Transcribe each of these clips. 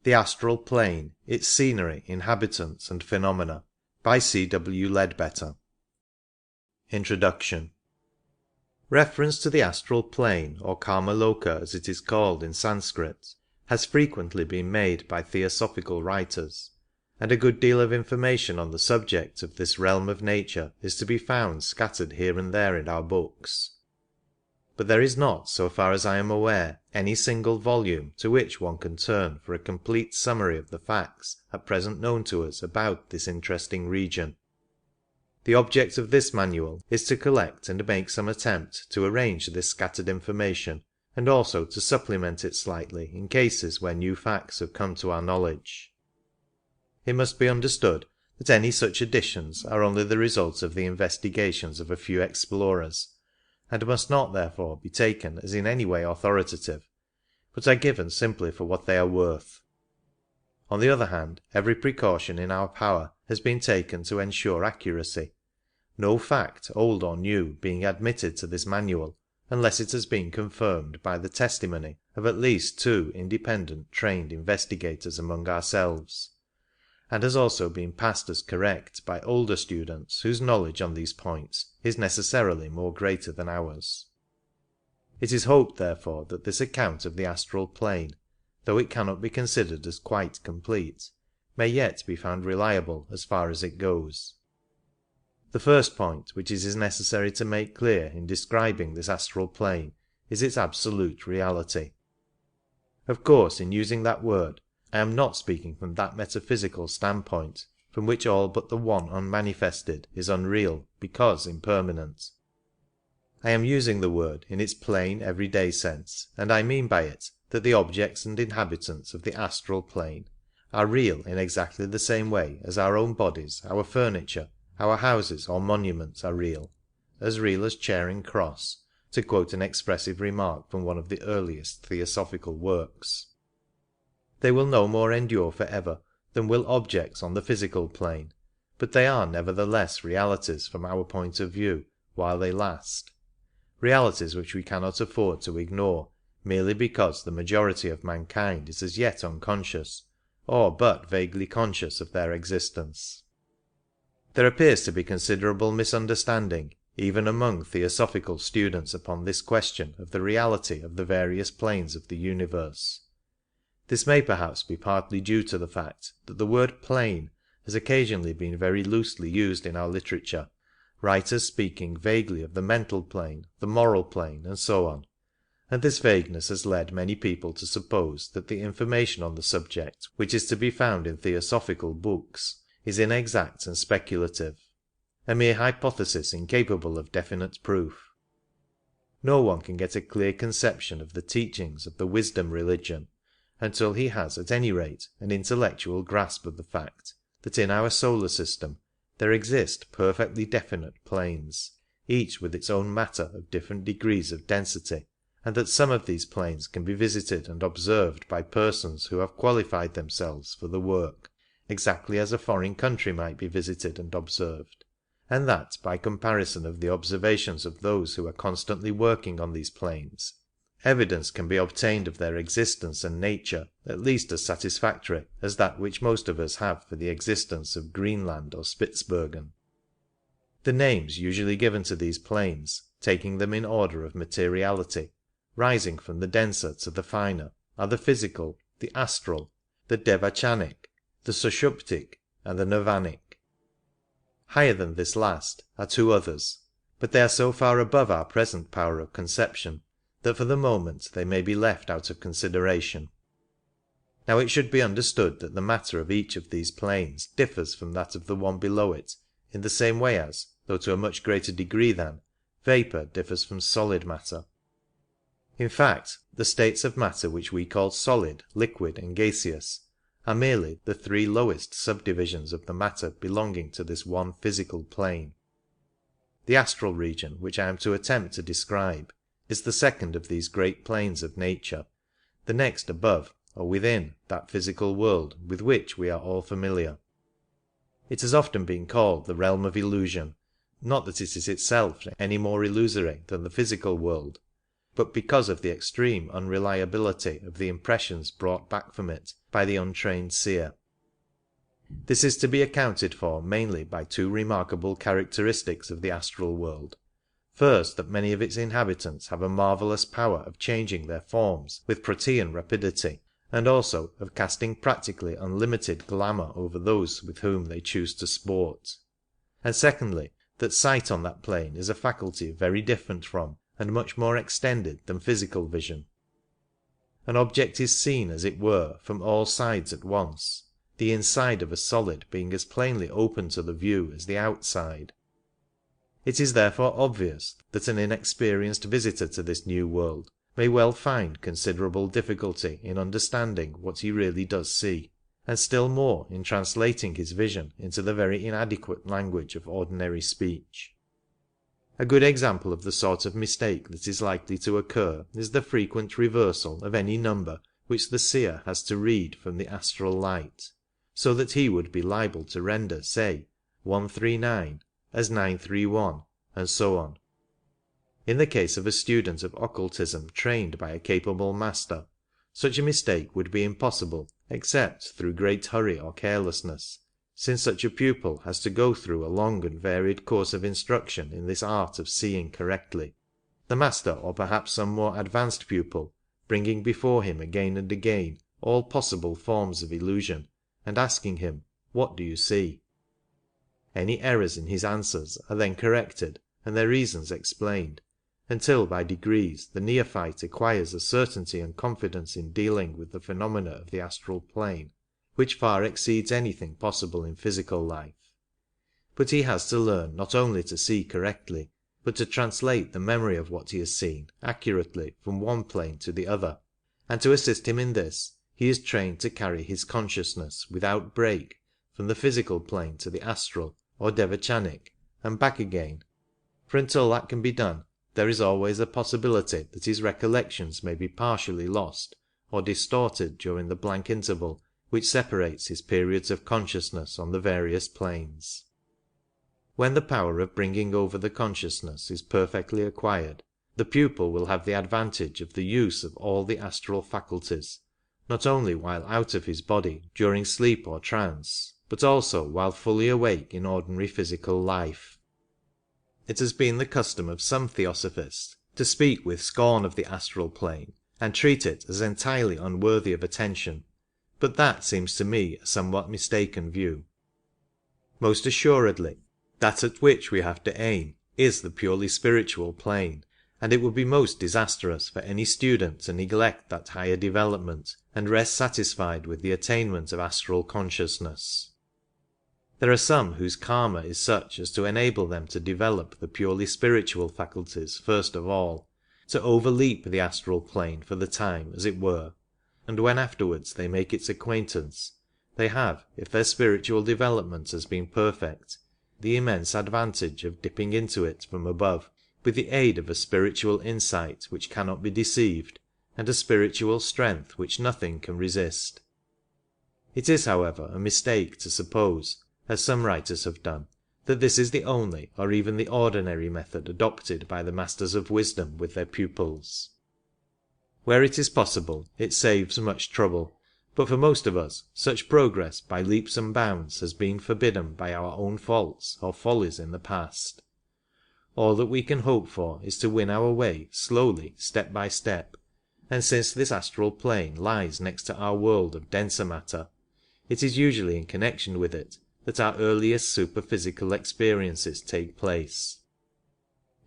The Astral Plane, its Scenery, Inhabitants and Phenomena, by C. W. Ledbetter. Introduction. Reference to the Astral Plane, or Kamaloka as it is called in Sanskrit, has frequently been made by theosophical writers, and a good deal of information on the subject of this realm of nature is to be found scattered here and there in our books. But there is not, so far as I am aware, any single volume to which one can turn for a complete summary of the facts at present known to us about this interesting region. The object of this manual is to collect and make some attempt to arrange this scattered information, and also to supplement it slightly in cases where new facts have come to our knowledge. It must be understood that any such additions are only the result of the investigations of a few explorers, and must not therefore be taken as in any way authoritative, but are given simply for what they are worth. On the other hand, every precaution in our power has been taken to ensure accuracy, no fact, old or new, being admitted to this manual unless it has been confirmed by the testimony of at least 2 independent trained investigators among ourselves, and has also been passed as correct by older students whose knowledge on these points is necessarily more greater than ours. It is hoped, therefore, that this account of the Astral Plane, though it cannot be considered as quite complete, may yet be found reliable as far as it goes. The first point which it is necessary to make clear in describing this Astral Plane is its absolute reality. Of course, in using that word, I am not speaking from that metaphysical standpoint from which all but the one unmanifested is unreal because impermanent. I am using the word in its plain everyday sense, and I mean by it that the objects and inhabitants of the Astral Plane are real in exactly the same way as our own bodies, our furniture, our houses or monuments are real as Charing Cross, to quote an expressive remark from one of the earliest theosophical works. They will no more endure for ever than will objects on the physical plane, but they are nevertheless realities from our point of view while they last, realities which we cannot afford to ignore merely because the majority of mankind is as yet unconscious, or but vaguely conscious of their existence. There appears to be considerable misunderstanding even among theosophical students upon this question of the reality of the various planes of the universe. This may perhaps be partly due to the fact that the word plane has occasionally been very loosely used in our literature, writers speaking vaguely of the mental plane, the moral plane, and so on, and this vagueness has led many people to suppose that the information on the subject which is to be found in theosophical books is inexact and speculative, a mere hypothesis incapable of definite proof. No one can get a clear conception of the teachings of the wisdom religion until he has at any rate an intellectual grasp of the fact that in our solar system there exist perfectly definite planes, each with its own matter of different degrees of density, and that some of these planes can be visited and observed by persons who have qualified themselves for the work, exactly as a foreign country might be visited and observed, and that by comparison of the observations of those who are constantly working on these planes, evidence can be obtained of their existence and nature at least as satisfactory as that which most of us have for the existence of Greenland or Spitzbergen. The names usually given to these planes, taking them in order of materiality, rising from the denser to the finer, are the physical, the astral, the devachanic, the sushuptic, and the nirvanic. Higher than this last are 2 others, but they are so far above our present power of conception that for the moment they may be left out of consideration. Now it should be understood that the matter of each of these planes differs from that of the one below it in the same way as, though to a much greater degree than, vapour differs from solid matter. In fact, the states of matter which we call solid, liquid, and gaseous are merely the 3 lowest subdivisions of the matter belonging to this one physical plane. The astral region, which I am to attempt to describe, is the second of these great planes of nature, the next above or within that physical world with which we are all familiar. It has often been called the realm of illusion, not that it is itself any more illusory than the physical world, but because of the extreme unreliability of the impressions brought back from it by the untrained seer. This is to be accounted for mainly by two remarkable characteristics of the astral world. First, that many of its inhabitants have a marvellous power of changing their forms with Protean rapidity, and also of casting practically unlimited glamour over those with whom they choose to sport. And secondly, that sight on that plane is a faculty very different from, and much more extended than physical vision. An object is seen, as it were, from all sides at once, the inside of a solid being as plainly open to the view as the outside. It is therefore obvious that an inexperienced visitor to this new world may well find considerable difficulty in understanding what he really does see, and still more in translating his vision into the very inadequate language of ordinary speech. A good example of the sort of mistake that is likely to occur is the frequent reversal of any number which the seer has to read from the astral light, so that he would be liable to render, say, 139 as 931, and so on. In the case of a student of occultism trained by a capable master, such a mistake would be impossible except through great hurry or carelessness, since such a pupil has to go through a long and varied course of instruction in this art of seeing correctly, the master or perhaps some more advanced pupil bringing before him again and again all possible forms of illusion, and asking him, "What do you see?" Any errors in his answers are then corrected and their reasons explained, until by degrees the neophyte acquires a certainty and confidence in dealing with the phenomena of the astral plane which far exceeds anything possible in physical life. But he has to learn not only to see correctly, but to translate the memory of what he has seen accurately from one plane to the other, and to assist him in this he is trained to carry his consciousness without break from the physical plane to the astral or devachanic and back again, for until that can be done there is always a possibility that his recollections may be partially lost or distorted during the blank interval which separates his periods of consciousness on the various planes. When the power of bringing over the consciousness is perfectly acquired, the pupil will have the advantage of the use of all the astral faculties, not only while out of his body during sleep or trance, but also while fully awake in ordinary physical life. It has been the custom of some theosophists to speak with scorn of the astral plane, and treat it as entirely unworthy of attention, but that seems to me a somewhat mistaken view. Most assuredly, that at which we have to aim is the purely spiritual plane, and it would be most disastrous for any student to neglect that higher development and rest satisfied with the attainment of astral consciousness. There are some whose karma is such as to enable them to develop the purely spiritual faculties first of all, to overleap the astral plane for the time, as it were, and when afterwards they make its acquaintance, they have, if their spiritual development has been perfect, the immense advantage of dipping into it from above, with the aid of a spiritual insight which cannot be deceived, and a spiritual strength which nothing can resist. It is, however, a mistake to suppose, as some writers have done, that this is the only or even the ordinary method adopted by the masters of wisdom with their pupils. Where it is possible, it saves much trouble, but for most of us such progress by leaps and bounds has been forbidden by our own faults or follies in the past. All that we can hope for is to win our way slowly, step by step, and since this astral plane lies next to our world of denser matter, it is usually in connection with it that our earliest superphysical experiences take place.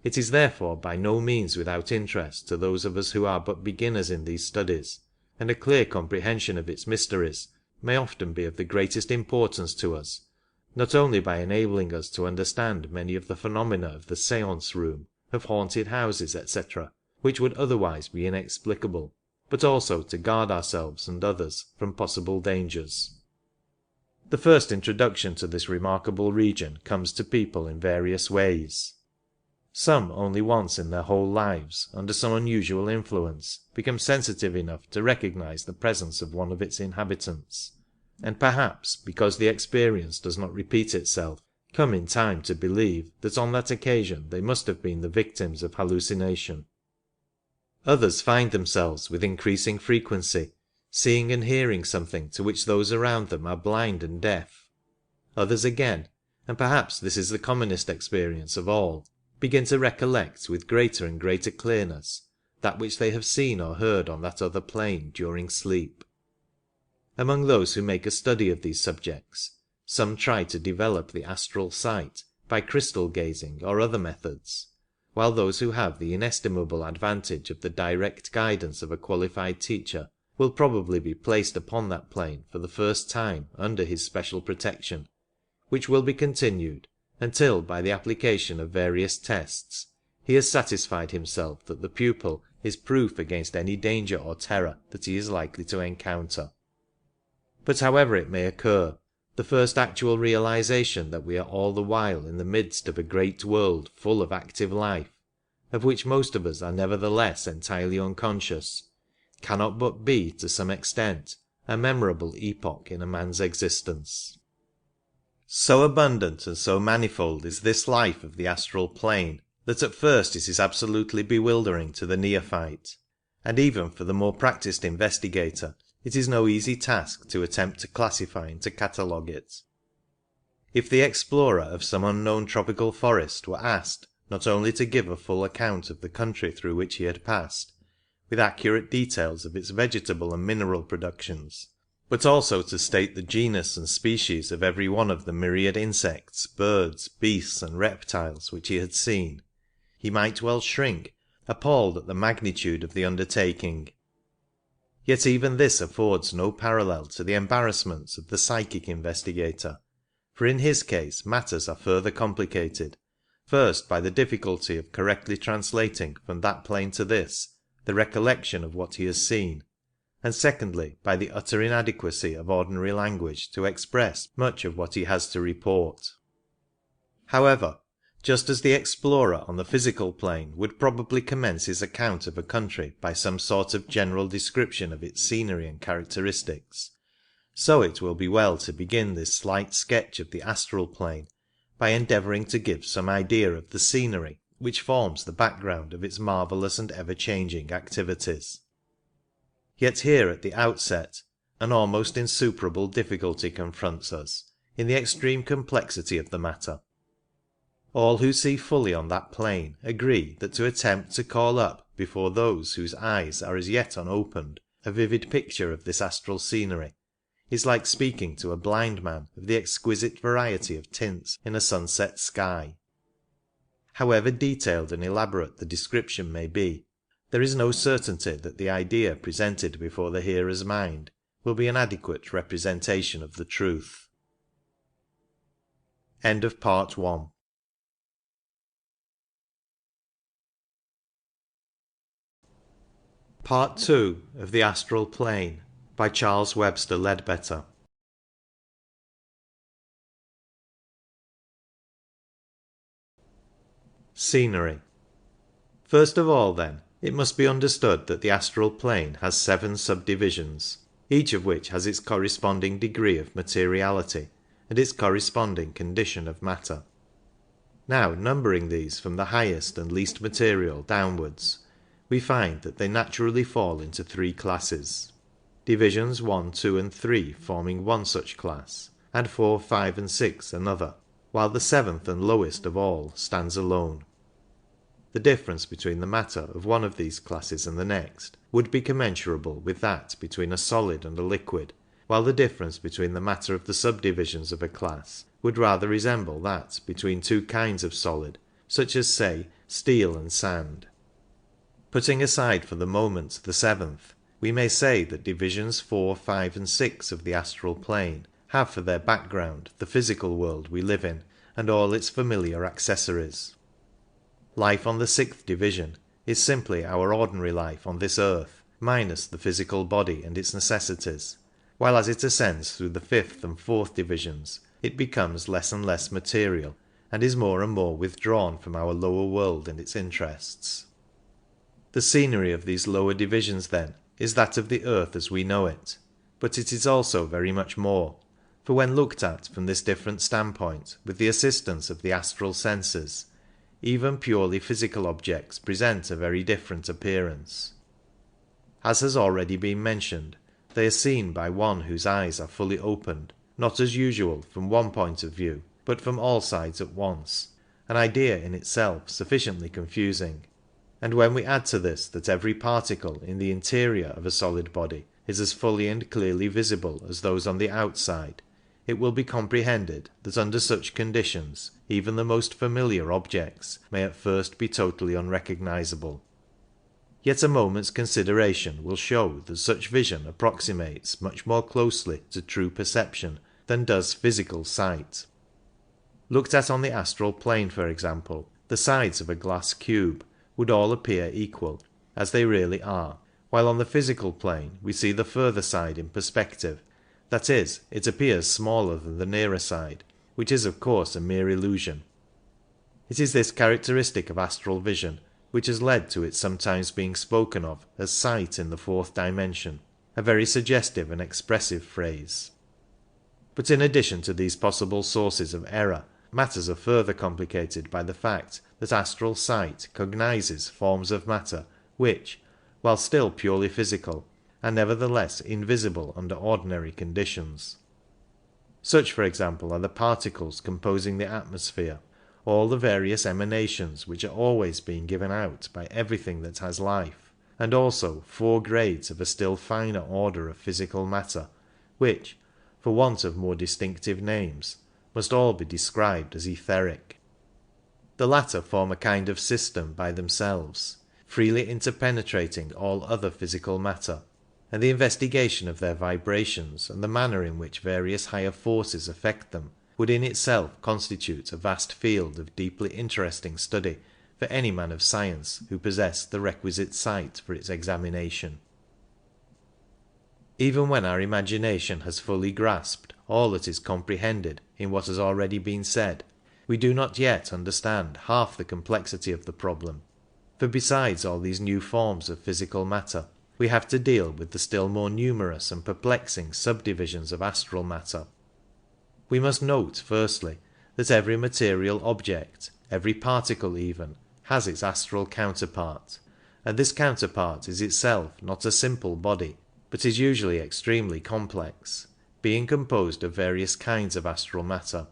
It is therefore by no means without interest to those of us who are but beginners in these studies, and a clear comprehension of its mysteries may often be of the greatest importance to us, not only by enabling us to understand many of the phenomena of the séance room, of haunted houses, etc., which would otherwise be inexplicable, but also to guard ourselves and others from possible dangers. The first introduction to this remarkable region comes to people in various ways. Some only once in their whole lives, under some unusual influence, become sensitive enough to recognize the presence of one of its inhabitants, and perhaps, because the experience does not repeat itself, come in time to believe that on that occasion they must have been the victims of hallucination. Others find themselves with increasing frequency seeing and hearing something to which those around them are blind and deaf. Others again, and perhaps this is the commonest experience of all, begin to recollect with greater and greater clearness that which they have seen or heard on that other plane during sleep. Among those who make a study of these subjects, some try to develop the astral sight by crystal gazing or other methods, while those who have the inestimable advantage of the direct guidance of a qualified teacher will probably be placed upon that plane for the first time under his special protection, which will be continued until, by the application of various tests, he has satisfied himself that the pupil is proof against any danger or terror that he is likely to encounter. But however it may occur, the first actual realization that we are all the while in the midst of a great world full of active life, of which most of us are nevertheless entirely unconscious, cannot but be, to some extent, a memorable epoch in a man's existence. So abundant and so manifold is this life of the astral plane that at first it is absolutely bewildering to the neophyte, and even for the more practised investigator it is no easy task to attempt to classify and to catalogue it. If the explorer of some unknown tropical forest were asked not only to give a full account of the country through which he had passed, with accurate details of its vegetable and mineral productions, but also to state the genus and species of every one of the myriad insects, birds, beasts, and reptiles which he had seen, he might well shrink, appalled at the magnitude of the undertaking. Yet even this affords no parallel to the embarrassments of the psychic investigator, for in his case matters are further complicated, first by the difficulty of correctly translating from that plane to this the recollection of what he has seen, and secondly by the utter inadequacy of ordinary language to express much of what he has to report. However, just as the explorer on the physical plane would probably commence his account of a country by some sort of general description of its scenery and characteristics, so it will be well to begin this slight sketch of the astral plane by endeavouring to give some idea of the scenery which forms the background of its marvellous and ever-changing activities. Yet here at the outset an almost insuperable difficulty confronts us in the extreme complexity of the matter. All who see fully on that plane agree that to attempt to call up before those whose eyes are as yet unopened a vivid picture of this astral scenery is like speaking to a blind man of the exquisite variety of tints in a sunset sky. However detailed and elaborate the description may be, there is no certainty that the idea presented before the hearer's mind will be an adequate representation of the truth. End of Part 1. Part 2 of The Astral Plane by Charles Webster Leadbetter. Scenery. First of all, then, it must be understood that the astral plane has 7 subdivisions, each of which has its corresponding degree of materiality and its corresponding condition of matter. Now, numbering these from the highest and least material downwards, we find that they naturally fall into 3 classes, divisions 1, 2, and 3 forming one such class, and 4, 5, and 6 another, while the 7th and lowest of all stands alone. The difference between the matter of one of these classes and the next would be commensurable with that between a solid and a liquid, while the difference between the matter of the subdivisions of a class would rather resemble that between 2 kinds of solid, such as, say, steel and sand. Putting aside for the moment the 7th, we may say that divisions 4, 5, and 6 of the astral plane have for their background the physical world we live in and all its familiar accessories. Life on the 6th division is simply our ordinary life on this earth, minus the physical body and its necessities, while as it ascends through the 5th and 4th divisions it becomes less and less material and is more and more withdrawn from our lower world and its interests. The scenery of these lower divisions, then, is that of the earth as we know it, but it is also very much more, for when looked at from this different standpoint with the assistance of the astral senses, even purely physical objects present a very different appearance. As has already been mentioned, they are seen by one whose eyes are fully opened, not as usual from one point of view, but from all sides at once, an idea in itself sufficiently confusing. And when we add to this that every particle in the interior of a solid body is as fully and clearly visible as those on the outside, it will be comprehended that under such conditions even the most familiar objects may at first be totally unrecognizable. Yet a moment's consideration will show that such vision approximates much more closely to true perception than does physical sight. Looked at on the astral plane, for example, the sides of a glass cube would all appear equal, as they really are, while on the physical plane we see the further side in perspective, that is, it appears smaller than the nearer side, which is of course a mere illusion. It is this characteristic of astral vision which has led to its sometimes being spoken of as sight in the fourth dimension, a very suggestive and expressive phrase. But in addition to these possible sources of error, matters are further complicated by the fact that astral sight cognizes forms of matter which, while still purely physical, are nevertheless invisible under ordinary conditions. Such, for example, are the particles composing the atmosphere, all the various emanations which are always being given out by everything that has life, and also 4 grades of a still finer order of physical matter, which, for want of more distinctive names, must all be described as etheric. The latter form a kind of system by themselves, freely interpenetrating all other physical matter, and the investigation of their vibrations and the manner in which various higher forces affect them would in itself constitute a vast field of deeply interesting study for any man of science who possessed the requisite sight for its examination. Even when our imagination has fully grasped all that is comprehended in what has already been said, we do not yet understand half the complexity of the problem, for besides all these new forms of physical matter, we have to deal with the still more numerous and perplexing subdivisions of astral matter. We must note, firstly, that every material object, every particle even, has its astral counterpart, and this counterpart is itself not a simple body, but is usually extremely complex, being composed of various kinds of astral matter.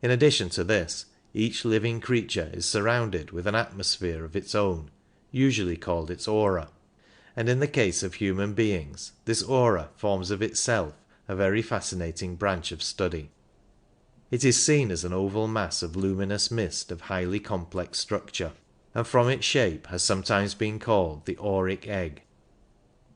In addition to this, each living creature is surrounded with an atmosphere of its own, usually called its aura, and in the case of human beings this aura forms of itself a very fascinating branch of study. It is seen as an oval mass of luminous mist of highly complex structure, and from its shape has sometimes been called the auric egg.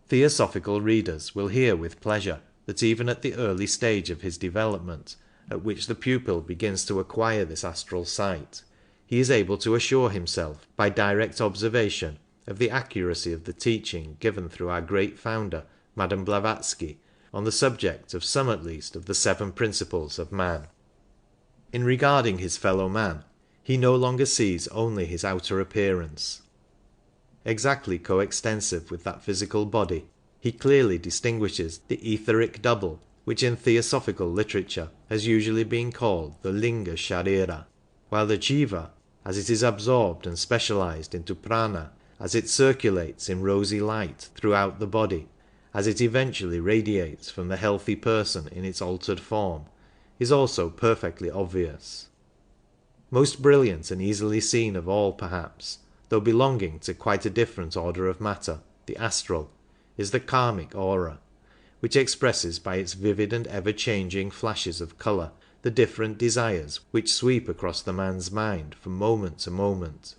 Theosophical readers will hear with pleasure that even at the early stage of his development, at which the pupil begins to acquire this astral sight, he is able to assure himself by direct observation of the accuracy of the teaching given through our great founder, Madame Blavatsky, on the subject of some at least of the 7 principles of man. In regarding his fellow man, he no longer sees only his outer appearance. Exactly coextensive with that physical body, he clearly distinguishes the etheric double, which in theosophical literature has usually been called the linga sharira, while the jiva, as it is absorbed and specialized into prana, as it circulates in rosy light throughout the body, as it eventually radiates from the healthy person in its altered form, is also perfectly obvious. Most brilliant and easily seen of all perhaps, though belonging to quite a different order of matter, the astral, is the karmic aura, which expresses by its vivid and ever-changing flashes of colour the different desires which sweep across the man's mind from moment to moment.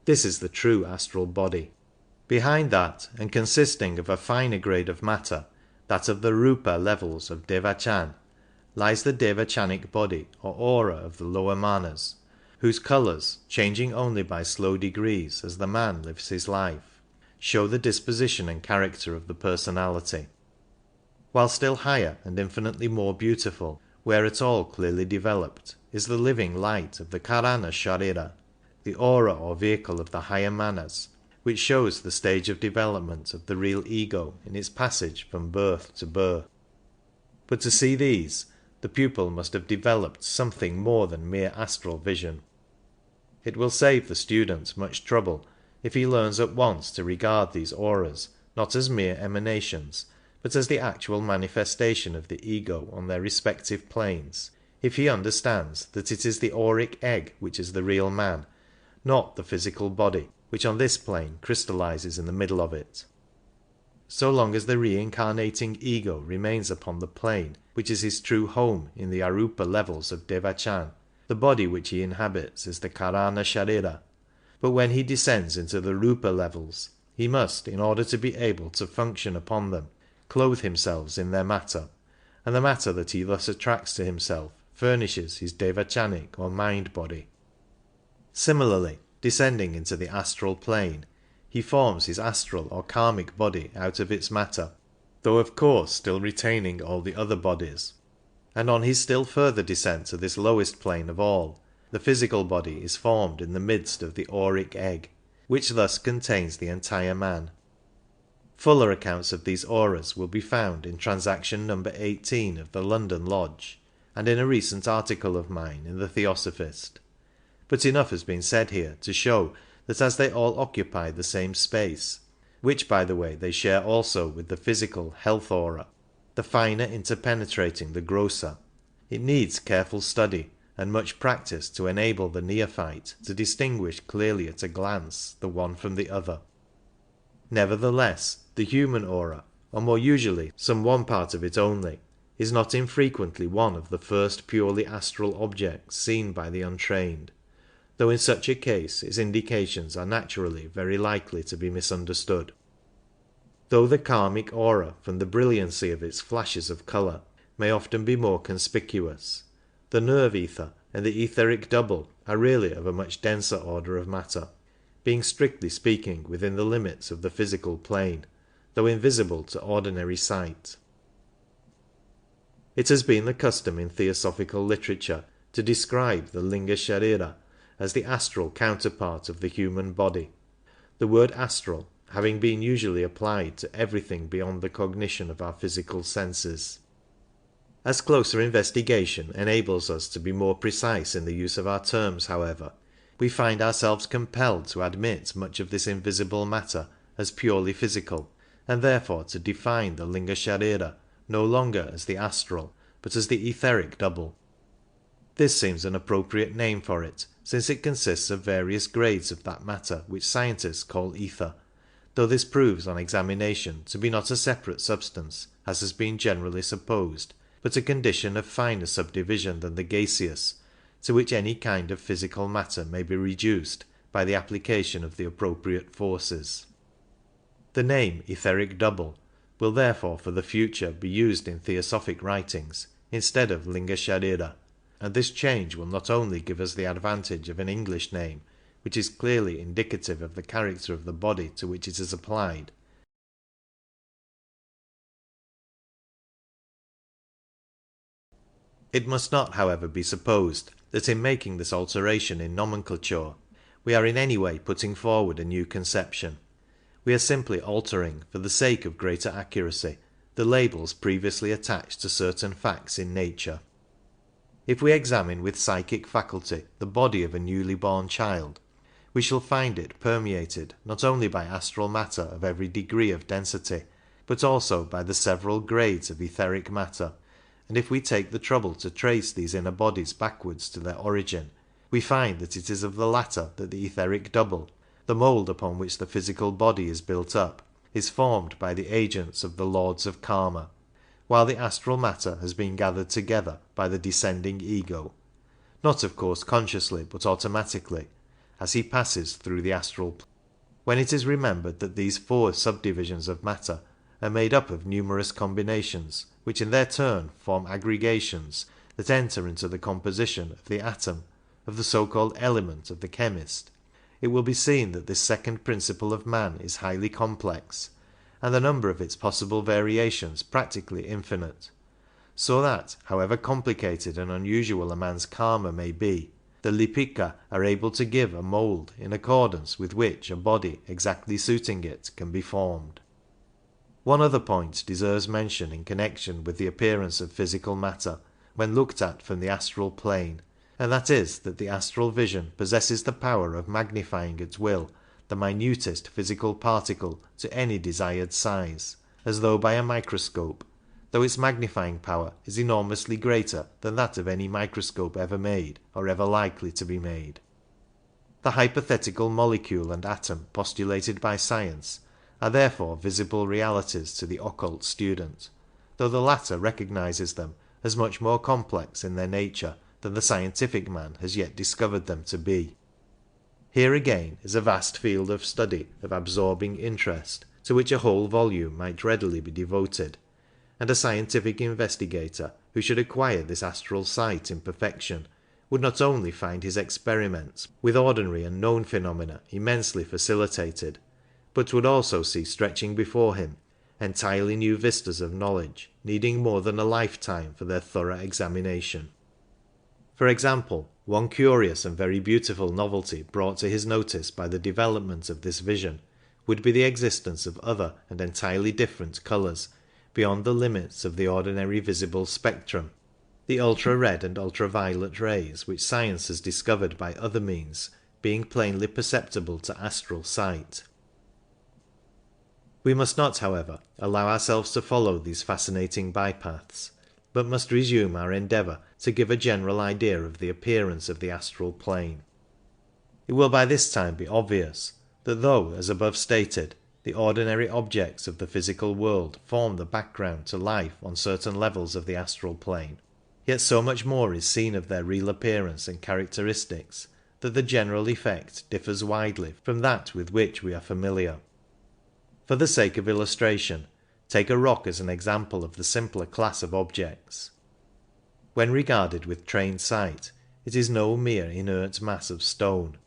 This is the true astral body. Behind that, and consisting of a finer grade of matter, that of the rupa levels of devachan, lies the devachanic body or aura of the lower manas, whose colours, changing only by slow degrees as the man lives his life, show the disposition and character of the personality. While still higher and infinitely more beautiful, where at all clearly developed, is the living light of the karana sharira, the aura or vehicle of the higher manas, which shows the stage of development of the real ego in its passage from birth to birth. But to see these, the pupil must have developed something more than mere astral vision. It will save the student much trouble if he learns at once to regard these auras not as mere emanations, but as the actual manifestation of the ego on their respective planes, if he understands that it is the auric egg which is the real man, not the physical body which on this plane crystallizes in the middle of it. So long as the reincarnating ego remains upon the plane which is his true home in the arupa levels of Devachan, the body which he inhabits is the Karana Sharira. But when he descends into the rupa levels, he must, in order to be able to function upon them, clothe himself in their matter, and the matter that he thus attracts to himself furnishes his devachanic or mind body. Similarly, descending into the astral plane, he forms his astral or karmic body out of its matter, though of course still retaining all the other bodies. And on his still further descent to this lowest plane of all, the physical body is formed in the midst of the auric egg, which thus contains the entire man. Fuller accounts of these auras will be found in transaction number 18 of the London Lodge, and in a recent article of mine in the Theosophist. But enough has been said here to show that as they all occupy the same space, which by the way they share also with the physical health aura, the finer interpenetrating the grosser, it needs careful study and much practice to enable the neophyte to distinguish clearly at a glance the one from the other. Nevertheless, the human aura, or more usually some one part of it only, is not infrequently one of the first purely astral objects seen by the untrained, though in such a case its indications are naturally very likely to be misunderstood. Though the karmic aura, from the brilliancy of its flashes of colour, may often be more conspicuous, the nerve ether and the etheric double are really of a much denser order of matter, being strictly speaking within the limits of the physical plane, though invisible to ordinary sight. It has been the custom in theosophical literature to describe the Linga Sharira as the astral counterpart of the human body, the word astral having been usually applied to everything beyond the cognition of our physical senses. As closer investigation enables us to be more precise in the use of our terms, however, we find ourselves compelled to admit much of this invisible matter as purely physical, and therefore to define the Linga Sharira no longer as the astral, but as the etheric double. This seems an appropriate name for it, since it consists of various grades of that matter which scientists call ether, though this proves on examination to be not a separate substance, as has been generally supposed, but a condition of finer subdivision than the gaseous, to which any kind of physical matter may be reduced by the application of the appropriate forces. The name etheric double will therefore for the future be used in theosophic writings instead of Linga Sharira, and this change will not only give us the advantage of an English name, which is clearly indicative of the character of the body to which it is applied, it must not, however, be supposed that in making this alteration in nomenclature we are in any way putting forward a new conception. We are simply altering, for the sake of greater accuracy, the labels previously attached to certain facts in nature. If we examine with psychic faculty the body of a newly born child, we shall find it permeated not only by astral matter of every degree of density, but also by the several grades of etheric matter, and if we take the trouble to trace these inner bodies backwards to their origin, we find that it is of the latter that the etheric double, the mould upon which the physical body is built up, is formed by the agents of the lords of karma, while the astral matter has been gathered together by the descending ego, not of course consciously but automatically, as he passes through the astral plane. When it is remembered that these four subdivisions of matter are made up of numerous combinations, which in their turn form aggregations that enter into the composition of the atom, of the so-called element of the chemist, it will be seen that this second principle of man is highly complex, and the number of its possible variations practically infinite, so that, however complicated and unusual a man's karma may be, the Lipika are able to give a mould in accordance with which a body exactly suiting it can be formed. One other point deserves mention in connection with the appearance of physical matter when looked at from the astral plane, and that is that the astral vision possesses the power of magnifying at will the minutest physical particle to any desired size, as though by a microscope, though its magnifying power is enormously greater than that of any microscope ever made or ever likely to be made. The hypothetical molecule and atom postulated by science are therefore visible realities to the occult student, though the latter recognizes them as much more complex in their nature than the scientific man has yet discovered them to be. Here again is a vast field of study of absorbing interest, to which a whole volume might readily be devoted, and a scientific investigator who should acquire this astral sight in perfection would not only find his experiments with ordinary and known phenomena immensely facilitated, but would also see stretching before him entirely new vistas of knowledge, needing more than a lifetime for their thorough examination. For example, one curious and very beautiful novelty brought to his notice by the development of this vision would be the existence of other and entirely different colours beyond the limits of the ordinary visible spectrum, the ultra-red and ultraviolet rays which science has discovered by other means being plainly perceptible to astral sight. We must not, however, allow ourselves to follow these fascinating bypaths, but must resume our endeavour to give a general idea of the appearance of the astral plane. It will by this time be obvious that though, as above stated, the ordinary objects of the physical world form the background to life on certain levels of the astral plane, yet so much more is seen of their real appearance and characteristics that the general effect differs widely from that with which we are familiar. For the sake of illustration, take a rock as an example of the simpler class of objects. When regarded with trained sight, it is no mere inert mass of stone.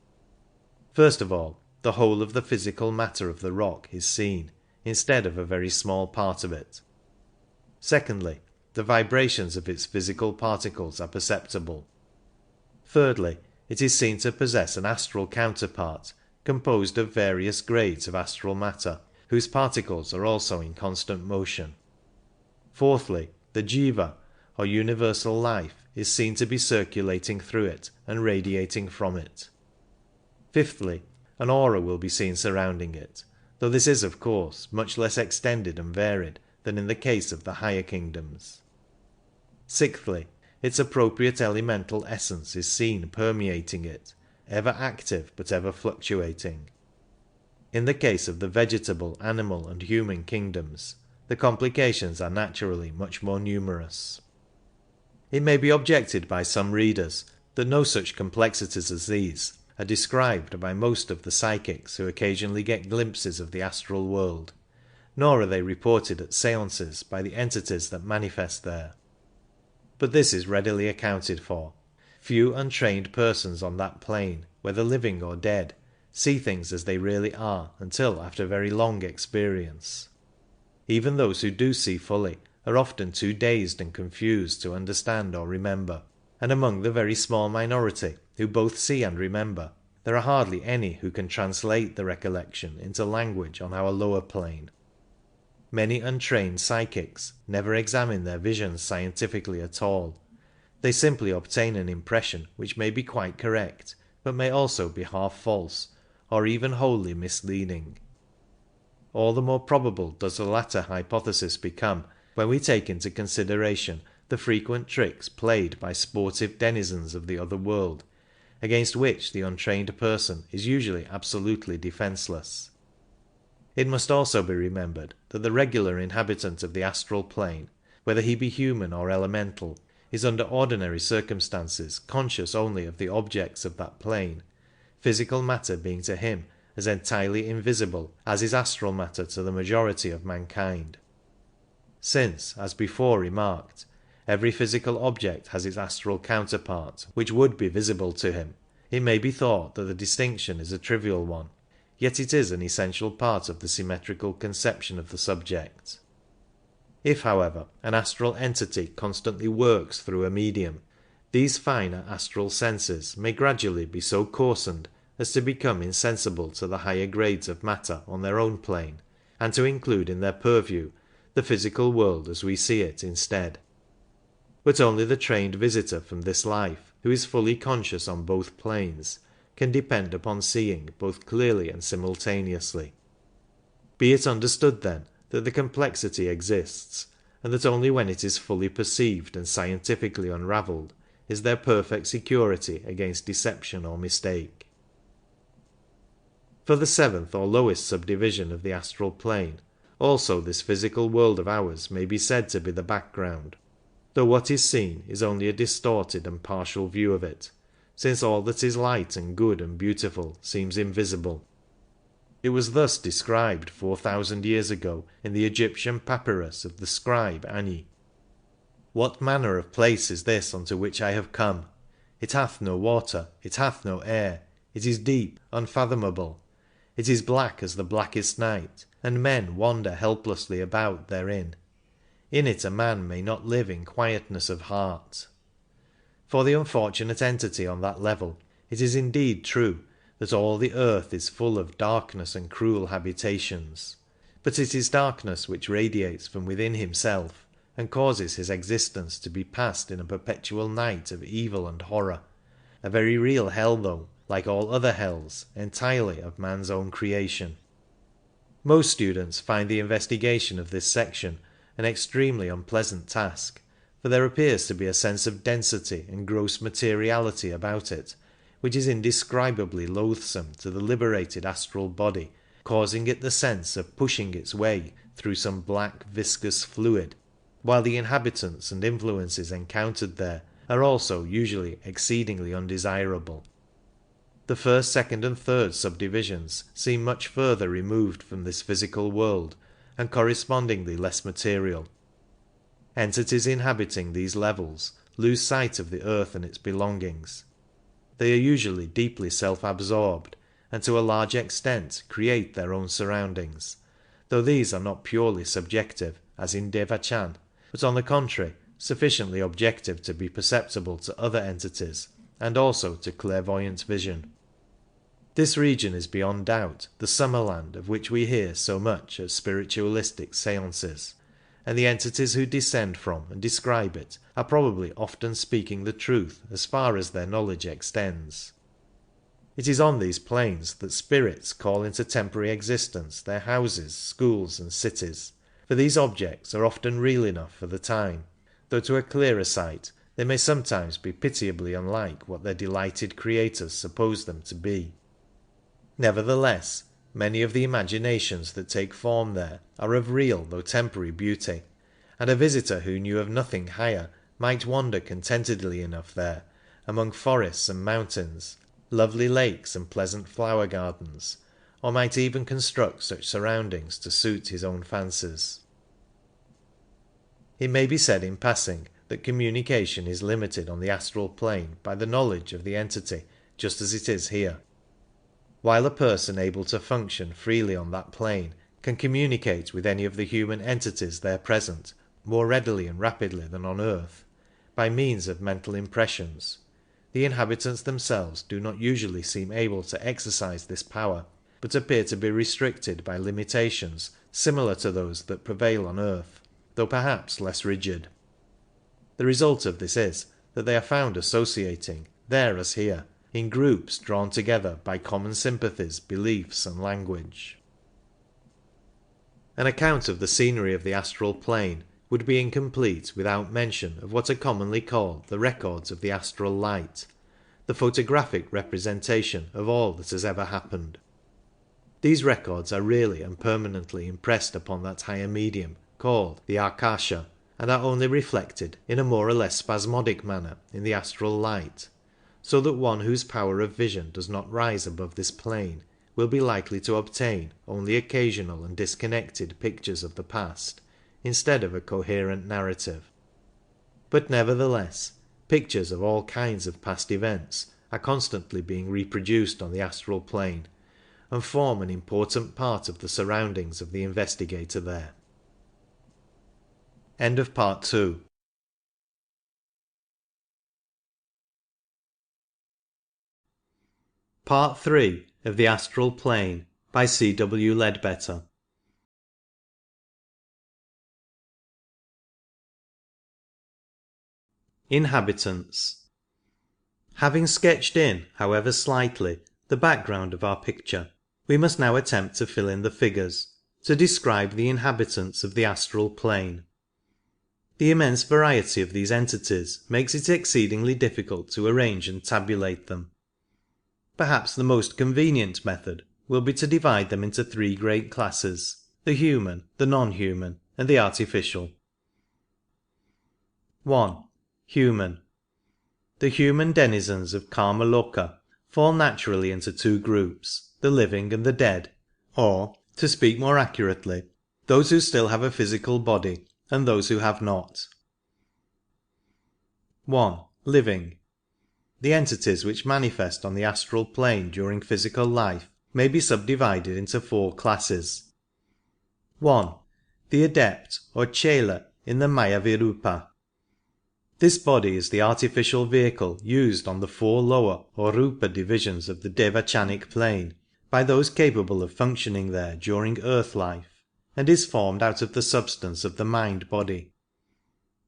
First of all, the whole of the physical matter of the rock is seen, instead of a very small part of it. Secondly, the vibrations of its physical particles are perceptible. Thirdly, it is seen to possess an astral counterpart, composed of various grades of astral matter, whose particles are also in constant motion. Fourthly, the jiva, or universal life, is seen to be circulating through it and radiating from it. Fifthly, an aura will be seen surrounding it, though this is, of course, much less extended and varied than in the case of the higher kingdoms. Sixthly, its appropriate elemental essence is seen permeating it, ever active but ever fluctuating. In the case of the vegetable, animal, and human kingdoms, the complications are naturally much more numerous. It may be objected by some readers that no such complexities as these are described by most of the psychics who occasionally get glimpses of the astral world, nor are they reported at séances by the entities that manifest there. But this is readily accounted for. Few untrained persons on that plane, whether living or dead, see things as they really are until after very long experience. Even those who do see fully are often too dazed and confused to understand or remember, and among the very small minority who both see and remember, there are hardly any who can translate the recollection into language on our lower plane. Many untrained psychics never examine their visions scientifically at all. They simply obtain an impression which may be quite correct, but may also be half false, or even wholly misleading. All the more probable does the latter hypothesis become when we take into consideration the frequent tricks played by sportive denizens of the other world, against which the untrained person is usually absolutely defenceless. It must also be remembered that the regular inhabitant of the astral plane, whether he be human or elemental, is under ordinary circumstances conscious only of the objects of that plane, physical matter being to him as entirely invisible as is astral matter to the majority of mankind. Since, as before remarked, every physical object has its astral counterpart which would be visible to him, it may be thought that the distinction is a trivial one, yet it is an essential part of the symmetrical conception of the subject. If, however, an astral entity constantly works through a medium, these finer astral senses may gradually be so coarsened as to become insensible to the higher grades of matter on their own plane, and to include in their purview the physical world as we see it instead. But only the trained visitor from this life, who is fully conscious on both planes, can depend upon seeing both clearly and simultaneously. Be it understood then that the complexity exists, and that only when it is fully perceived and scientifically unravelled is there perfect security against deception or mistake. For the seventh or lowest subdivision of the astral plane, also this physical world of ours may be said to be the background, though what is seen is only a distorted and partial view of it, since all that is light and good and beautiful seems invisible. It was thus described 4,000 years ago in the Egyptian papyrus of the scribe Ani. What manner of place is this unto which I have come? It hath no water, it hath no air, it is deep, unfathomable. It is black as the blackest night, and men wander helplessly about therein. In it a man may not live in quietness of heart. For the unfortunate entity on that level, it is indeed true that all the earth is full of darkness and cruel habitations, but it is darkness which radiates from within himself, and causes his existence to be passed in a perpetual night of evil and horror, a very real hell though, like all other hells, entirely of man's own creation. Most students find the investigation of this section an extremely unpleasant task, for there appears to be a sense of density and gross materiality about it, which is indescribably loathsome to the liberated astral body, causing it the sense of pushing its way through some black viscous fluid, while the inhabitants and influences encountered there are also usually exceedingly undesirable. The first, second and third subdivisions seem much further removed from this physical world, and correspondingly less material. Entities inhabiting these levels lose sight of the earth and its belongings. They are usually deeply self-absorbed, and to a large extent create their own surroundings, though these are not purely subjective, as in Devachan, but on the contrary sufficiently objective to be perceptible to other entities, and also to clairvoyant vision. This region is beyond doubt the Summerland of which we hear so much at spiritualistic seances, and the entities who descend from and describe it are probably often speaking the truth as far as their knowledge extends. It is on these planes that spirits call into temporary existence their houses, schools and cities, for these objects are often real enough for the time, though to a clearer sight they may sometimes be pitiably unlike what their delighted creators suppose them to be. Nevertheless, many of the imaginations that take form there are of real though temporary beauty, and a visitor who knew of nothing higher might wander contentedly enough there, among forests and mountains, lovely lakes and pleasant flower gardens, or might even construct such surroundings to suit his own fancies. It may be said in passing that communication is limited on the astral plane by the knowledge of the entity, just as it is here. While a person able to function freely on that plane can communicate with any of the human entities there present more readily and rapidly than on earth, by means of mental impressions, the inhabitants themselves do not usually seem able to exercise this power, but appear to be restricted by limitations similar to those that prevail on earth, though perhaps less rigid. The result of this is that they are found associating, there as here, in groups drawn together by common sympathies, beliefs and language. An account of the scenery of the astral plane would be incomplete without mention of what are commonly called the records of the astral light, the photographic representation of all that has ever happened. These records are really and permanently impressed upon that higher medium called the Akasha, and are only reflected in a more or less spasmodic manner in the astral light, so that one whose power of vision does not rise above this plane will be likely to obtain only occasional and disconnected pictures of the past, instead of a coherent narrative. But nevertheless, pictures of all kinds of past events are constantly being reproduced on the astral plane, and form an important part of the surroundings of the investigator there. End of Part 2. Part 3 of The Astral Plane by C. W. Ledbetter. Inhabitants. Having sketched in, however slightly, the background of our picture, we must now attempt to fill in the figures, to describe the inhabitants of the astral plane. The immense variety of these entities makes it exceedingly difficult to arrange and tabulate them. Perhaps the most convenient method will be to divide them into three great classes: the human, the non-human, and the artificial. 1. Human. The human denizens of Karmaloka fall naturally into two groups, the living and the dead, or, to speak more accurately, those who still have a physical body and those who have not. 1. Living. The entities which manifest on the astral plane during physical life may be subdivided into four classes. 1. The adept or chela in the Mayavirupa. This body is the artificial vehicle used on the four lower or Rupa divisions of the Devachanic plane by those capable of functioning there during earth life, and is formed out of the substance of the mind body.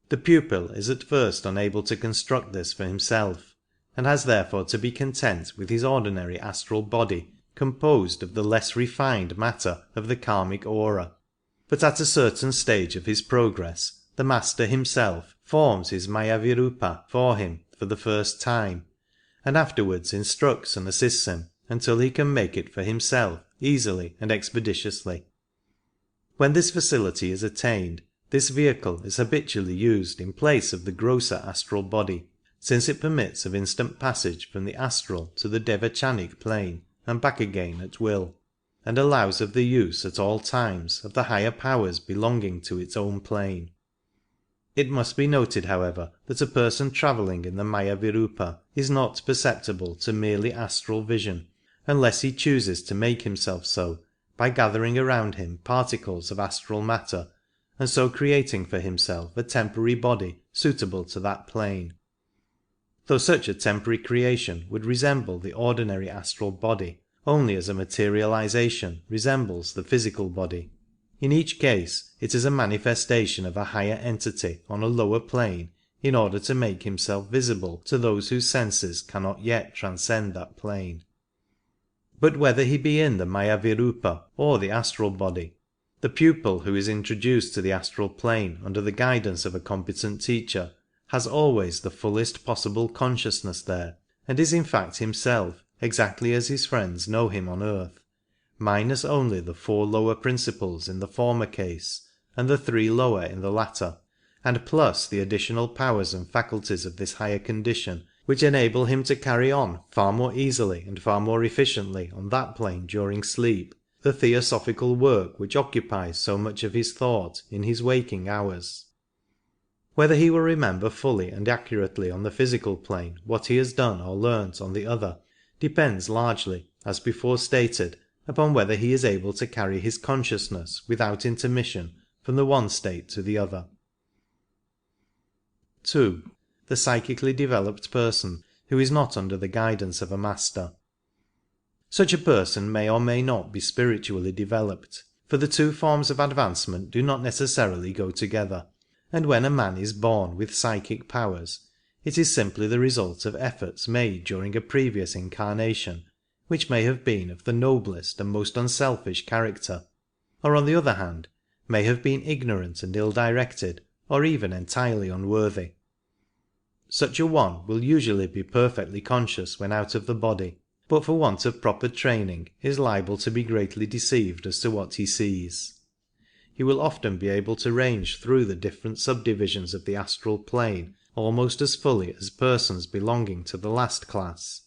The pupil is at first unable to construct this for himself, and has therefore to be content with his ordinary astral body composed of the less refined matter of the karmic aura, but at a certain stage of his progress the master himself forms his Mayavirupa for him for the first time, and afterwards instructs and assists him until he can make it for himself easily and expeditiously. When this facility is attained, this vehicle is habitually used in place of the grosser astral body, since it permits of instant passage from the astral to the Devachanic plane and back again at will, and allows of the use at all times of the higher powers belonging to its own plane. It must be noted, however, that a person travelling in the Mayavirupa is not perceptible to merely astral vision, unless he chooses to make himself so by gathering around him particles of astral matter, and so creating for himself a temporary body suitable to that plane. Though such a temporary creation would resemble the ordinary astral body only as a materialization resembles the physical body, in each case it is a manifestation of a higher entity on a lower plane in order to make himself visible to those whose senses cannot yet transcend that plane. But whether he be in the Mayavirupa or the astral body, the pupil who is introduced to the astral plane under the guidance of a competent teacher has always the fullest possible consciousness there, and is in fact himself exactly as his friends know him on earth, minus only the four lower principles in the former case and the three lower in the latter, and plus the additional powers and faculties of this higher condition which enable him to carry on far more easily and far more efficiently on that plane during sleep the theosophical work which occupies so much of his thought in his waking hours. Whether he will remember fully and accurately on the physical plane what he has done or learnt on the other depends largely, as before stated, upon whether he is able to carry his consciousness without intermission from the one state to the other. 2. The psychically developed person who is not under the guidance of a master. Such a person may or may not be spiritually developed, for the two forms of advancement do not necessarily go together, and when a man is born with psychic powers, it is simply the result of efforts made during a previous incarnation which may have been of the noblest and most unselfish character, or on the other hand may have been ignorant and ill-directed, or even entirely unworthy. Such a one will usually be perfectly conscious when out of the body, but for want of proper training is liable to be greatly deceived as to what he sees. He will often be able to range through the different subdivisions of the astral plane almost as fully as persons belonging to the last class,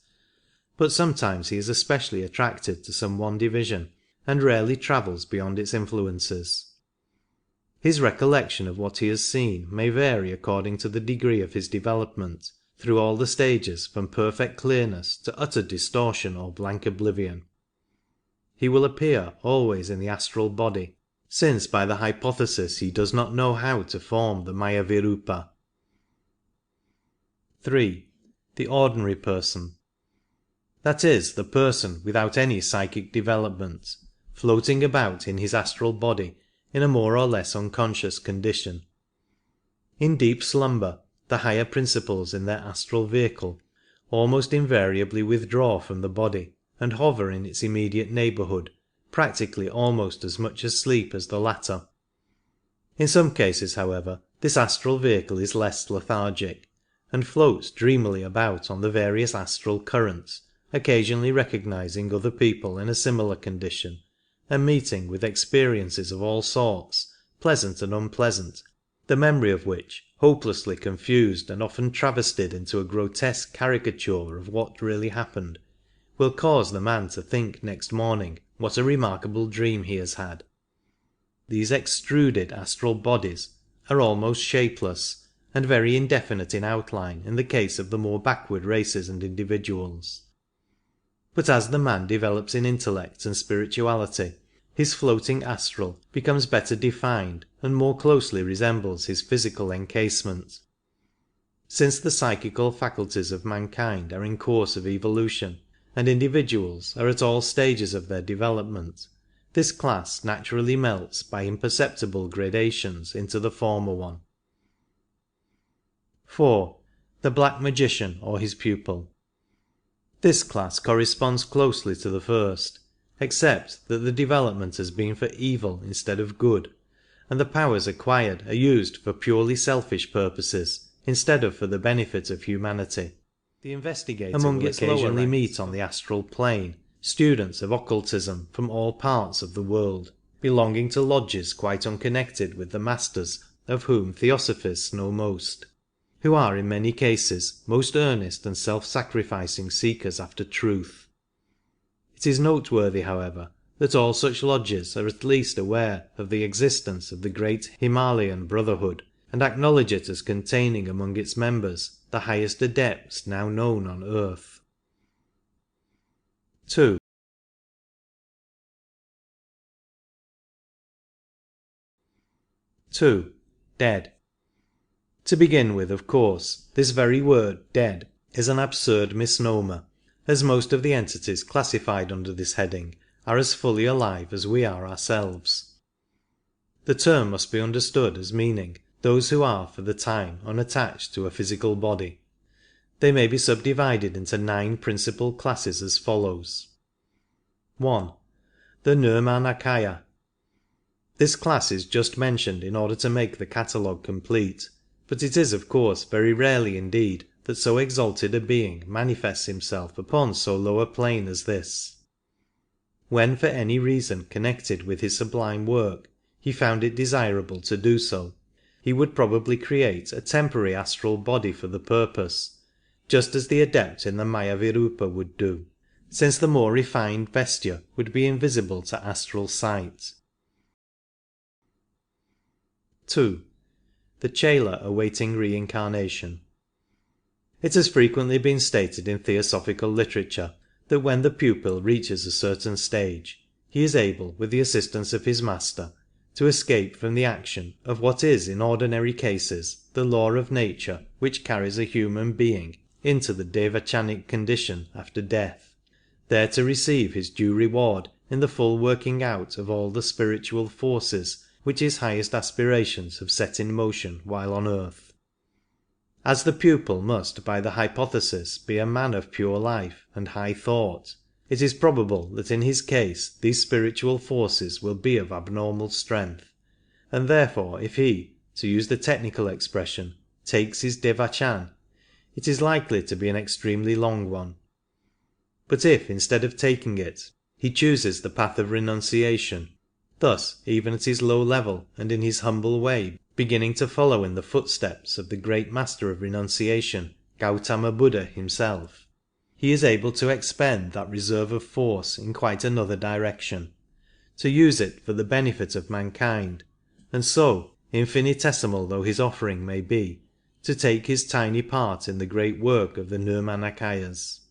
but sometimes he is especially attracted to some one division, and rarely travels beyond its influences. His recollection of what he has seen may vary according to the degree of his development, through all the stages from perfect clearness to utter distortion or blank oblivion. He will appear always in the astral body, since by the hypothesis he does not know how to form the Mayavirupa. 3. The ordinary person. That is, the person without any psychic development, floating about in his astral body in a more or less unconscious condition. In deep slumber, the higher principles in their astral vehicle almost invariably withdraw from the body and hover in its immediate neighbourhood, practically almost as much asleep as the latter. In some cases, however, this astral vehicle is less lethargic, and floats dreamily about on the various astral currents, occasionally recognizing other people in a similar condition, and meeting with experiences of all sorts, pleasant and unpleasant, the memory of which, hopelessly confused and often travestied into a grotesque caricature of what really happened, will cause the man to think next morning what a remarkable dream he has had. These extruded astral bodies are almost shapeless, and very indefinite in outline in the case of the more backward races and individuals. But as the man develops in intellect and spirituality, his floating astral becomes better defined and more closely resembles his physical encasement. Since the psychical faculties of mankind are in course of evolution, and individuals are at all stages of their development, this class naturally melts by imperceptible gradations into the former one. 4. The Black Magician or his pupil. This class corresponds closely to the first, except that the development has been for evil instead of good, and the powers acquired are used for purely selfish purposes instead of for the benefit of humanity. The investigator Among will its occasionally lower meet on the astral plane students of occultism from all parts of the world, belonging to lodges quite unconnected with the masters of whom theosophists know most, who are in many cases most earnest and self-sacrificing seekers after truth. It is noteworthy, however, that all such lodges are at least aware of the existence of the great Himalayan Brotherhood, and acknowledge it as containing among its members the highest adepts now known on earth. 2. Dead. To begin with, of course, this very word dead is an absurd misnomer, as most of the entities classified under this heading are as fully alive as we are ourselves. The term must be understood as meaning those who are for the time unattached to a physical body. They may be subdivided into 9 principal classes as follows. 1. The Nirmanakaya. This class is just mentioned in order to make the catalogue complete, but it is of course very rarely indeed that so exalted a being manifests himself upon so low a plane as this. When for any reason connected with his sublime work he found it desirable to do so, he would probably create a temporary astral body for the purpose, just as the adept in the Mayavirupa would do, since the more refined vesture would be invisible to astral sight. 2. The Chela awaiting reincarnation. It has frequently been stated in theosophical literature that when the pupil reaches a certain stage, he is able, with the assistance of his master, to escape from the action of what is in ordinary cases the law of nature which carries a human being into the devachanic condition after death, there to receive his due reward in the full working out of all the spiritual forces which his highest aspirations have set in motion while on earth. As the pupil must by the hypothesis be a man of pure life and high thought, it is probable that in his case these spiritual forces will be of abnormal strength, and therefore if he, to use the technical expression, takes his devachan, it is likely to be an extremely long one. But if instead of taking it, he chooses the path of renunciation, thus even at his low level and in his humble way beginning to follow in the footsteps of the great master of renunciation, Gautama Buddha himself, he is able to expend that reserve of force in quite another direction, to use it for the benefit of mankind, and so, infinitesimal though his offering may be, to take his tiny part in the great work of the Nirmanakayas.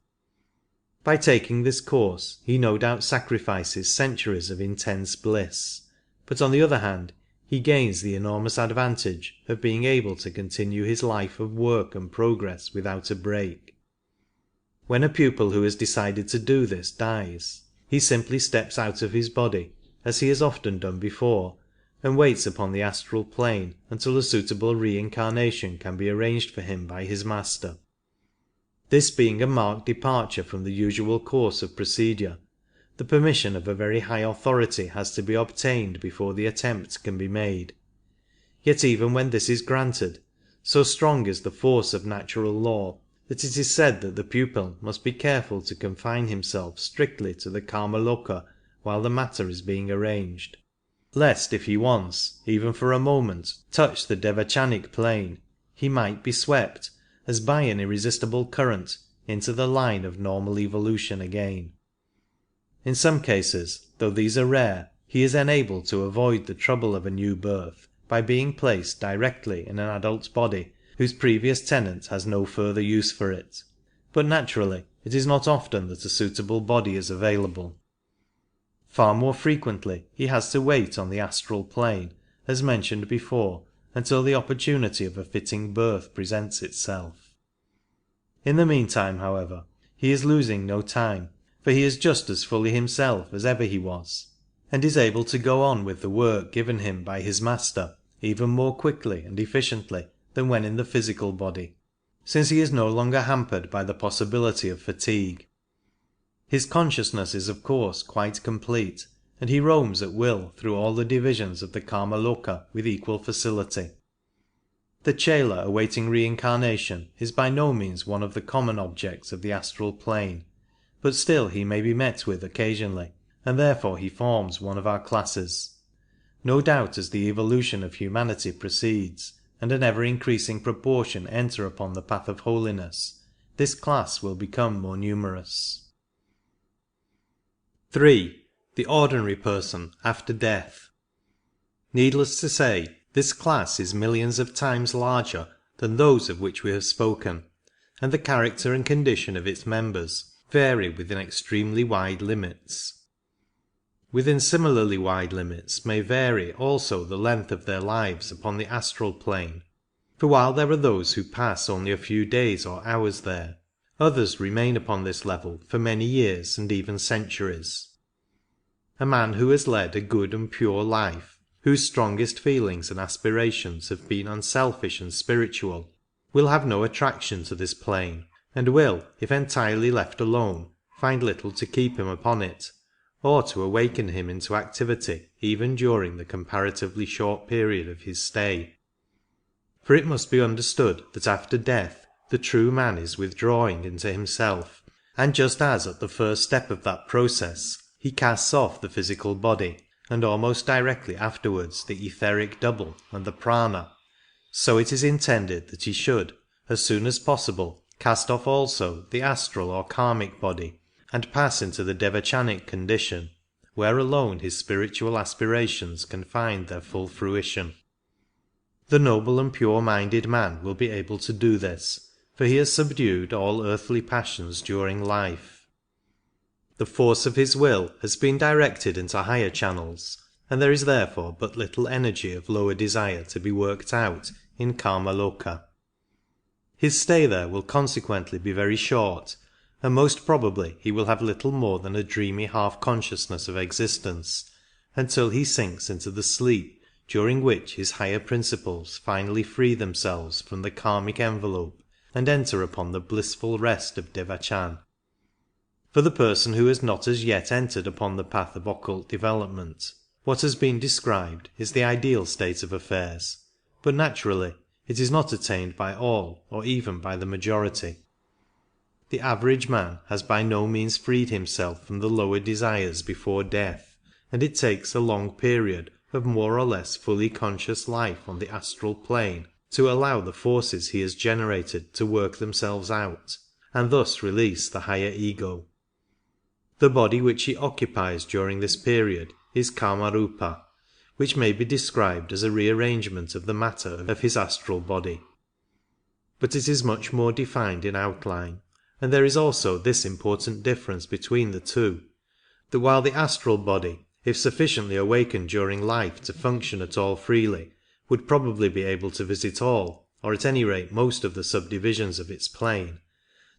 By taking this course he no doubt sacrifices centuries of intense bliss, but on the other hand he gains the enormous advantage of being able to continue his life of work and progress without a break. When a pupil who has decided to do this dies, he simply steps out of his body, as he has often done before, and waits upon the astral plane until a suitable reincarnation can be arranged for him by his master. This being a marked departure from the usual course of procedure, the permission of a very high authority has to be obtained before the attempt can be made. Yet even when this is granted, so strong is the force of natural law that it is said that the pupil must be careful to confine himself strictly to the Kamaloka while the matter is being arranged, lest if he once, even for a moment, touch the devachanic plane, he might be swept, as by an irresistible current, into the line of normal evolution again. In some cases, though these are rare, he is enabled to avoid the trouble of a new birth by being placed directly in an adult body whose previous tenant has no further use for it, but naturally it is not often that a suitable body is available. Far more frequently he has to wait on the astral plane, as mentioned before, until the opportunity of a fitting birth presents itself. In the meantime, however, he is losing no time, for he is just as fully himself as ever he was, and is able to go on with the work given him by his master even more quickly and efficiently than when in the physical body, since he is no longer hampered by the possibility of fatigue. His consciousness is of course quite complete, and he roams at will through all the divisions of the Kamaloka with equal facility. The chela awaiting reincarnation is by no means one of the common objects of the astral plane, but still he may be met with occasionally, and therefore he forms one of our classes. No doubt as the evolution of humanity proceeds, and an ever-increasing proportion enter upon the path of holiness, this class will become more numerous. 3. The ordinary person after death. Needless to say, this class is millions of times larger than those of which we have spoken, and the character and condition of its members vary within extremely wide limits. Within similarly wide limits may vary also the length of their lives upon the astral plane, for while there are those who pass only a few days or hours there, others remain upon this level for many years and even centuries. A man who has led a good and pure life, whose strongest feelings and aspirations have been unselfish and spiritual, will have no attraction to this plane, and will, if entirely left alone, find little to keep him upon it, or to awaken him into activity even during the comparatively short period of his stay. For it must be understood that after death the true man is withdrawing into himself, and just as at the first step of that process he casts off the physical body, and almost directly afterwards the etheric double and the prana, so it is intended that he should, as soon as possible, cast off also the astral or karmic body, and pass into the devachanic condition, where alone his spiritual aspirations can find their full fruition. The noble and pure-minded man will be able to do this, for he has subdued all earthly passions during life. The force of his will has been directed into higher channels, and there is therefore but little energy of lower desire to be worked out in Kamaloka. His stay there will consequently be very short, and most probably he will have little more than a dreamy half-consciousness of existence, until he sinks into the sleep during which his higher principles finally free themselves from the karmic envelope and enter upon the blissful rest of Devachan. For the person who has not as yet entered upon the path of occult development, what has been described is the ideal state of affairs, but naturally it is not attained by all or even by the majority. The average man has by no means freed himself from the lower desires before death, and it takes a long period of more or less fully conscious life on the astral plane to allow the forces he has generated to work themselves out, and thus release the higher ego. The body which he occupies during this period is Kamarupa, which may be described as a rearrangement of the matter of his astral body. But it is much more defined in outline, and there is also this important difference between the two, that while the astral body, if sufficiently awakened during life to function at all freely, would probably be able to visit all, or at any rate most of the subdivisions of its plane,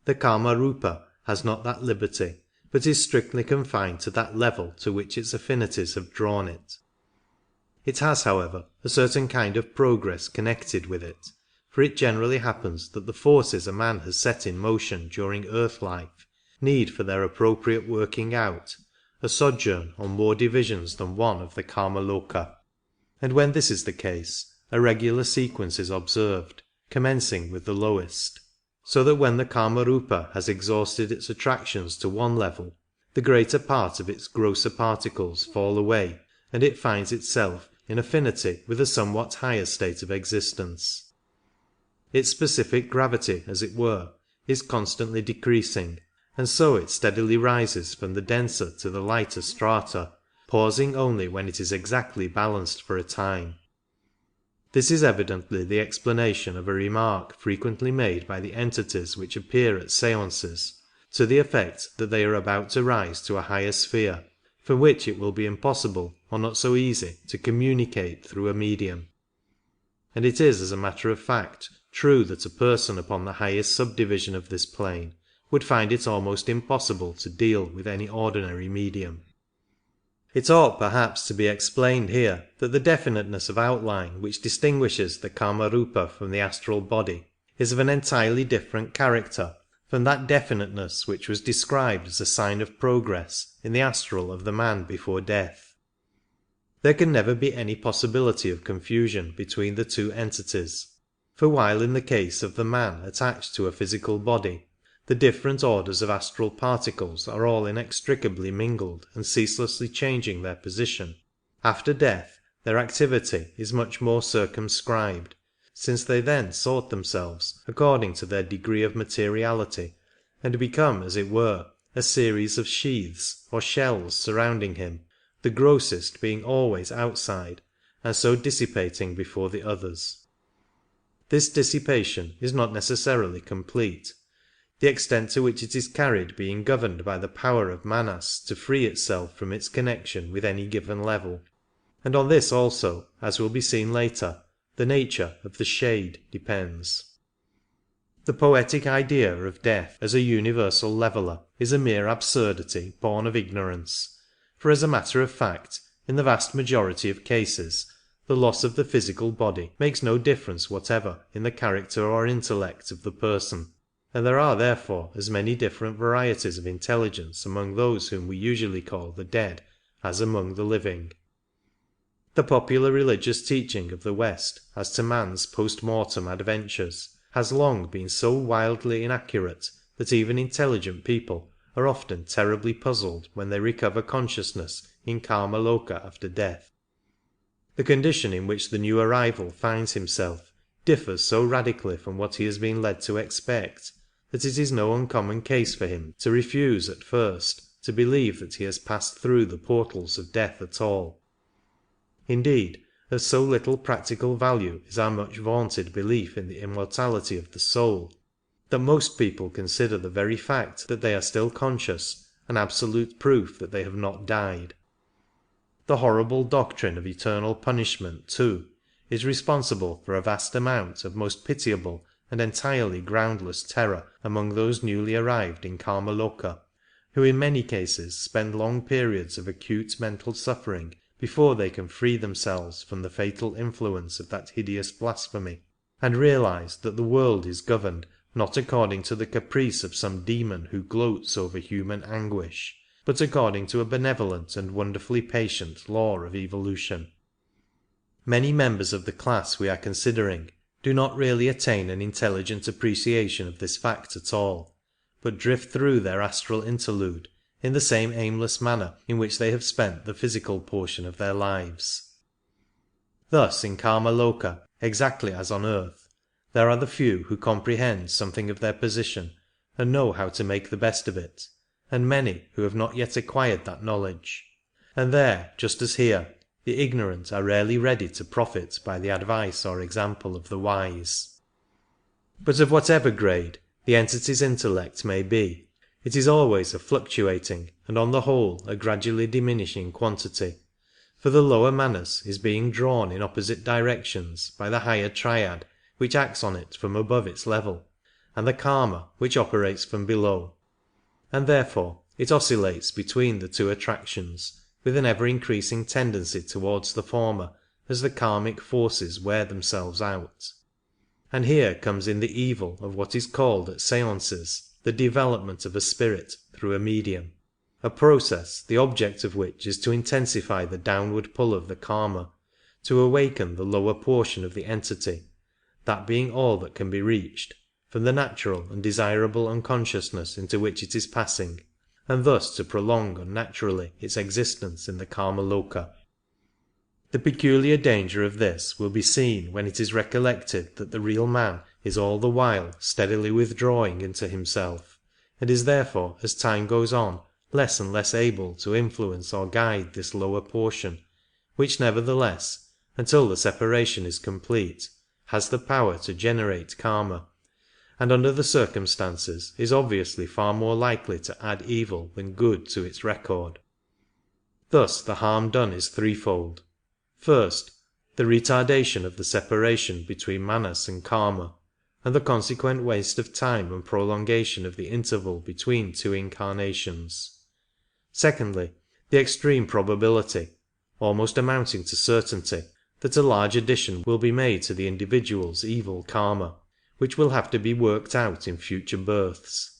the Kamarupa has not that liberty, but is strictly confined to that level to which its affinities have drawn it. It has, however, a certain kind of progress connected with it, for it generally happens that the forces a man has set in motion during earth life need for their appropriate working out a sojourn on more divisions than one of the Kamaloka, and when this is the case a regular sequence is observed, commencing with the lowest, so that when the Kamarupa has exhausted its attractions to one level, the greater part of its grosser particles fall away and it finds itself in affinity with a somewhat higher state of existence. Its specific gravity, as it were, is constantly decreasing, and so it steadily rises from the denser to the lighter strata, pausing only when it is exactly balanced for a time. This is evidently the explanation of a remark frequently made by the entities which appear at seances, to the effect that they are about to rise to a higher sphere, from which it will be impossible or not so easy to communicate through a medium. And it is, as a matter of fact, true that a person upon the highest subdivision of this plane would find it almost impossible to deal with any ordinary medium. It ought perhaps to be explained here that the definiteness of outline which distinguishes the Kamarupa from the astral body is of an entirely different character from that definiteness which was described as a sign of progress in the astral of the man before death. There can never be any possibility of confusion between the two entities, for while in the case of the man attached to a physical body the different orders of astral particles are all inextricably mingled and ceaselessly changing their position, after death their activity is much more circumscribed, since they then sort themselves according to their degree of materiality, and become, as it were, a series of sheaths or shells surrounding him, the grossest being always outside, and so dissipating before the others. This dissipation is not necessarily complete, the extent to which it is carried being governed by the power of Manas to free itself from its connection with any given level, and on this also, as will be seen later, the nature of the shade depends. The poetic idea of death as a universal leveller is a mere absurdity born of ignorance, for as a matter of fact, in the vast majority of cases, the loss of the physical body makes no difference whatever in the character or intellect of the person, and there are therefore as many different varieties of intelligence among those whom we usually call the dead as among the living. The popular religious teaching of the West as to man's post-mortem adventures has long been so wildly inaccurate that even intelligent people are often terribly puzzled when they recover consciousness in Kamaloka after death. The condition in which the new arrival finds himself differs so radically from what he has been led to expect that it is no uncommon case for him to refuse at first to believe that he has passed through the portals of death at all. Indeed, of so little practical value is our much vaunted belief in the immortality of the soul, that most people consider the very fact that they are still conscious an absolute proof that they have not died. The horrible doctrine of eternal punishment, too, is responsible for a vast amount of most pitiable and entirely groundless terror among those newly arrived in Kamaloka, who in many cases spend long periods of acute mental suffering before they can free themselves from the fatal influence of that hideous blasphemy, and realize that the world is governed not according to the caprice of some demon who gloats over human anguish, but according to a benevolent and wonderfully patient law of evolution. Many members of the class we are considering do not really attain an intelligent appreciation of this fact at all, but drift through their astral interlude in the same aimless manner in which they have spent the physical portion of their lives. Thus in Kamaloka, exactly as on earth, there are the few who comprehend something of their position and know how to make the best of it, and many who have not yet acquired that knowledge, and there, just as here, the ignorant are rarely ready to profit by the advice or example of the wise. But of whatever grade the entity's intellect may be, it is always a fluctuating and on the whole a gradually diminishing quantity, for the lower Manas is being drawn in opposite directions by the higher triad which acts on it from above its level, and the Karma which operates from below, and therefore it oscillates between the two attractions, with an ever-increasing tendency towards the former as the karmic forces wear themselves out. And here comes in the evil of what is called at seances the development of a spirit through a medium, a process the object of which is to intensify the downward pull of the karma, to awaken the lower portion of the entity, that being all that can be reached, from the natural and desirable unconsciousness into which it is passing, and thus to prolong unnaturally its existence in the karma loka. The peculiar danger of this will be seen when it is recollected that the real man is all the while steadily withdrawing into himself, and is therefore as time goes on less and less able to influence or guide this lower portion, which nevertheless, until the separation is complete, has the power to generate karma, and under the circumstances is obviously far more likely to add evil than good to its record. Thus the harm done is threefold. First, the retardation of the separation between manas and karma, and the consequent waste of time and prolongation of the interval between two incarnations. Secondly, the extreme probability, almost amounting to certainty, that a large addition will be made to the individual's evil karma, which will have to be worked out in future births.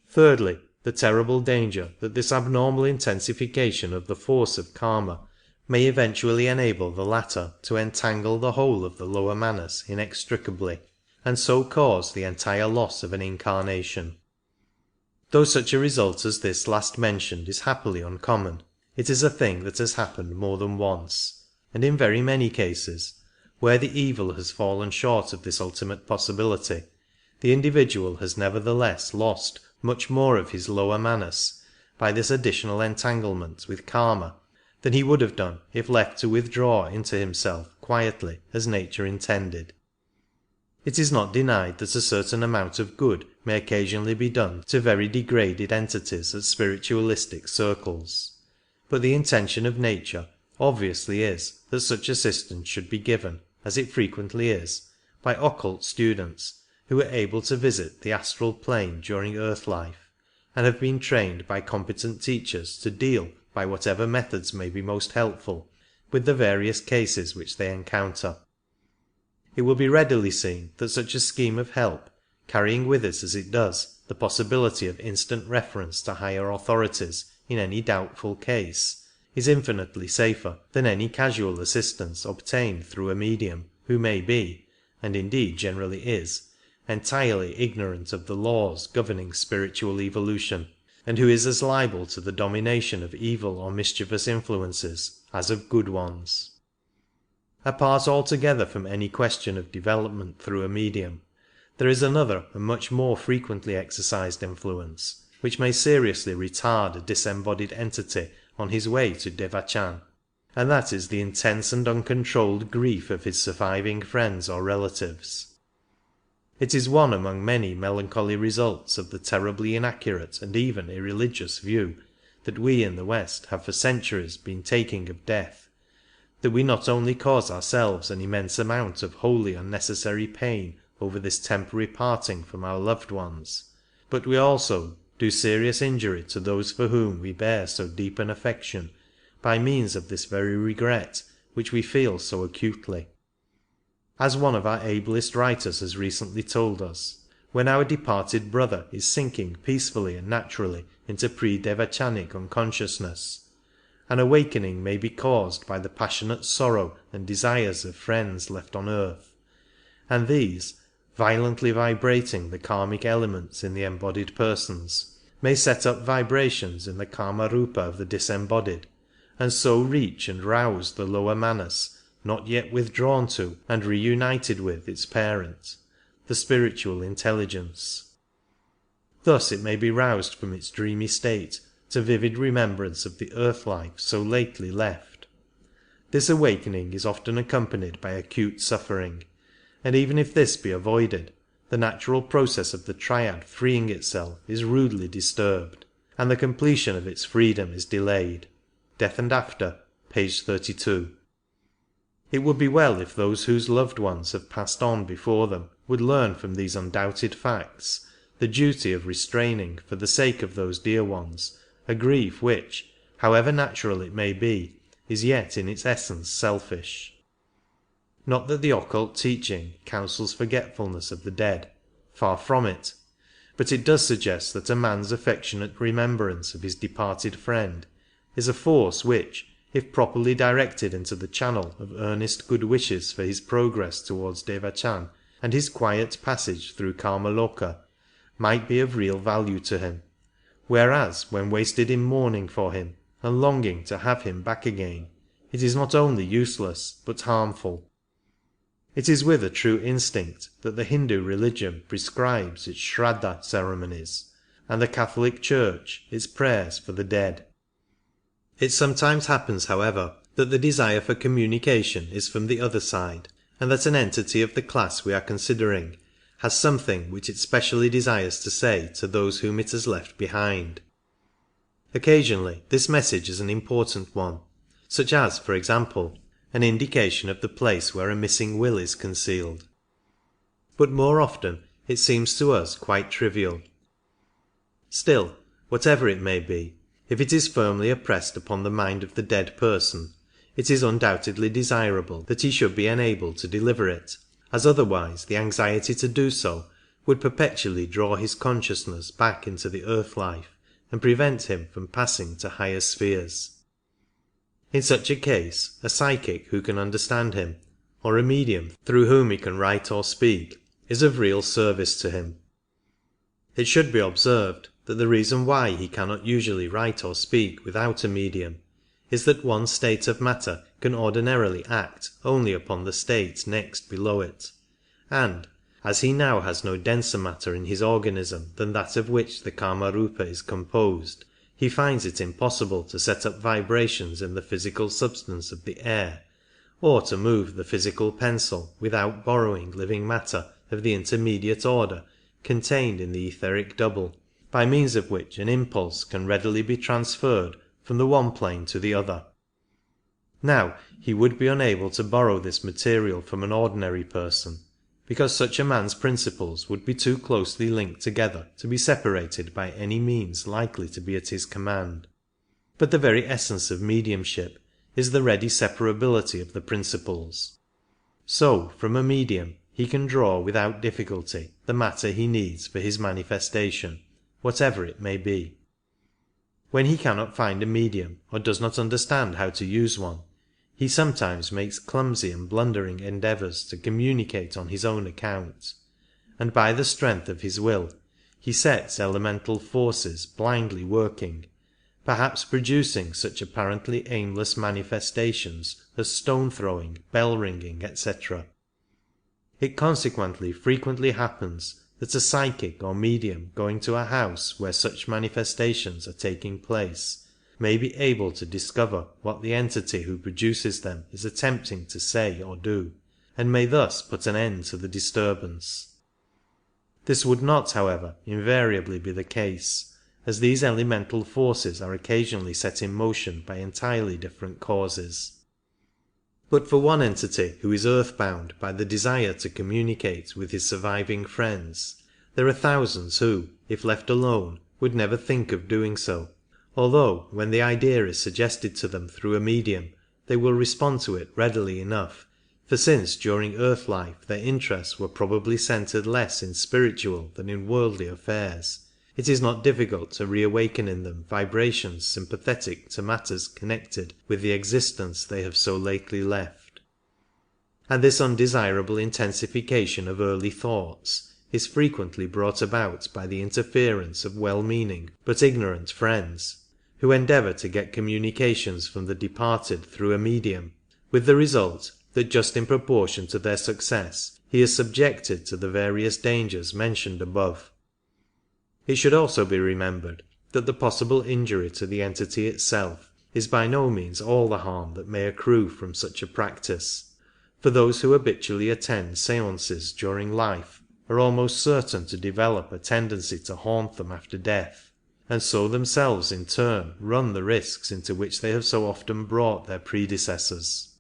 Thirdly, the terrible danger that this abnormal intensification of the force of karma may eventually enable the latter to entangle the whole of the lower manas inextricably, and so cause the entire loss of an incarnation. Though such a result as this last mentioned is happily uncommon, it is a thing that has happened more than once, and in very many cases, where the evil has fallen short of this ultimate possibility, the individual has nevertheless lost much more of his lower manas by this additional entanglement with karma than he would have done if left to withdraw into himself quietly as nature intended. It is not denied that a certain amount of good may occasionally be done to very degraded entities at spiritualistic circles, but the intention of nature obviously is that such assistance should be given, as it frequently is, by occult students who are able to visit the astral plane during earth life, and have been trained by competent teachers to deal, by whatever methods may be most helpful, with the various cases which they encounter. It will be readily seen that such a scheme of help, carrying with it as it does the possibility of instant reference to higher authorities in any doubtful case, is infinitely safer than any casual assistance obtained through a medium who may be, and indeed generally is, entirely ignorant of the laws governing spiritual evolution, and who is as liable to the domination of evil or mischievous influences as of good ones. Apart altogether from any question of development through a medium, there is another and much more frequently exercised influence, which may seriously retard a disembodied entity on his way to Devachan, and that is the intense and uncontrolled grief of his surviving friends or relatives. It is one among many melancholy results of the terribly inaccurate and even irreligious view that we in the West have for centuries been taking of death, that we not only cause ourselves an immense amount of wholly unnecessary pain over this temporary parting from our loved ones, but we also do serious injury to those for whom we bear so deep an affection by means of this very regret which we feel so acutely. As one of our ablest writers has recently told us, when our departed brother is sinking peacefully and naturally into pre-devachanic unconsciousness, an awakening may be caused by the passionate sorrow and desires of friends left on earth, and these, violently vibrating the karmic elements in the embodied persons, may set up vibrations in the karma rupa of the disembodied, and so reach and rouse the lower manas not yet withdrawn to and reunited with its parent, the spiritual intelligence. Thus it may be roused from its dreamy state to vivid remembrance of the earth life so lately left. This awakening is often accompanied by acute suffering, and even if this be avoided, the natural process of the triad freeing itself is rudely disturbed, and the completion of its freedom is delayed. Death and After, page 32. It would be well if those whose loved ones have passed on before them would learn from these undoubted facts the duty of restraining, for the sake of those dear ones, a grief which, however natural it may be, is yet in its essence selfish. Not that the occult teaching counsels forgetfulness of the dead, far from it, but it does suggest that a man's affectionate remembrance of his departed friend is a force which, if properly directed into the channel of earnest good wishes for his progress towards Devachan and his quiet passage through Kamaloka, might be of real value to him, whereas when wasted in mourning for him and longing to have him back again, it is not only useless but harmful. It is with a true instinct that the Hindu religion prescribes its Shraddha ceremonies, and the Catholic Church its prayers for the dead. It sometimes happens, however, that the desire for communication is from the other side, and that an entity of the class we are considering has something which it specially desires to say to those whom it has left behind. Occasionally this message is an important one, such as, for example, an indication of the place where a missing will is concealed. But more often it seems to us quite trivial. Still, whatever it may be, if it is firmly impressed upon the mind of the dead person, it is undoubtedly desirable that he should be enabled to deliver it, as otherwise the anxiety to do so would perpetually draw his consciousness back into the earth life and prevent him from passing to higher spheres. In such a case, a psychic who can understand him, or a medium through whom he can write or speak, is of real service to him. It should be observed that the reason why he cannot usually write or speak without a medium is that one state of matter can ordinarily act only upon the state next below it, and, as he now has no denser matter in his organism than that of which the Kamarupa is composed, he finds it impossible to set up vibrations in the physical substance of the air, or to move the physical pencil without borrowing living matter of the intermediate order contained in the etheric double, by means of which an impulse can readily be transferred from the one plane to the other. Now he would be unable to borrow this material from an ordinary person, because such a man's principles would be too closely linked together to be separated by any means likely to be at his command. But the very essence of mediumship is the ready separability of the principles. So from a medium he can draw without difficulty the matter he needs for his manifestation, whatever it may be. When he cannot find a medium, or does not understand how to use one, he sometimes makes clumsy and blundering endeavours to communicate on his own account, and by the strength of his will he sets elemental forces blindly working, perhaps producing such apparently aimless manifestations as stone-throwing, bell-ringing, etc. It consequently frequently happens that a psychic or medium going to a house where such manifestations are taking place may be able to discover what the entity who produces them is attempting to say or do, and may thus put an end to the disturbance. This would not, however, invariably be the case, as these elemental forces are occasionally set in motion by entirely different causes. But for one entity who is earthbound by the desire to communicate with his surviving friends, there are thousands who, if left alone, would never think of doing so, although when the idea is suggested to them through a medium they will respond to it readily enough, for since during earth life their interests were probably centred less in spiritual than in worldly affairs, it is not difficult to reawaken in them vibrations sympathetic to matters connected with the existence they have so lately left. And this undesirable intensification of early thoughts is frequently brought about by the interference of well-meaning but ignorant friends, who endeavour to get communications from the departed through a medium, with the result that just in proportion to their success he is subjected to the various dangers mentioned above. It should also be remembered that the possible injury to the entity itself is by no means all the harm that may accrue from such a practice, for those who habitually attend séances during life are almost certain to develop a tendency to haunt them after death, and so themselves in turn run the risks into which they have so often brought their predecessors.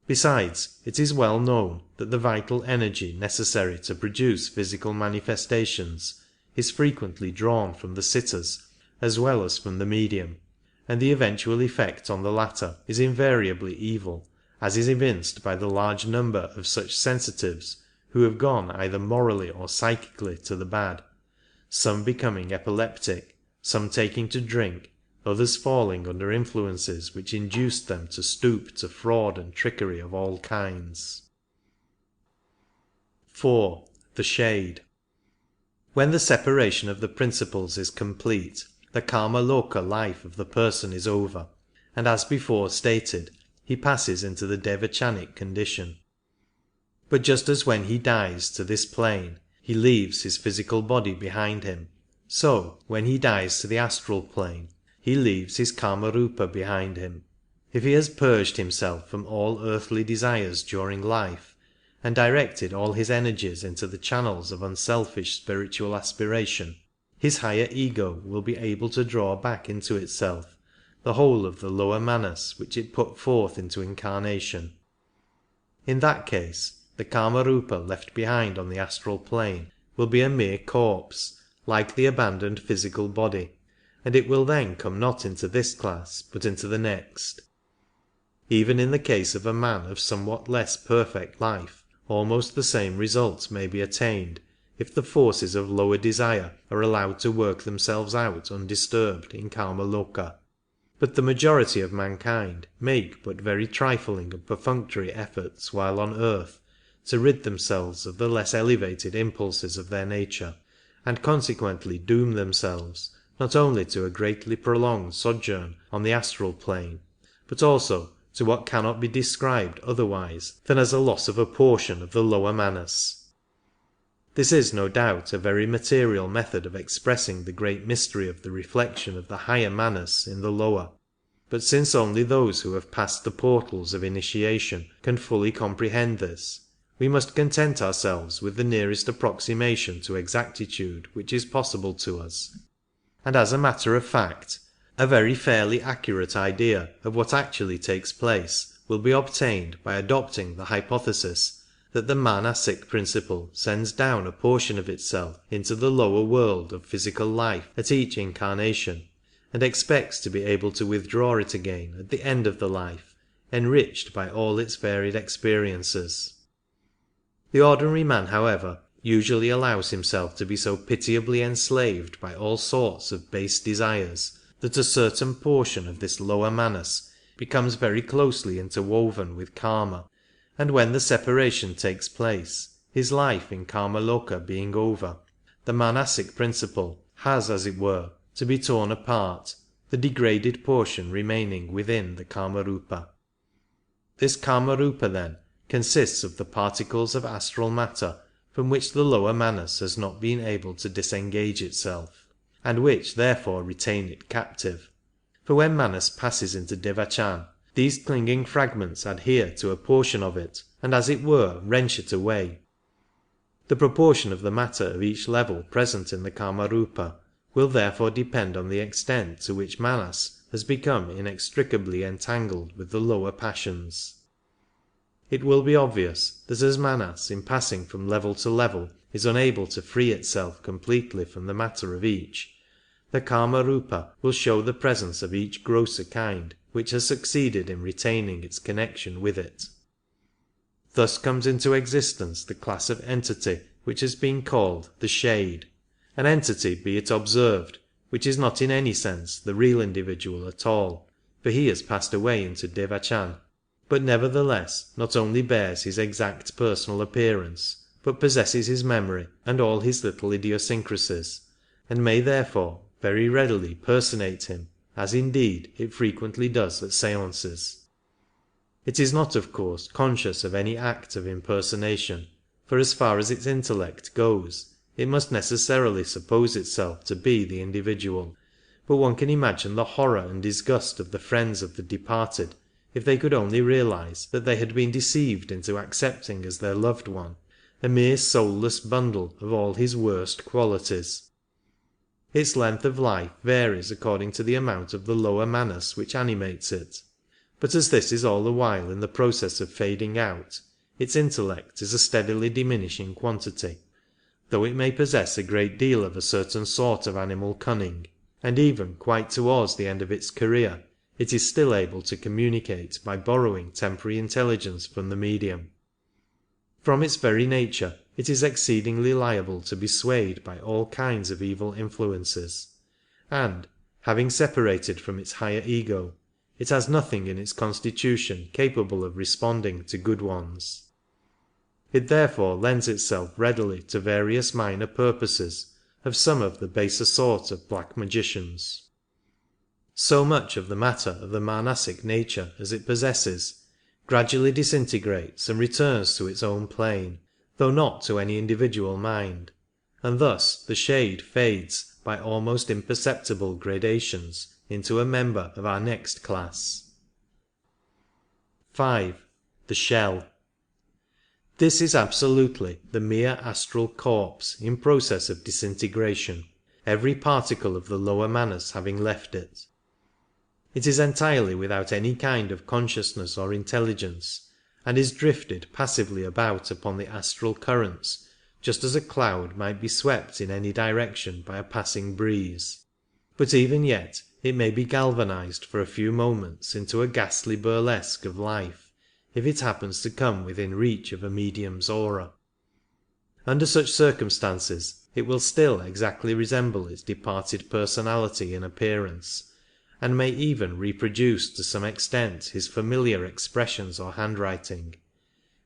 Besides, it is well known that the vital energy necessary to produce physical manifestations is frequently drawn from the sitters as well as from the medium, and the eventual effect on the latter is invariably evil, as is evinced by the large number of such sensitives who have gone either morally or psychically to the bad, some becoming epileptic, some taking to drink, others falling under influences which induced them to stoop to fraud and trickery of all kinds. 4. The shade. When the separation of the principles is complete, the Kamaloka life of the person is over, and as before stated, he passes into the devachanic condition. But just as when he dies to this plane he leaves his physical body behind him, so when he dies to the astral plane he leaves his Kamarupa behind him. If he has purged himself from all earthly desires during life, and directed all his energies into the channels of unselfish spiritual aspiration, his higher ego will be able to draw back into itself the whole of the lower manas which it put forth into incarnation. In that case, the Kamarupa left behind on the astral plane will be a mere corpse, like the abandoned physical body, and it will then come not into this class but into the next. Even in the case of a man of somewhat less perfect life, almost the same result may be attained if the forces of lower desire are allowed to work themselves out undisturbed in Kamaloka. But the majority of mankind make but very trifling and perfunctory efforts while on earth to rid themselves of the less elevated impulses of their nature, and consequently doom themselves not only to a greatly prolonged sojourn on the astral plane, but also to what cannot be described otherwise than as a loss of a portion of the lower manas. This is no doubt a very material method of expressing the great mystery of the reflection of the higher manas in the lower, but since only those who have passed the portals of initiation can fully comprehend this, we must content ourselves with the nearest approximation to exactitude which is possible to us, and as a matter of fact, a very fairly accurate idea of what actually takes place will be obtained by adopting the hypothesis that the manasic principle sends down a portion of itself into the lower world of physical life at each incarnation, and expects to be able to withdraw it again at the end of the life, enriched by all its varied experiences. The ordinary man, however, usually allows himself to be so pitiably enslaved by all sorts of base desires that a certain portion of this lower manas becomes very closely interwoven with karma, and when the separation takes place, his life in Kamaloka being over, the manasic principle has, as it were, to be torn apart, the degraded portion remaining within the Kamarupa. This Kamarupa then consists of the particles of astral matter from which the lower manas has not been able to disengage itself, and which therefore retain it captive. For when manas passes into devachan, these clinging fragments adhere to a portion of it, and as it were wrench it away. The proportion of the matter of each level present in the Kamarupa will therefore depend on the extent to which manas has become inextricably entangled with the lower passions. It will be obvious that as manas in passing from level to level is unable to free itself completely from the matter of each, the Kamarupa will show the presence of each grosser kind which has succeeded in retaining its connection with it. Thus comes into existence the class of entity which has been called the shade, an entity, be it observed, which is not in any sense the real individual at all, for he has passed away into devachan, but nevertheless not only bears his exact personal appearance, but possesses his memory and all his little idiosyncrasies, and may therefore very readily personate him, as indeed it frequently does at seances. It is not, of course, conscious of any act of impersonation, for as far as its intellect goes, it must necessarily suppose itself to be the individual, but one can imagine the horror and disgust of the friends of the departed if they could only realize that they had been deceived into accepting as their loved one a mere soulless bundle of all his worst qualities. Its length of life varies according to the amount of the lower manas which animates it, but as this is all the while in the process of fading out, its intellect is a steadily diminishing quantity, though it may possess a great deal of a certain sort of animal cunning, and even quite towards the end of its career it is still able to communicate by borrowing temporary intelligence from the medium. From its very nature it is exceedingly liable to be swayed by all kinds of evil influences, and, having separated from its higher ego, it has nothing in its constitution capable of responding to good ones. It therefore lends itself readily to various minor purposes of some of the baser sort of black magicians. So much of the matter of the Manasic nature as it possesses gradually disintegrates and returns to its own plane, though not to any individual mind, and thus the shade fades by almost imperceptible gradations into a member of our next class. 5. The shell. This is absolutely the mere astral corpse in process of disintegration, every particle of the lower manas having left it. It is entirely without any kind of consciousness or intelligence, and is drifted passively about upon the astral currents, just as a cloud might be swept in any direction by a passing breeze. But even yet it may be galvanized for a few moments into a ghastly burlesque of life, if it happens to come within reach of a medium's aura. Under such circumstances it will still exactly resemble its departed personality in appearance, and may even reproduce to some extent his familiar expressions or handwriting,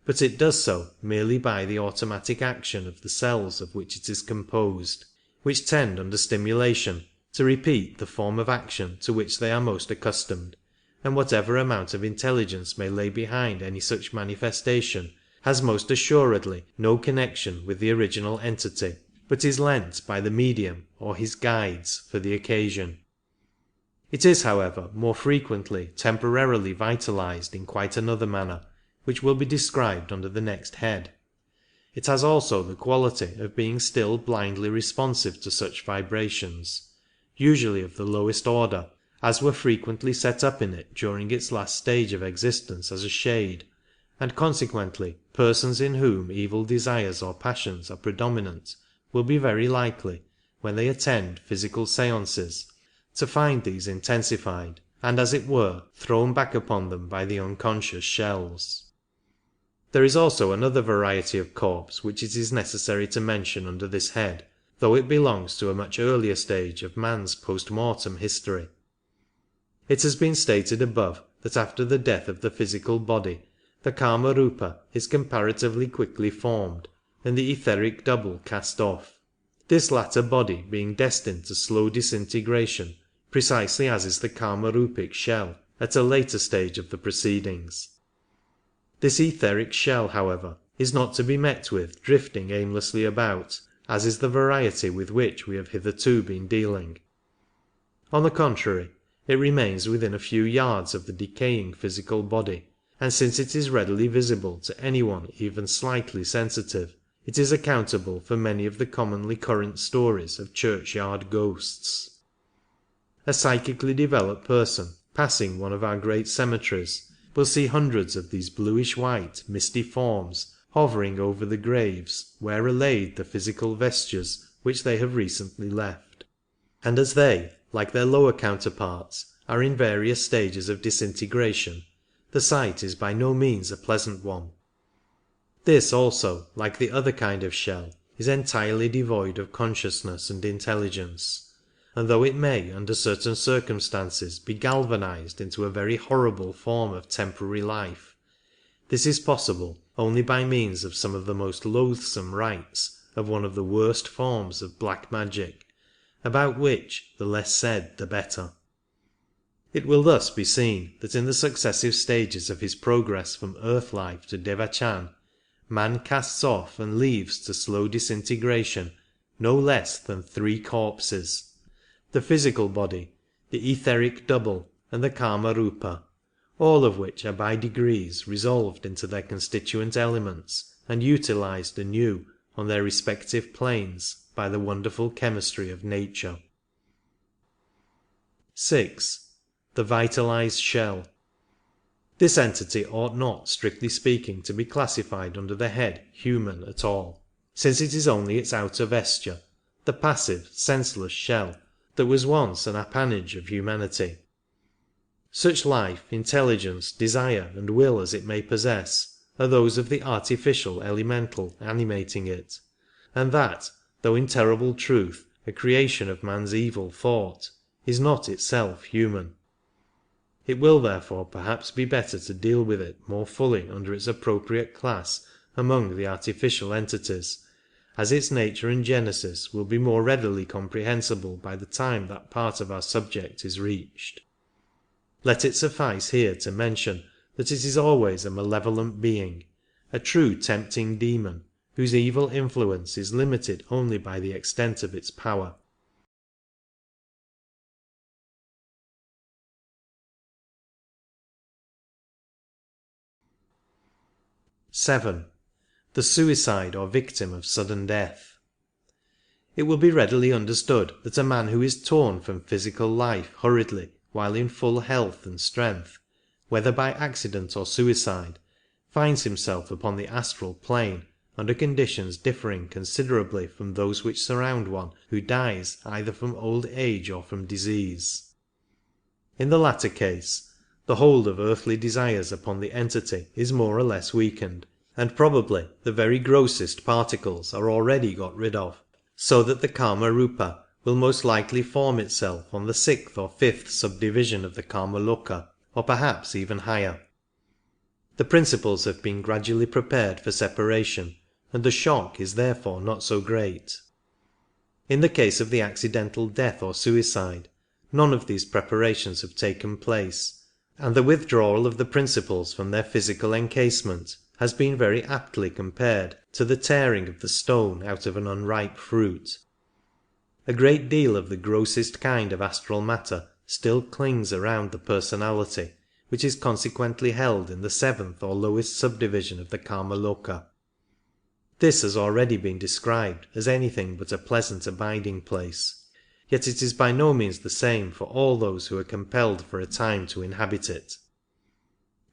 but it does so merely by the automatic action of the cells of which it is composed, which tend under stimulation to repeat the form of action to which they are most accustomed, and whatever amount of intelligence may lay behind any such manifestation has most assuredly no connection with the original entity, but is lent by the medium or his guides for the occasion. It is, however, more frequently temporarily vitalized in quite another manner, which will be described under the next head. It has also the quality of being still blindly responsive to such vibrations, usually of the lowest order, as were frequently set up in it during its last stage of existence as a shade, and consequently persons in whom evil desires or passions are predominant will be very likely, when they attend physical seances, to find these intensified, and as it were thrown back upon them by the unconscious shells. There is also another variety of corpse which it is necessary to mention under this head, though it belongs to a much earlier stage of man's post-mortem history. It has been stated above that after the death of the physical body the Kama-rupa is comparatively quickly formed, and the etheric double cast off, this latter body being destined to slow disintegration, precisely as is the Kama-rupic shell at a later stage of the proceedings. This etheric shell, however, is not to be met with drifting aimlessly about, as is the variety with which we have hitherto been dealing. On the contrary, it remains within a few yards of the decaying physical body, and since it is readily visible to anyone even slightly sensitive, it is accountable for many of the commonly current stories of churchyard ghosts. A psychically developed person passing one of our great cemeteries will see hundreds of these bluish-white misty forms hovering over the graves where are laid the physical vestures which they have recently left, and as they, like their lower counterparts, are in various stages of disintegration, the sight is by no means a pleasant one. This also, like the other kind of shell, is entirely devoid of consciousness and intelligence, and though it may under certain circumstances be galvanized into a very horrible form of temporary life, this is possible only by means of some of the most loathsome rites of one of the worst forms of black magic, about which the less said the better. It will thus be seen that in the successive stages of his progress from earth life to Devachan, man casts off and leaves to slow disintegration no less than 3 corpses: the physical body, the etheric double, and the Kama-rupa, all of which are by degrees resolved into their constituent elements and utilized anew on their respective planes by the wonderful chemistry of nature. 6. The vitalized shell. This entity ought not, strictly speaking, to be classified under the head human at all, since it is only its outer vesture, the passive, senseless shell, that was once an appanage of humanity. Such life, intelligence, desire, and will as it may possess are those of the artificial elemental animating it, and that, though in terrible truth a creation of man's evil thought, is not itself human. It will therefore perhaps be better to deal with it more fully under its appropriate class among the artificial entities, as its nature and genesis will be more readily comprehensible by the time that part of our subject is reached. Let it suffice here to mention that it is always a malevolent being, a true tempting demon, whose evil influence is limited only by the extent of its power. (7) The suicide or victim of sudden death. It will be readily understood that a man who is torn from physical life hurriedly while in full health and strength, whether by accident or suicide, finds himself upon the astral plane under conditions differing considerably from those which surround one who dies either from old age or from disease. In the latter case, the hold of earthly desires upon the entity is more or less weakened, and probably the very grossest particles are already got rid of, so that the Kama-rupa will most likely form itself on the 6th or 5th subdivision of the Kama-loka, or perhaps even higher. The principles have been gradually prepared for separation, and the shock is therefore not so great. In the case of the accidental death or suicide, none of these preparations have taken place, and the withdrawal of the principles from their physical encasement has been very aptly compared to the tearing of the stone out of an unripe fruit. A great deal of the grossest kind of astral matter still clings around the personality, which is consequently held in the 7th or lowest subdivision of the Kama-loka. This has already been described as anything but a pleasant abiding place, yet it is by no means the same for all those who are compelled for a time to inhabit it.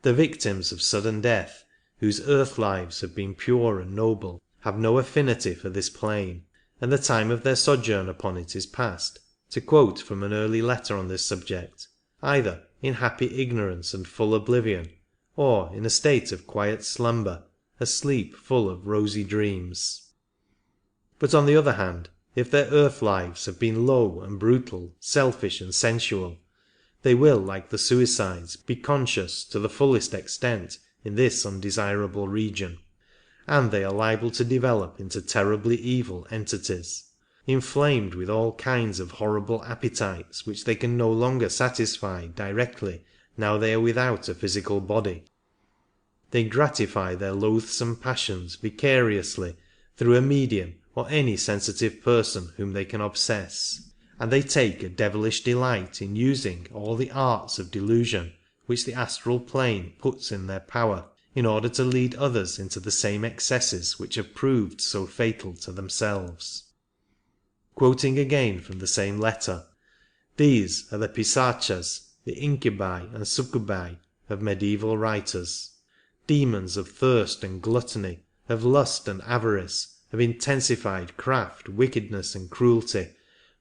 The victims of sudden death, whose earth lives have been pure and noble, have no affinity for this plane, and the time of their sojourn upon it is passed, to quote from an early letter on this subject, either in happy ignorance and full oblivion, or in a state of quiet slumber, a sleep full of rosy dreams. But on the other hand, if their earth lives have been low and brutal, selfish and sensual, they will, like the suicides, be conscious to the fullest extent in this undesirable region, and they are liable to develop into terribly evil entities, inflamed with all kinds of horrible appetites which they can no longer satisfy directly now they are without a physical body. They gratify their loathsome passions vicariously through a medium or any sensitive person whom they can obsess, and they take a devilish delight in using all the arts of delusion which the astral plane puts in their power, in order to lead others into the same excesses which have proved so fatal to themselves. Quoting again from the same letter, these are the pisachas, the incubi and succubi of medieval writers, demons of thirst and gluttony, of lust and avarice, of intensified craft, wickedness and cruelty,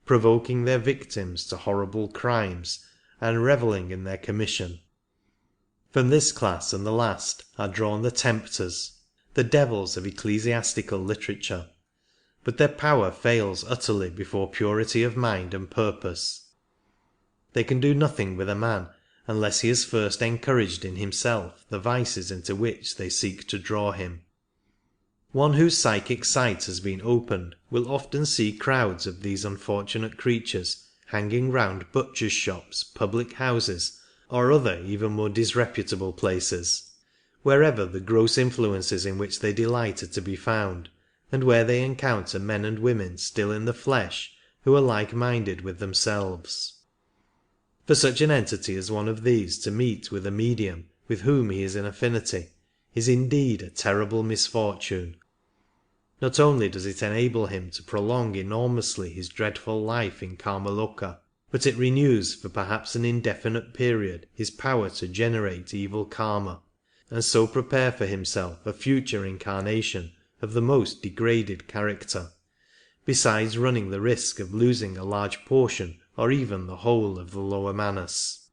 provoking their victims to horrible crimes, and revelling in their commission. From this class and the last are drawn the tempters, the devils of ecclesiastical literature, but their power fails utterly before purity of mind and purpose. They can do nothing with a man unless he has first encouraged in himself the vices into which they seek to draw him. One whose psychic sight has been opened will often see crowds of these unfortunate creatures hanging round butchers' shops, public houses, or other even more disreputable places, wherever the gross influences in which they delight are to be found, and where they encounter men and women still in the flesh who are like-minded with themselves. For such an entity as one of these to meet with a medium with whom he is in affinity is indeed a terrible misfortune. Not only does it enable him to prolong enormously his dreadful life in Kamaloka, but it renews for perhaps an indefinite period his power to generate evil karma, and so prepare for himself a future incarnation of the most degraded character, besides running the risk of losing a large portion or even the whole of the lower manas.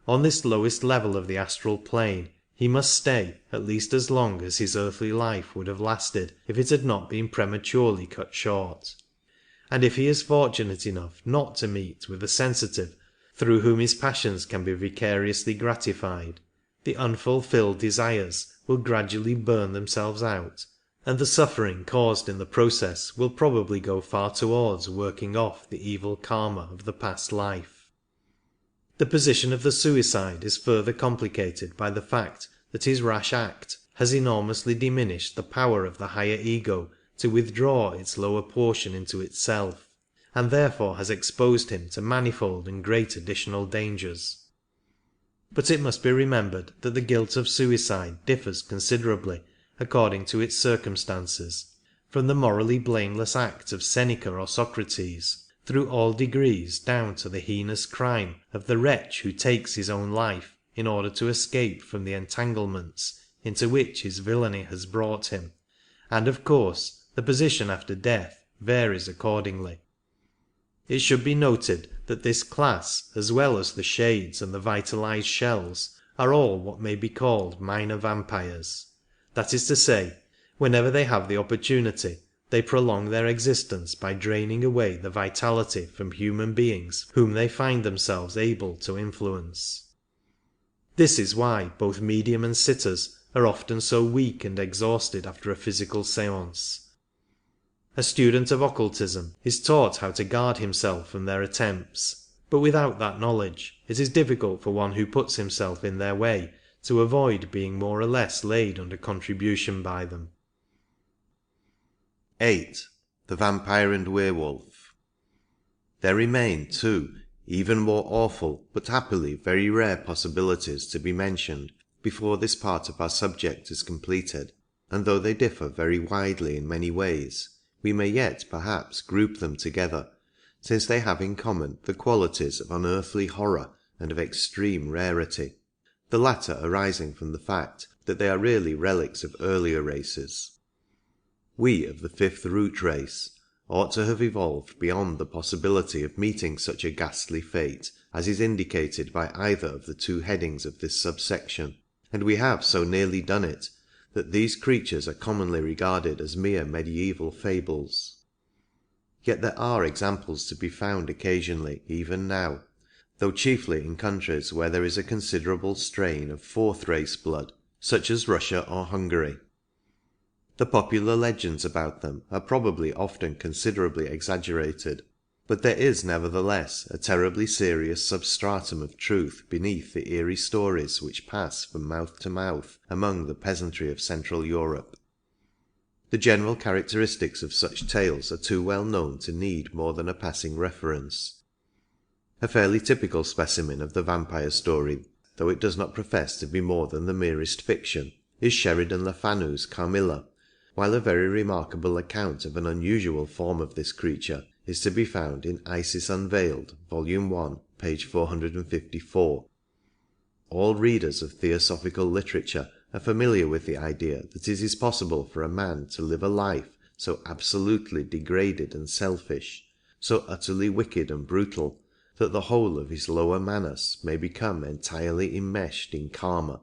On this lowest level of the astral plane he must stay at least as long as his earthly life would have lasted if it had not been prematurely cut short. And if he is fortunate enough not to meet with a sensitive through whom his passions can be vicariously gratified, the unfulfilled desires will gradually burn themselves out, and the suffering caused in the process will probably go far towards working off the evil karma of the past life. The position of the suicide is further complicated by the fact that his rash act has enormously diminished the power of the higher ego to withdraw its lower portion into itself, and therefore has exposed him to manifold and great additional dangers. But it must be remembered that the guilt of suicide differs considerably, according to its circumstances, from the morally blameless act of Seneca or Socrates, through all degrees down to the heinous crime of the wretch who takes his own life in order to escape from the entanglements into which his villainy has brought him, and of course the position after death varies accordingly. It should be noted that this class, as well as the shades and the vitalized shells, are all what may be called minor vampires. That is to say, whenever they have the opportunity they prolong their existence by draining away the vitality from human beings whom they find themselves able to influence. This is why both medium and sitters are often so weak and exhausted after a physical seance. A student of occultism is taught how to guard himself from their attempts, but without that knowledge it is difficult for one who puts himself in their way to avoid being more or less laid under contribution by them. 8. The Vampire and Werewolf. There remain two even more awful but happily very rare possibilities to be mentioned before this part of our subject is completed, and though they differ very widely in many ways, we may yet perhaps group them together, since they have in common the qualities of unearthly horror and of extreme rarity, the latter arising from the fact that they are really relics of earlier races. We of the fifth root race ought to have evolved beyond the possibility of meeting such a ghastly fate as is indicated by either of the two headings of this subsection, and we have so nearly done it that these creatures are commonly regarded as mere medieval fables. Yet there are examples to be found occasionally even now, though chiefly in countries where there is a considerable strain of fourth race blood, such as Russia or Hungary. The popular legends about them are probably often considerably exaggerated, but there is nevertheless a terribly serious substratum of truth beneath the eerie stories which pass from mouth to mouth among the peasantry of Central Europe. The general characteristics of such tales are too well known to need more than a passing reference. A fairly typical specimen of the vampire story, though it does not profess to be more than the merest fiction, is Sheridan Le Fanu's Carmilla, while a very remarkable account of an unusual form of this creature is to be found in Isis Unveiled, Volume 1, page 454. All readers of theosophical literature are familiar with the idea that it is possible for a man to live a life so absolutely degraded and selfish, so utterly wicked and brutal, that the whole of his lower manas may become entirely enmeshed in karma,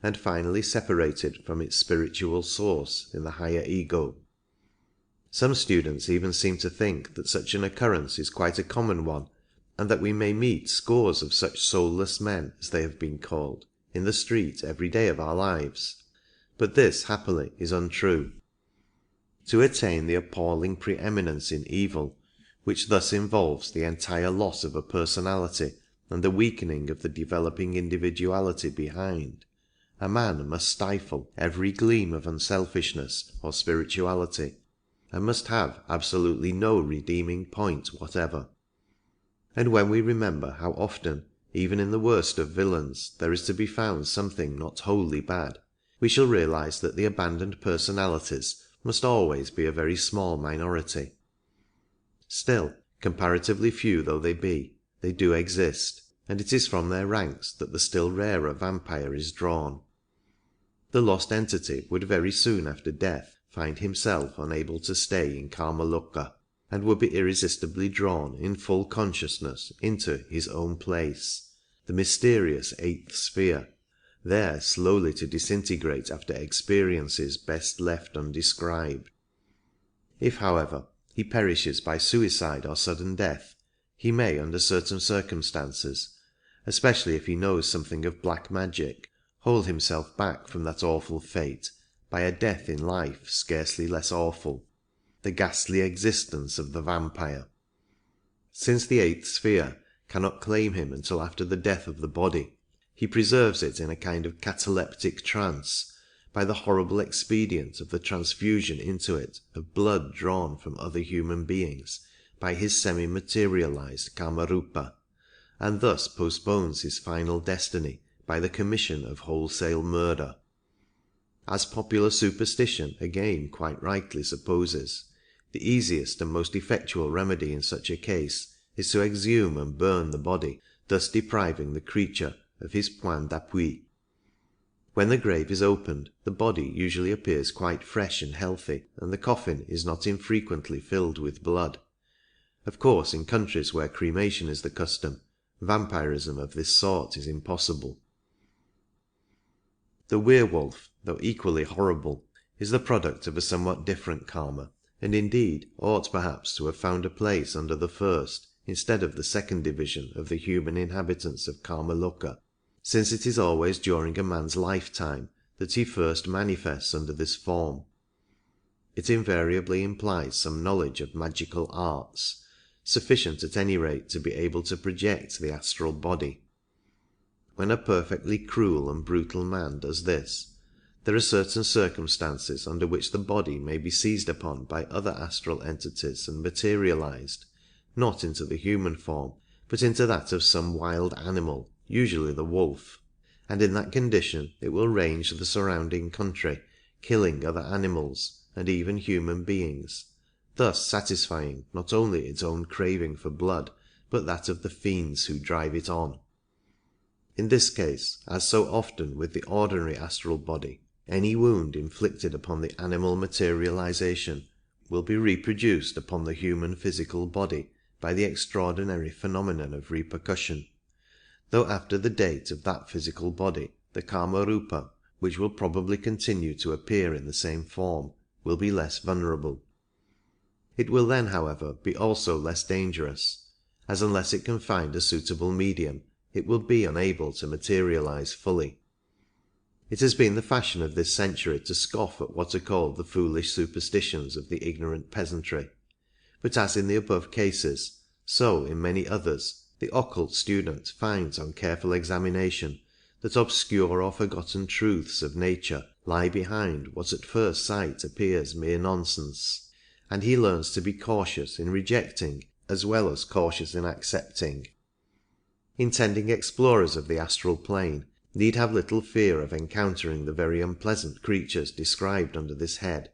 and finally separated from its spiritual source in the higher ego. Some students even seem to think that such an occurrence is quite a common one, and that we may meet scores of such soulless men, as they have been called, in the street every day of our lives. But this, happily, is untrue. To attain the appalling preeminence in evil, which thus involves the entire loss of a personality and the weakening of the developing individuality behind, a man must stifle every gleam of unselfishness or spirituality, and must have absolutely no redeeming point whatever. And when we remember how often, even in the worst of villains, there is to be found something not wholly bad, we shall realize that the abandoned personalities must always be a very small minority. Still, comparatively few though they be, they do exist, and it is from their ranks that the still rarer vampire is drawn. The lost entity would very soon after death find himself unable to stay in Karmaloka, and would be irresistibly drawn in full consciousness into his own place, the mysterious eighth sphere, there slowly to disintegrate after experiences best left undescribed. If, however, he perishes by suicide or sudden death, he may, under certain circumstances, especially if he knows something of black magic, hold himself back from that awful fate by a death in life scarcely less awful, the ghastly existence of the vampire. Since the eighth sphere cannot claim him until after the death of the body, he preserves it in a kind of cataleptic trance by the horrible expedient of the transfusion into it of blood drawn from other human beings by his semi-materialized Kamarupa, and thus postpones his final destiny by the commission of wholesale murder. As popular superstition again quite rightly supposes, the easiest and most effectual remedy in such a case is to exhume and burn the body, thus depriving the creature of his point d'appui. When the grave is opened, the body usually appears quite fresh and healthy, and the coffin is not infrequently filled with blood. Of course, in countries where cremation is the custom, vampirism of this sort is impossible. The werewolf, though equally horrible, is the product of a somewhat different karma, and indeed ought perhaps to have found a place under the first instead of the second division of the human inhabitants of Kamaloka, since it is always during a man's lifetime that he first manifests under this form. It invariably implies some knowledge of magical arts, sufficient at any rate to be able to project the astral body. When a perfectly cruel and brutal man does this, there are certain circumstances under which the body may be seized upon by other astral entities and materialized, not into the human form, but into that of some wild animal, usually the wolf, and in that condition it will range the surrounding country, killing other animals and even human beings, thus satisfying not only its own craving for blood, but that of the fiends who drive it on. In this case, as so often with the ordinary astral body, any wound inflicted upon the animal materialization will be reproduced upon the human physical body by the extraordinary phenomenon of repercussion, though after the date of that physical body the Kamarupa, which will probably continue to appear in the same form, will be less vulnerable. It will then, however, be also less dangerous, as unless it can find a suitable medium it will be unable to materialize fully. It has been the fashion of this century to scoff at what are called the foolish superstitions of the ignorant peasantry, but as in the above cases, so in many others, the occult student finds on careful examination that obscure or forgotten truths of nature lie behind what at first sight appears mere nonsense, and he learns to be cautious in rejecting as well as cautious in accepting. Intending explorers of the astral plane need have little fear of encountering the very unpleasant creatures described under this head,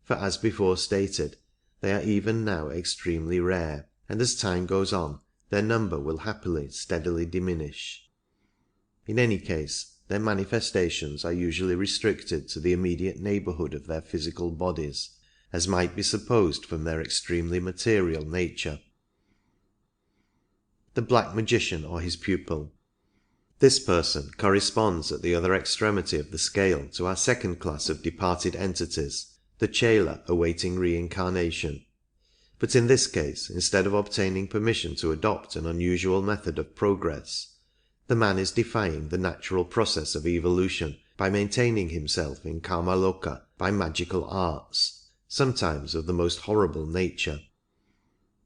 for as before stated, they are even now extremely rare, and as time goes on their number will happily steadily diminish. In any case, their manifestations are usually restricted to the immediate neighbourhood of their physical bodies, as might be supposed from their extremely material nature. The Black Magician or his pupil. This person corresponds at the other extremity of the scale to our second class of departed entities, the Chela awaiting reincarnation. But in this case, instead of obtaining permission to adopt an unusual method of progress, the man is defying the natural process of evolution by maintaining himself in Kamaloka by magical arts, sometimes of the most horrible nature.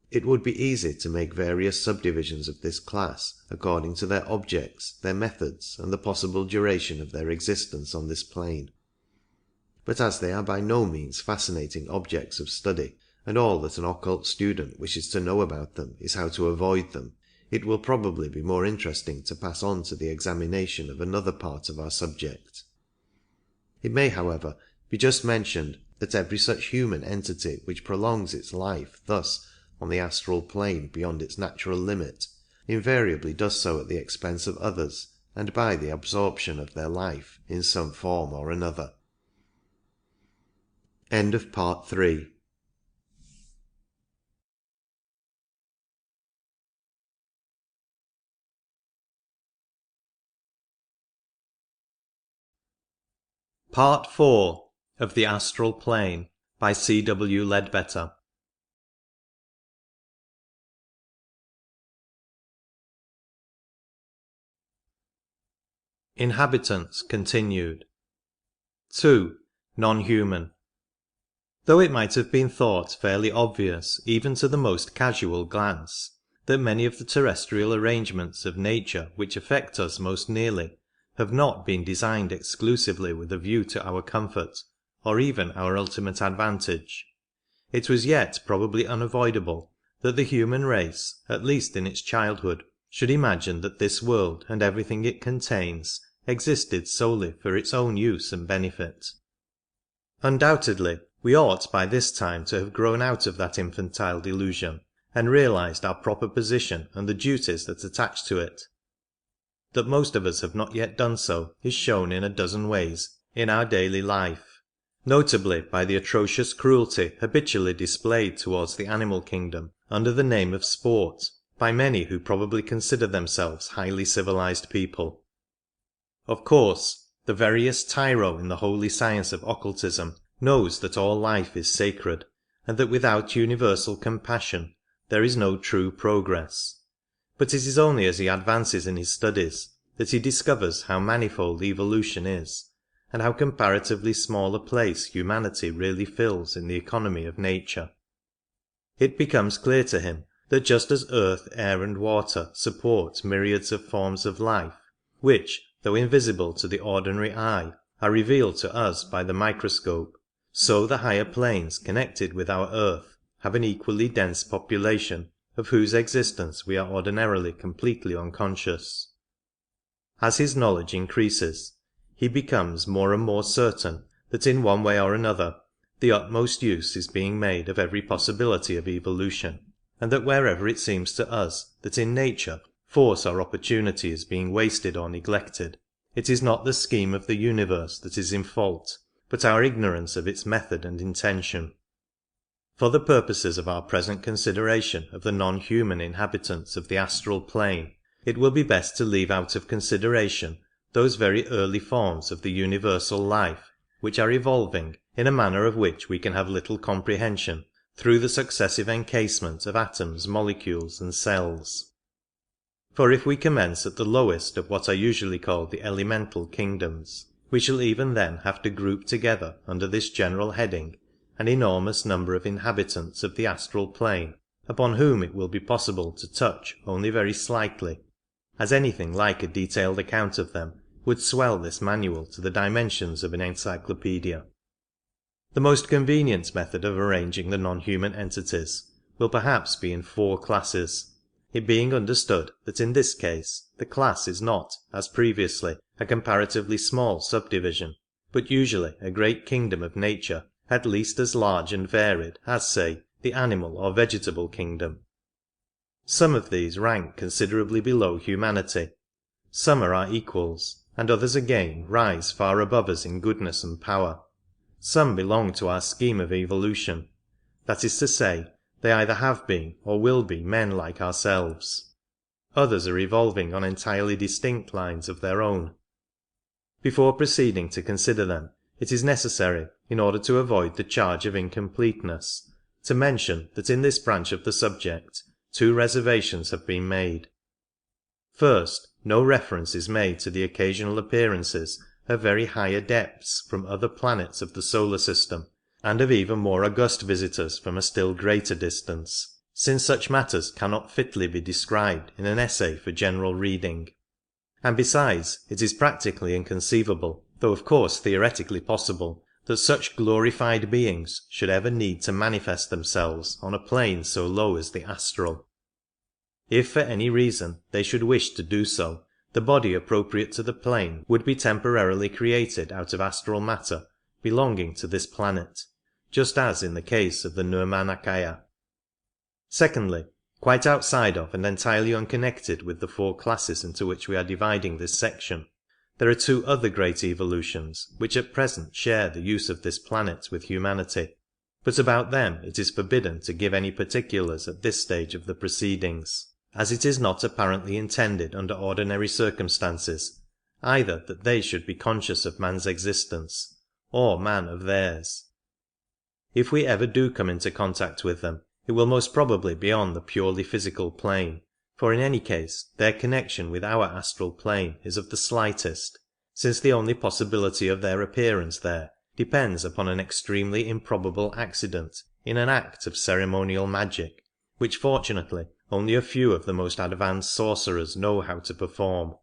It would be easy to make various subdivisions of this class according to their objects, their methods, and the possible duration of their existence on this plane. But as they are by no means fascinating objects of study, and all that an occult student wishes to know about them is how to avoid them, it will probably be more interesting to pass on to the examination of another part of our subject. It may, however, be just mentioned that every such human entity which prolongs its life thus on the astral plane beyond its natural limit, invariably does so at the expense of others and by the absorption of their life in some form or another. End of Part 3. Part 4 of The Astral Plane by C.W. Ledbetter. Inhabitants continued. 2. Non-human. Though it might have been thought fairly obvious even to the most casual glance that many of the terrestrial arrangements of nature which affect us most nearly have not been designed exclusively with a view to our comfort, or even our ultimate advantage, it was yet probably unavoidable that the human race, at least in its childhood, should imagine that this world and everything it contains existed solely for its own use and benefit. Undoubtedly, we ought by this time to have grown out of that infantile delusion, and realized our proper position and the duties that attach to it. That most of us have not yet done so is shown in a dozen ways in our daily life, notably by the atrocious cruelty habitually displayed towards the animal kingdom under the name of sport by many who probably consider themselves highly civilized people. Of course, the veriest tyro in the holy science of occultism knows that all life is sacred, and that without universal compassion there is no true progress. But it is only as he advances in his studies that he discovers how manifold evolution is, and how comparatively small a place humanity really fills in the economy of nature. It becomes clear to him that just as earth, air and water support myriads of forms of life, which, though invisible to the ordinary eye, are revealed to us by the microscope, so the higher planes connected with our earth have an equally dense population of whose existence we are ordinarily completely unconscious. As his knowledge increases, he becomes more and more certain that in one way or another the utmost use is being made of every possibility of evolution, and that wherever it seems to us that in nature force or opportunity is being wasted or neglected, it is not the scheme of the universe that is in fault, but our ignorance of its method and intention. For the purposes of our present consideration of the non-human inhabitants of the astral plane, it will be best to leave out of consideration those very early forms of the universal life which are evolving in a manner of which we can have little comprehension through the successive encasement of atoms, molecules and cells. For if we commence at the lowest of what are usually called the elemental kingdoms, we shall even then have to group together under this general heading an enormous number of inhabitants of the astral plane upon whom it will be possible to touch only very slightly, as anything like a detailed account of them would swell this manual to the dimensions of an encyclopedia. The most convenient method of arranging the non-human entities will perhaps be in 4 classes, it being understood that in this case the class is not, as previously, a comparatively small subdivision, but usually a great kingdom of nature at least as large and varied as, say, the animal or vegetable kingdom. Some of these rank considerably below humanity, some are our equals, and others again rise far above us in goodness and power. Some belong to our scheme of evolution, that is to say, they either have been or will be men like ourselves. Others are evolving on entirely distinct lines of their own. Before proceeding to consider them, it is necessary, in order to avoid the charge of incompleteness, to mention that in this branch of the subject 2 reservations have been made. First, no reference is made to the occasional appearances of very high adepts from other planets of the solar system, and of even more august visitors from a still greater distance, since such matters cannot fitly be described in an essay for general reading. And besides, it is practically inconceivable, though of course theoretically possible, that such glorified beings should ever need to manifest themselves on a plane so low as the astral. If for any reason they should wish to do so, the body appropriate to the plane would be temporarily created out of astral matter belonging to this planet, just as in the case of the Nirmanakaya. Secondly, quite outside of and entirely unconnected with the 4 classes into which we are dividing this section, there are 2 other great evolutions which at present share the use of this planet with humanity, but about them it is forbidden to give any particulars at this stage of the proceedings, as it is not apparently intended under ordinary circumstances either that they should be conscious of man's existence, or man of theirs. If we ever do come into contact with them, it will most probably be on the purely physical plane, for in any case their connection with our astral plane is of the slightest, since the only possibility of their appearance there depends upon an extremely improbable accident in an act of ceremonial magic, which fortunately only a few of the most advanced sorcerers know how to perform.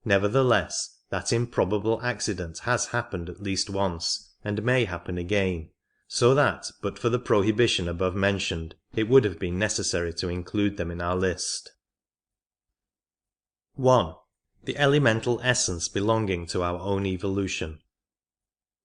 Nevertheless, that improbable accident has happened at least once, and may happen again, so that but for the prohibition above mentioned it would have been necessary to include them in our list. 1. The elemental essence belonging to our own evolution.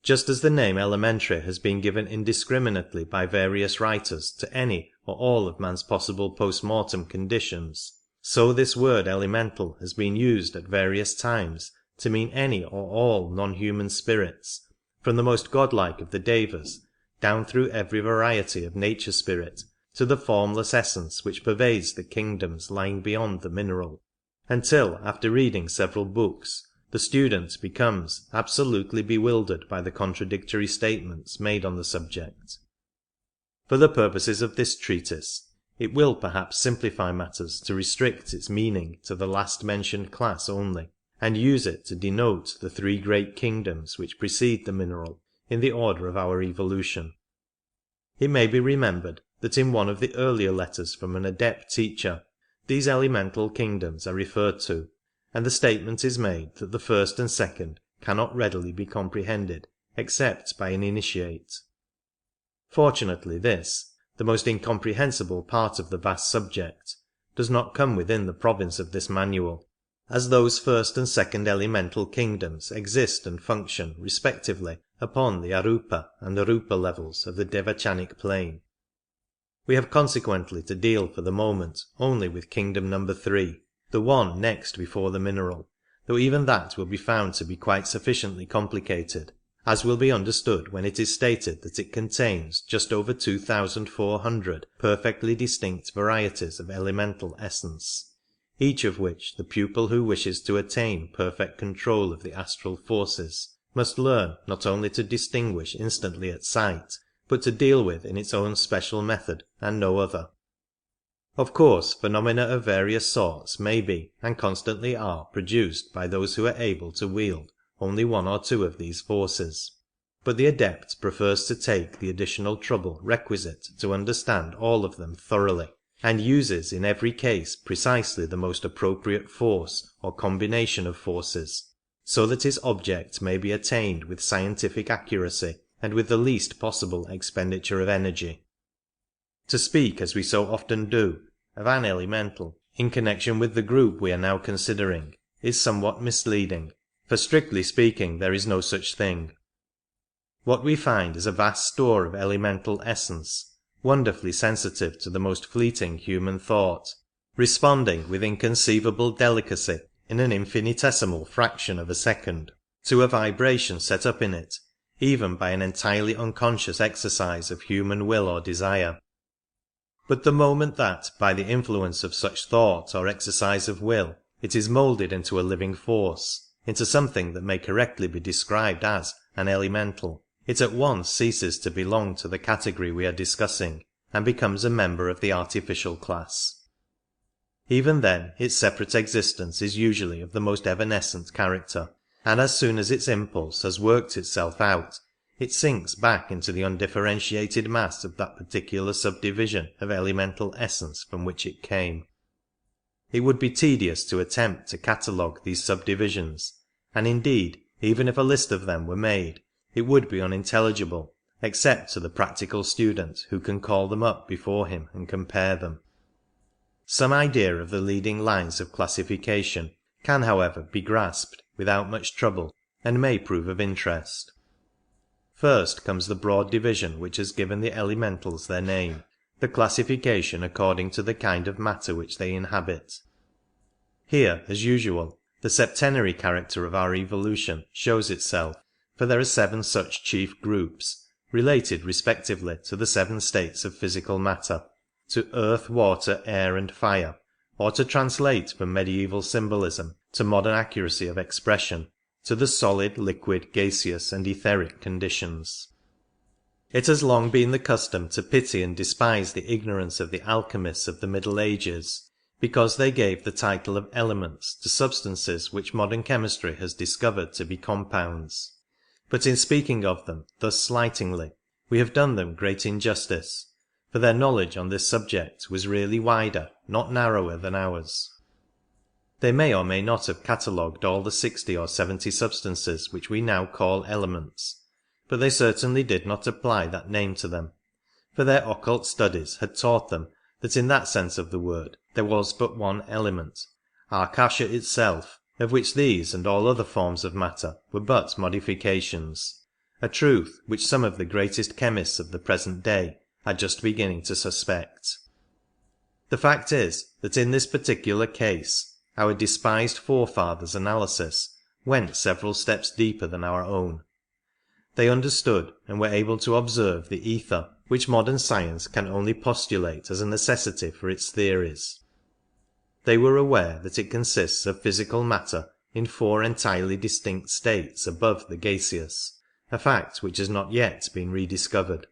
Just as the name elementary has been given indiscriminately by various writers to any or all of man's possible post-mortem conditions, so this word elemental has been used at various times to mean any or all non-human spirits, from the most godlike of the Devas down through every variety of nature spirit to the formless essence which pervades the kingdoms lying beyond the mineral, until, after reading several books, the student becomes absolutely bewildered by the contradictory statements made on the subject. For the purposes of this treatise, it will perhaps simplify matters to restrict its meaning to the last mentioned class only, and use it to denote the three great kingdoms which precede the mineral in the order of our evolution. It may be remembered that in one of the earlier letters from an adept teacher, these elemental kingdoms are referred to, and the statement is made that the first and second cannot readily be comprehended except by an initiate. Fortunately this, the most incomprehensible part of the vast subject, does not come within the province of this manual, as those first and second elemental kingdoms exist and function respectively upon the Arupa and Rupa levels of the Devachanic plane. We have consequently to deal for the moment only with kingdom number 3, the one next before the mineral, though even that will be found to be quite sufficiently complicated, as will be understood when it is stated that it contains just over 2,400 perfectly distinct varieties of elemental essence, each of which the pupil who wishes to attain perfect control of the astral forces must learn not only to distinguish instantly at sight, but to deal with in its own special method and no other. Of course, phenomena of various sorts may be, and constantly are, produced by those who are able to wield only one or two of these forces, but the adept prefers to take the additional trouble requisite to understand all of them thoroughly, and uses in every case precisely the most appropriate force or combination of forces, so that his object may be attained with scientific accuracy and with the least possible expenditure of energy. To speak, as we so often do, of an elemental in connection with the group we are now considering is somewhat misleading, for strictly speaking there is no such thing. What we find is a vast store of elemental essence, wonderfully sensitive to the most fleeting human thought, responding with inconceivable delicacy in an infinitesimal fraction of a second to a vibration set up in it, even by an entirely unconscious exercise of human will or desire. But the moment that, by the influence of such thought or exercise of will, it is moulded into a living force, into something that may correctly be described as an elemental, it at once ceases to belong to the category we are discussing, and becomes a member of the artificial class. Even then its separate existence is usually of the most evanescent character, and as soon as its impulse has worked itself out, it sinks back into the undifferentiated mass of that particular subdivision of elemental essence from which it came. It would be tedious to attempt to catalogue these subdivisions, and indeed, even if a list of them were made, it would be unintelligible, except to the practical student who can call them up before him and compare them. Some idea of the leading lines of classification can, however, be grasped without much trouble, and may prove of interest. First comes the broad division which has given the elementals their name, the classification according to the kind of matter which they inhabit. Here, as usual, the septenary character of our evolution shows itself, for there are 7 such chief groups, related respectively to the 7 states of physical matter, to earth, water, air and fire, or to translate from medieval symbolism to modern accuracy of expression, to the solid, liquid, gaseous and etheric conditions. It has long been the custom to pity and despise the ignorance of the alchemists of the Middle Ages, because they gave the title of elements to substances which modern chemistry has discovered to be compounds. But in speaking of them thus slightingly, we have done them great injustice, for their knowledge on this subject was really wider, not narrower, than ours. They may or may not have catalogued all the 60 or 70 substances which we now call elements, but they certainly did not apply that name to them, for their occult studies had taught them that in that sense of the word there was but one element, Akasha itself, of which these and all other forms of matter were but modifications, a truth which some of the greatest chemists of the present day are just beginning to suspect. The fact is that in this particular case our despised forefathers' analysis went several steps deeper than our own. They understood and were able to observe the ether, which modern science can only postulate as a necessity for its theories. They were aware that it consists of physical matter in 4 entirely distinct states above the gaseous, a fact which has not yet been rediscovered.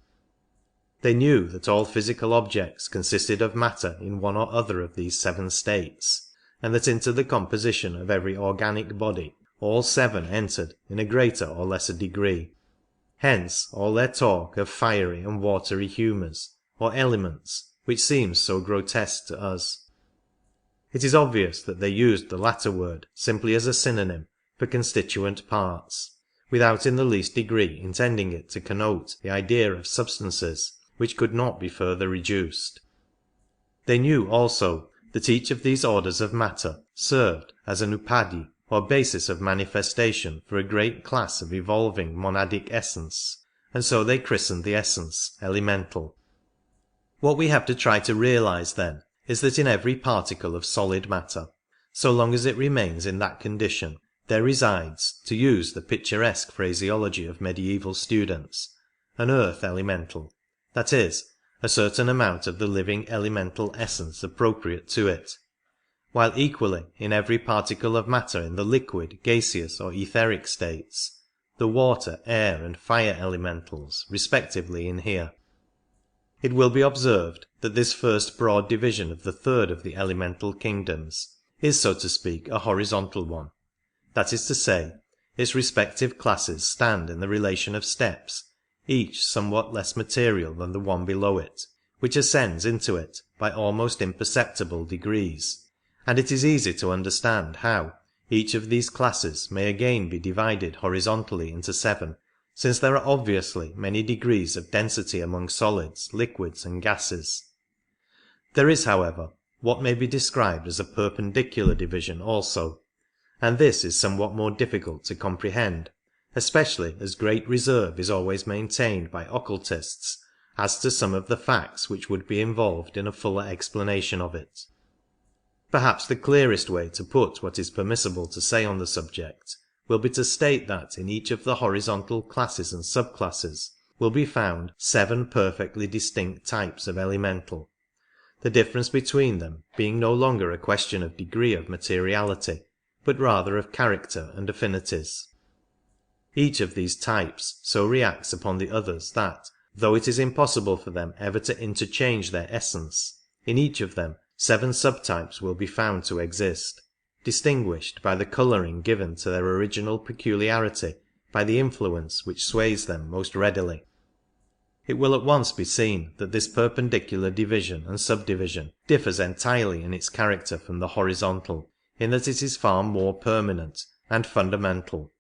They knew that all physical objects consisted of matter in one or other of these 7 states, and that into the composition of every organic body all 7 entered in a greater or lesser degree. Hence all their talk of fiery and watery humours, or elements, which seems so grotesque to us. It is obvious that they used the latter word simply as a synonym for constituent parts, without in the least degree intending it to connote the idea of substances which could not be further reduced. They knew also that each of these orders of matter served as an upadhi, or basis of manifestation for a great class of evolving monadic essence, and so they christened the essence elemental. What we have to try to realize then is that in every particle of solid matter, so long as it remains in that condition, there resides, to use the picturesque phraseology of medieval students, an earth elemental, that is, a certain amount of the living elemental essence appropriate to it, while equally in every particle of matter in the liquid, gaseous or etheric states, the water, air and fire elementals respectively inhere. It will be observed that this first broad division of the third of the elemental kingdoms is, so to speak, a horizontal one. That is to say, its respective classes stand in the relation of steps, each somewhat less material than the one below it, which ascends into it by almost imperceptible degrees, and it is easy to understand how each of these classes may again be divided horizontally into 7, since there are obviously many degrees of density among solids, liquids and gases. There is, however, what may be described as a perpendicular division also, and this is somewhat more difficult to comprehend, especially as great reserve is always maintained by occultists as to some of the facts which would be involved in a fuller explanation of it. Perhaps the clearest way to put what is permissible to say on the subject will be to state that in each of the horizontal classes and subclasses will be found 7 perfectly distinct types of elemental, the difference between them being no longer a question of degree of materiality, but rather of character and affinities. Each of these types so reacts upon the others that, though it is impossible for them ever to interchange their essence, in each of them 7 subtypes will be found to exist, distinguished by the colouring given to their original peculiarity by the influence which sways them most readily. It will at once be seen that this perpendicular division and subdivision differs entirely in its character from the horizontal, in that it is far more permanent and fundamental.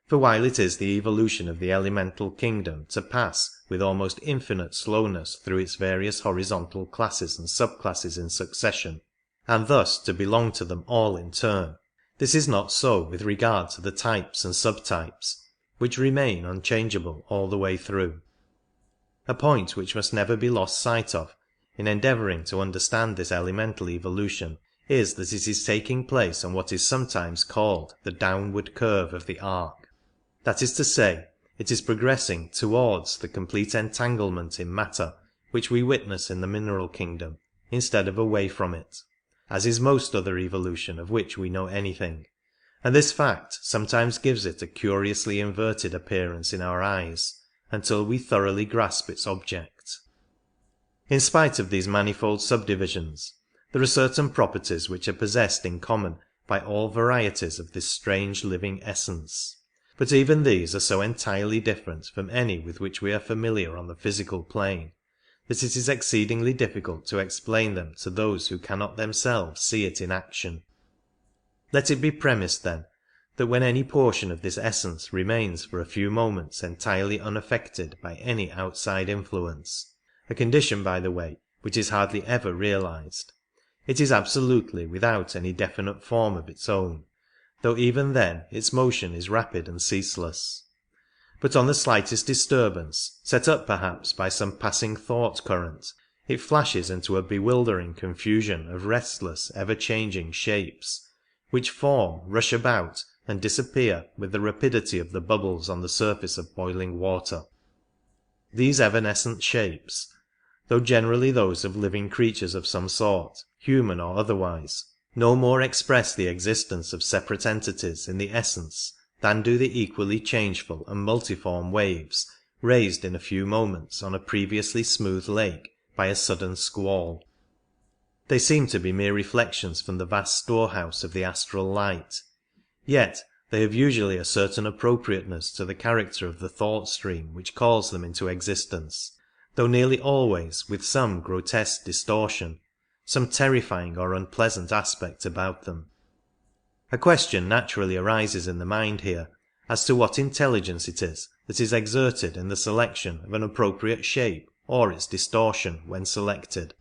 For while it is the evolution of the elemental kingdom to pass with almost infinite slowness through its various horizontal classes and subclasses in succession, and thus to belong to them all in turn, this is not so with regard to the types and subtypes, which remain unchangeable all the way through. A point which must never be lost sight of in endeavouring to understand this elemental evolution is that it is taking place on what is sometimes called the downward curve of the arc. That is to say, it is progressing towards the complete entanglement in matter which we witness in the mineral kingdom, instead of away from it, as is most other evolution of which we know anything, and this fact sometimes gives it a curiously inverted appearance in our eyes, until we thoroughly grasp its object. In spite of these manifold subdivisions, there are certain properties which are possessed in common by all varieties of this strange living essence, but even these are so entirely different from any with which we are familiar on the physical plane, that it is exceedingly difficult to explain them to those who cannot themselves see it in action. Let it be premised, then, that when any portion of this essence remains for a few moments entirely unaffected by any outside influence, a condition, by the way, which is hardly ever realized, it is absolutely without any definite form of its own, though even then its motion is rapid and ceaseless. But on the slightest disturbance, set up perhaps by some passing thought current, it flashes into a bewildering confusion of restless, ever-changing shapes, which form, rush about, and disappear with the rapidity of the bubbles on the surface of boiling water. These evanescent shapes, though generally those of living creatures of some sort, human or otherwise, no more express the existence of separate entities in the essence than do the equally changeful and multiform waves raised in a few moments on a previously smooth lake by a sudden squall. They seem to be mere reflections from the vast storehouse of the astral light, yet they have usually a certain appropriateness to the character of the thought stream which calls them into existence, though nearly always with some grotesque distortion, some terrifying or unpleasant aspect about them. A question naturally arises in the mind here as to what intelligence it is that is exerted in the selection of an appropriate shape or its distortion when selected.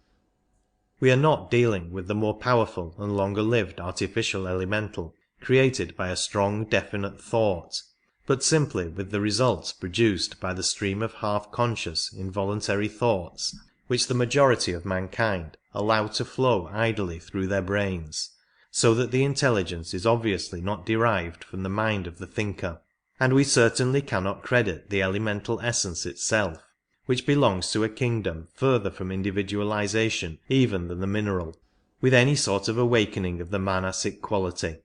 We are not dealing with the more powerful and longer lived artificial elemental created by a strong definite thought, but simply with the results produced by the stream of half-conscious involuntary thoughts which the majority of mankind allow to flow idly through their brains, so that the intelligence is obviously not derived from the mind of the thinker, and we certainly cannot credit the elemental essence itself, which belongs to a kingdom further from individualization even than the mineral, with any sort of awakening of the manasic quality.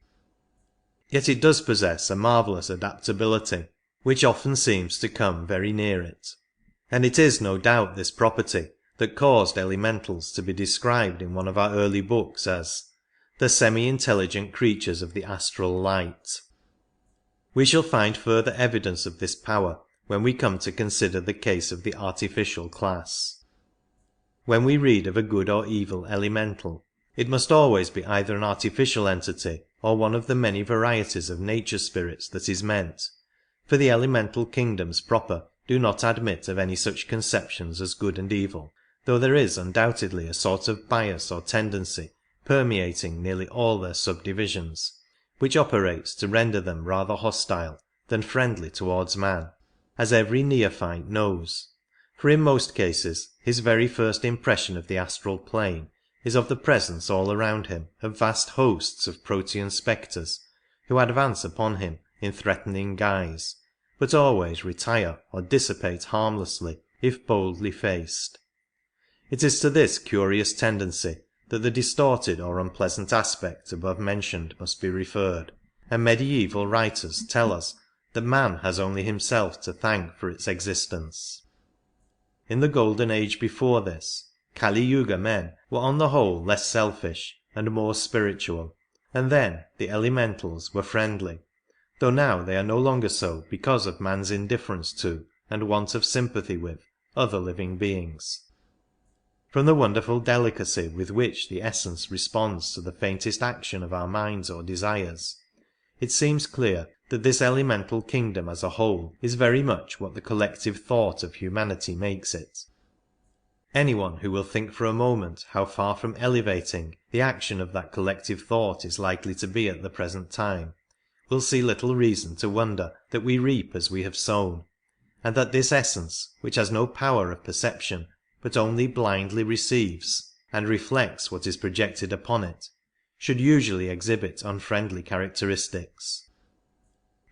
Yet it does possess a marvellous adaptability, which often seems to come very near it, and it is no doubt this property that caused elementals to be described in one of our early books as the semi-intelligent creatures of the astral light. We shall find further evidence of this power when we come to consider the case of the artificial class. When we read of a good or evil elemental, it must always be either an artificial entity or one of the many varieties of nature spirits that is meant, for the elemental kingdoms proper do not admit of any such conceptions as good and evil, though there is undoubtedly a sort of bias or tendency permeating nearly all their subdivisions, which operates to render them rather hostile than friendly towards man, as every neophyte knows, for in most cases his very first impression of the astral plane is of the presence all around him of vast hosts of protean spectres, who advance upon him in threatening guise, but always retire or dissipate harmlessly if boldly faced. It is to this curious tendency that the distorted or unpleasant aspect above mentioned must be referred, and medieval writers tell us that man has only himself to thank for its existence. In the golden age before this, Kali Yuga men were on the whole less selfish and more spiritual, and then the elementals were friendly, though now they are no longer so because of man's indifference to, and want of sympathy with, other living beings. From the wonderful delicacy with which the essence responds to the faintest action of our minds or desires, it seems clear that this elemental kingdom as a whole is very much what the collective thought of humanity makes it. Anyone who will think for a moment how far from elevating the action of that collective thought is likely to be at the present time, will see little reason to wonder that we reap as we have sown, and that this essence, which has no power of perception, but only blindly receives and reflects what is projected upon it, should usually exhibit unfriendly characteristics.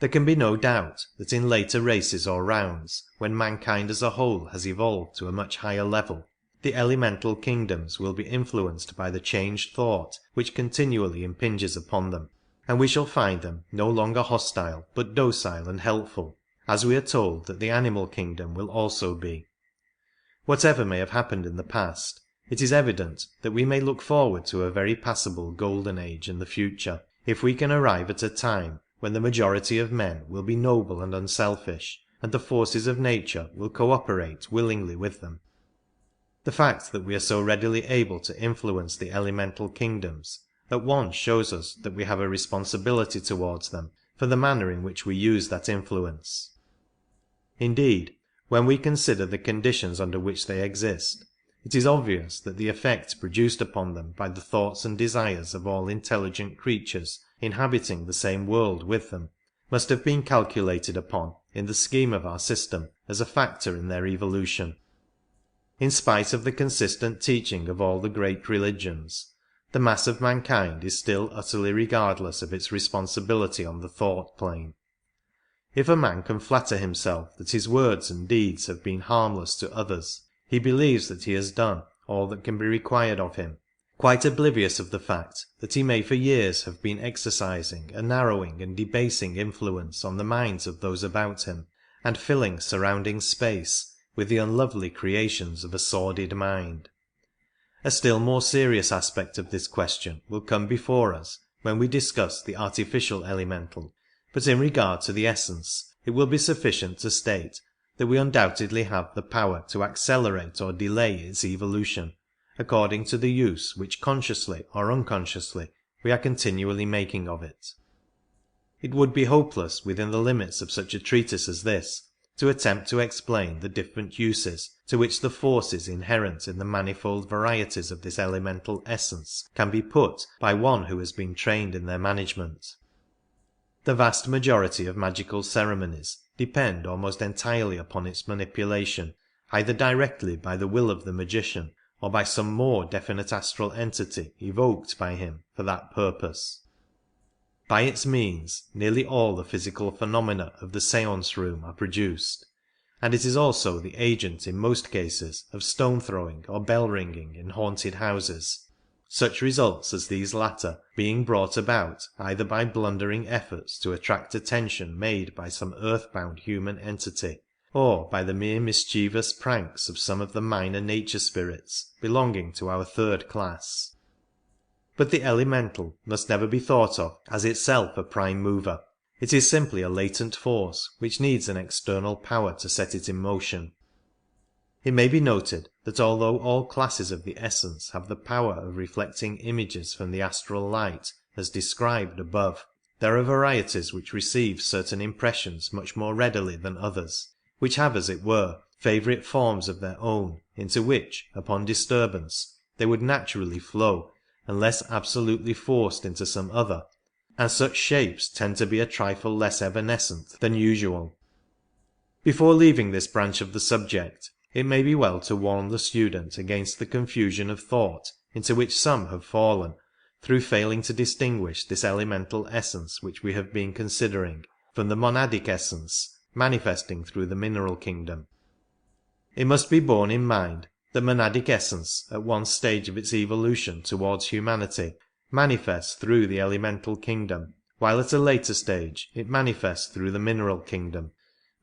There can be no doubt that in later races or rounds, when mankind as a whole has evolved to a much higher level, the elemental kingdoms will be influenced by the changed thought which continually impinges upon them, and we shall find them no longer hostile but docile and helpful, as we are told that the animal kingdom will also be. Whatever may have happened in the past, it is evident that we may look forward to a very passable golden age in the future, if we can arrive at a time when the majority of men will be noble and unselfish, and the forces of nature will co-operate willingly with them. The fact that we are so readily able to influence the elemental kingdoms at once shows us that we have a responsibility towards them for the manner in which we use that influence. Indeed, when we consider the conditions under which they exist, it is obvious that the effect produced upon them by the thoughts and desires of all intelligent creatures inhabiting the same world with them must have been calculated upon in the scheme of our system as a factor in their evolution. In spite of the consistent teaching of all the great religions, the mass of mankind is still utterly regardless of its responsibility on the thought plane. If a man can flatter himself that his words and deeds have been harmless to others, he believes that he has done all that can be required of him, quite oblivious of the fact that he may for years have been exercising a narrowing and debasing influence on the minds of those about him, and filling surrounding space with the unlovely creations of a sordid mind. A still more serious aspect of this question will come before us when we discuss the artificial elemental, but in regard to the essence it will be sufficient to state that we undoubtedly have the power to accelerate or delay its evolution, according to the use which consciously or unconsciously we are continually making of it. It would be hopeless within the limits of such a treatise as this to attempt to explain the different uses to which the forces inherent in the manifold varieties of this elemental essence can be put by one who has been trained in their management. The vast majority of magical ceremonies depend almost entirely upon its manipulation, either directly by the will of the magician or by some more definite astral entity evoked by him for that purpose. By its means nearly all the physical phenomena of the seance room are produced, and it is also the agent in most cases of stone throwing or bell ringing in haunted houses, such results as these latter being brought about either by blundering efforts to attract attention made by some earthbound human entity, or by the mere mischievous pranks of some of the minor nature spirits belonging to our third class. But the elemental must never be thought of as itself a prime mover. It is simply a latent force which needs an external power to set it in motion. It may be noted that although all classes of the essence have the power of reflecting images from the astral light as described above, there are varieties which receive certain impressions much more readily than others, which have, as it were, favourite forms of their own into which, upon disturbance, they would naturally flow unless absolutely forced into some other, and such shapes tend to be a trifle less evanescent than usual. Before leaving this branch of the subject, it may be well to warn the student against the confusion of thought into which some have fallen through failing to distinguish this elemental essence which we have been considering from the monadic essence manifesting through the mineral kingdom. It must be borne in mind that monadic essence at one stage of its evolution towards humanity manifests through the elemental kingdom, while at a later stage it manifests through the mineral kingdom,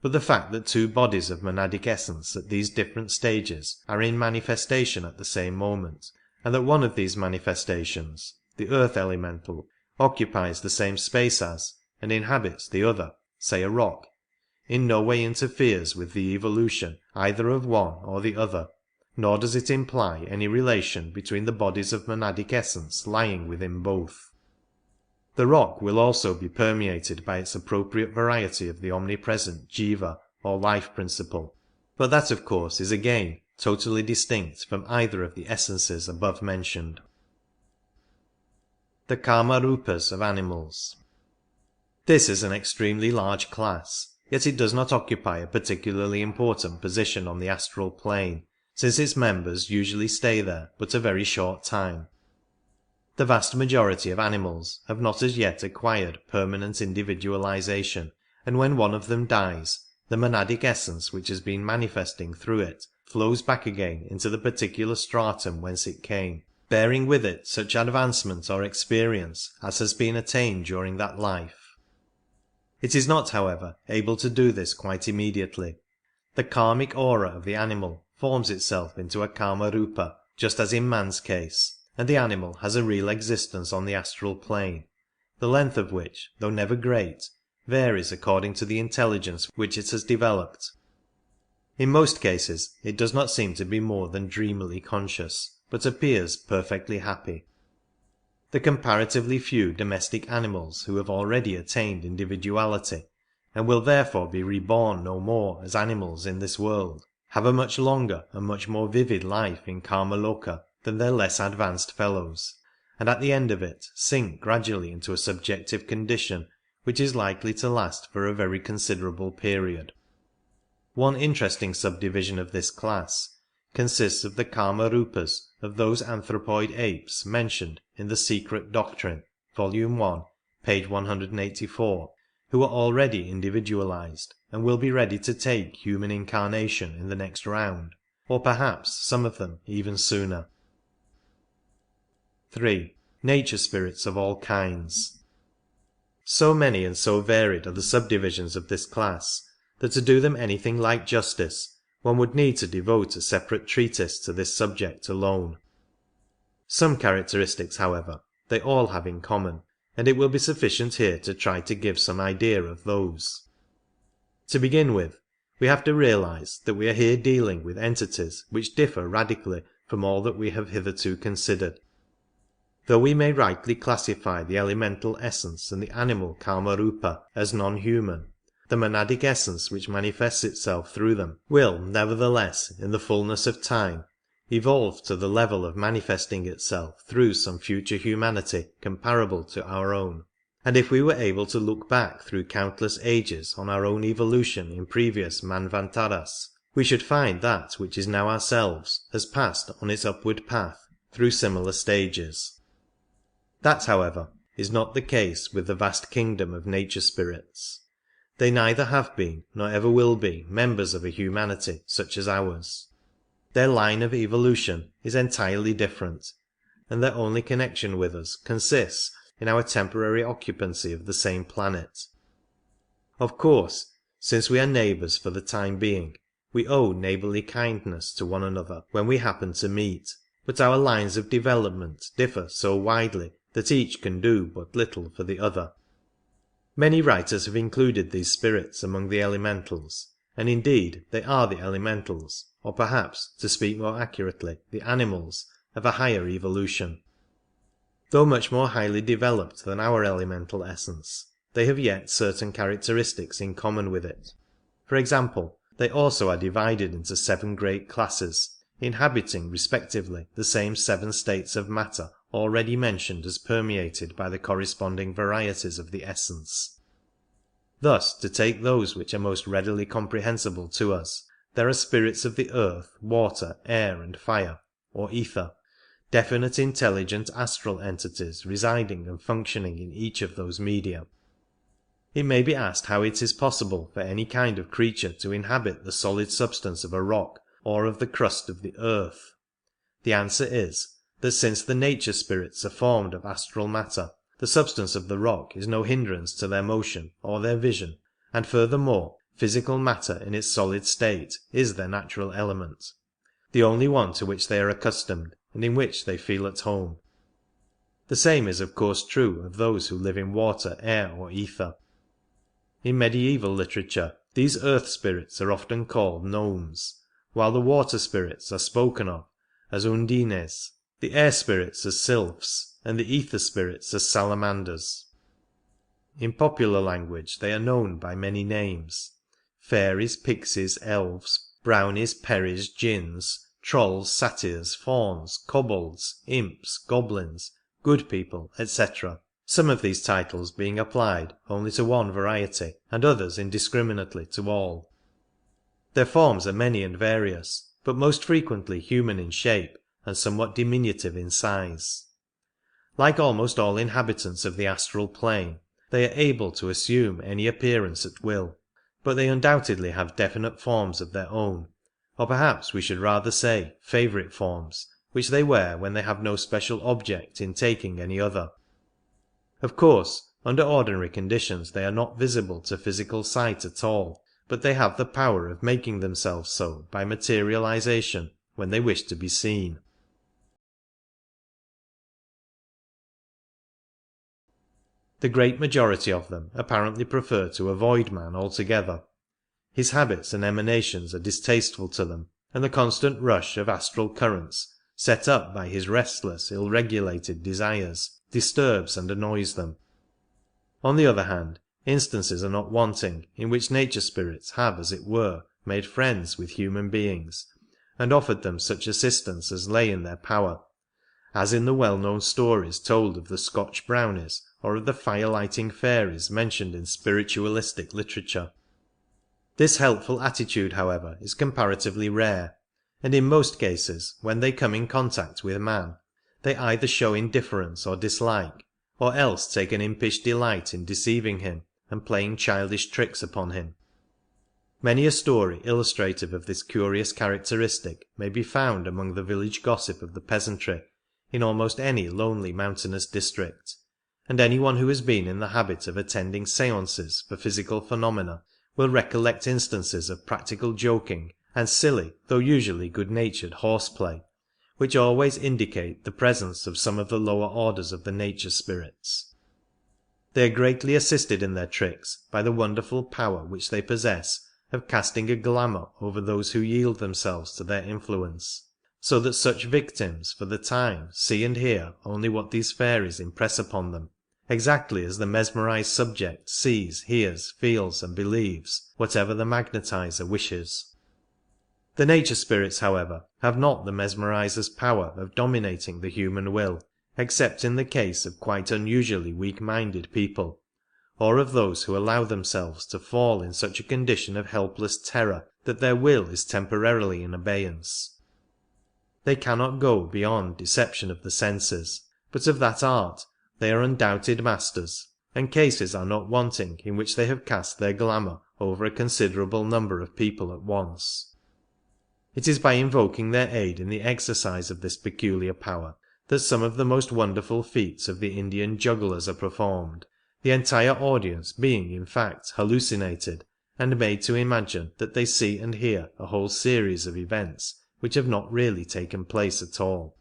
but the fact that two bodies of monadic essence at these different stages are in manifestation at the same moment, and that one of these manifestations, the earth elemental, occupies the same space as, and inhabits the other, say a rock, in no way interferes with the evolution either of one or the other, nor does it imply any relation between the bodies of monadic essence lying within both. The rock will also be permeated by its appropriate variety of the omnipresent jiva or life principle, but that of course is again totally distinct from either of the essences above mentioned. The Kama-rupas of animals. This is an extremely large class, yet it does not occupy a particularly important position on the astral plane, since its members usually stay there but a very short time. The vast majority of animals have not as yet acquired permanent individualization, and when one of them dies, the monadic essence which has been manifesting through it flows back again into the particular stratum whence it came, bearing with it such advancement or experience as has been attained during that life. It is not, however, able to do this quite immediately. The karmic aura of the animal forms itself into a Kama-rupa, just as in man's case, and the animal has a real existence on the astral plane, the length of which, though never great, varies according to the intelligence which it has developed. In most cases it does not seem to be more than dreamily conscious, but appears perfectly happy. The comparatively few domestic animals who have already attained individuality, and will therefore be reborn no more as animals in this world, have a much longer and much more vivid life in Kamaloka than their less advanced fellows, and at the end of it sink gradually into a subjective condition which is likely to last for a very considerable period. One interesting subdivision of this class consists of the Kama-rupas of those anthropoid apes mentioned in The Secret Doctrine, Volume 1, page 184, who are already individualized and will be ready to take human incarnation in the next round, or perhaps some of them even sooner. 3. Nature spirits of all kinds. So many and so varied are the subdivisions of this class that to do them anything like justice one would need to devote a separate treatise to this subject alone. Some characteristics, however, they all have in common, and it will be sufficient here to try to give some idea of those. To begin with, we have to realize that we are here dealing with entities which differ radically from all that we have hitherto considered. Though we may rightly classify the elemental essence and the animal Kama-rupa as non-human, the monadic essence which manifests itself through them will nevertheless, in the fullness of time, evolve to the level of manifesting itself through some future humanity comparable to our own, and if we were able to look back through countless ages on our own evolution in previous manvantaras, we should find that which is now ourselves has passed on its upward path through similar stages. That, however, is not the case with the vast kingdom of nature spirits. They neither have been nor ever will be members of a humanity such as ours. Their line of evolution is entirely different, and their only connection with us consists in our temporary occupancy of the same planet. Of course, since we are neighbours for the time being, we owe neighbourly kindness to one another when we happen to meet, but our lines of development differ so widely that each can do but little for the other. Many writers have included these spirits among the elementals, and indeed they are the elementals, or perhaps, to speak more accurately, the animals of a higher evolution. Though much more highly developed than our elemental essence, they have yet certain characteristics in common with it. For example, they also are divided into 7 great classes, inhabiting respectively the same 7 states of matter already mentioned as permeated by the corresponding varieties of the essence. Thus, to take those which are most readily comprehensible to us, there are spirits of the earth, water, air and fire, or ether, definite intelligent astral entities residing and functioning in each of those media. It may be asked how it is possible for any kind of creature to inhabit the solid substance of a rock or of the crust of the earth. The answer is that since the nature spirits are formed of astral matter, the substance of the rock is no hindrance to their motion or their vision, and furthermore physical matter in its solid state is their natural element, the only one to which they are accustomed and in which they feel at home. The same is of course true of those who live in water, air or ether. In medieval literature these earth spirits are often called gnomes, while the water spirits are spoken of as undines, the air spirits as sylphs, and the ether spirits as salamanders. In popular language they are known by many names: fairies, pixies, elves, brownies, peris, jinns, trolls, satyrs, fauns, kobolds, imps, goblins, good people, etc., some of these titles being applied only to one variety, and others indiscriminately to all. Their forms are many and various, but most frequently human in shape and somewhat diminutive in size. Like almost all inhabitants of the astral plane, they are able to assume any appearance at will, but they undoubtedly have definite forms of their own, or perhaps we should rather say favourite forms, which they wear when they have no special object in taking any other. Of course, under ordinary conditions they are not visible to physical sight at all, but they have the power of making themselves so by materialization when they wish to be seen. The great majority of them apparently prefer to avoid man altogether. His habits and emanations are distasteful to them, and the constant rush of astral currents, set up by his restless, ill-regulated desires, disturbs and annoys them. On the other hand, instances are not wanting in which nature spirits have, as it were, made friends with human beings, and offered them such assistance as lay in their power, as in the well-known stories told of the Scotch brownies or of the fire-lighting fairies mentioned in spiritualistic literature. This helpful attitude, however, is comparatively rare, and in most cases, when they come in contact with man, they either show indifference or dislike, or else take an impish delight in deceiving him and playing childish tricks upon him. Many a story illustrative of this curious characteristic may be found among the village gossip of the peasantry in almost any lonely mountainous district, and anyone who has been in the habit of attending seances for physical phenomena will recollect instances of practical joking and silly though usually good-natured horseplay, which always indicate the presence of some of the lower orders of the nature spirits. They are greatly assisted in their tricks by the wonderful power which they possess of casting a glamour over those who yield themselves to their influence, so that such victims for the time see and hear only what these fairies impress upon them, exactly as the mesmerized subject sees, hears, feels and believes whatever the magnetizer wishes. The nature spirits, however, have not the mesmerizer's power of dominating the human will, except in the case of quite unusually weak-minded people, or of those who allow themselves to fall in such a condition of helpless terror that their will is temporarily in abeyance. They cannot go beyond deception of the senses, but of that art they are undoubted masters, and cases are not wanting in which they have cast their glamour over a considerable number of people at once. It is by invoking their aid in the exercise of this peculiar power that some of the most wonderful feats of the Indian jugglers are performed, the entire audience being in fact hallucinated and made to imagine that they see and hear a whole series of events which have not really taken place at all.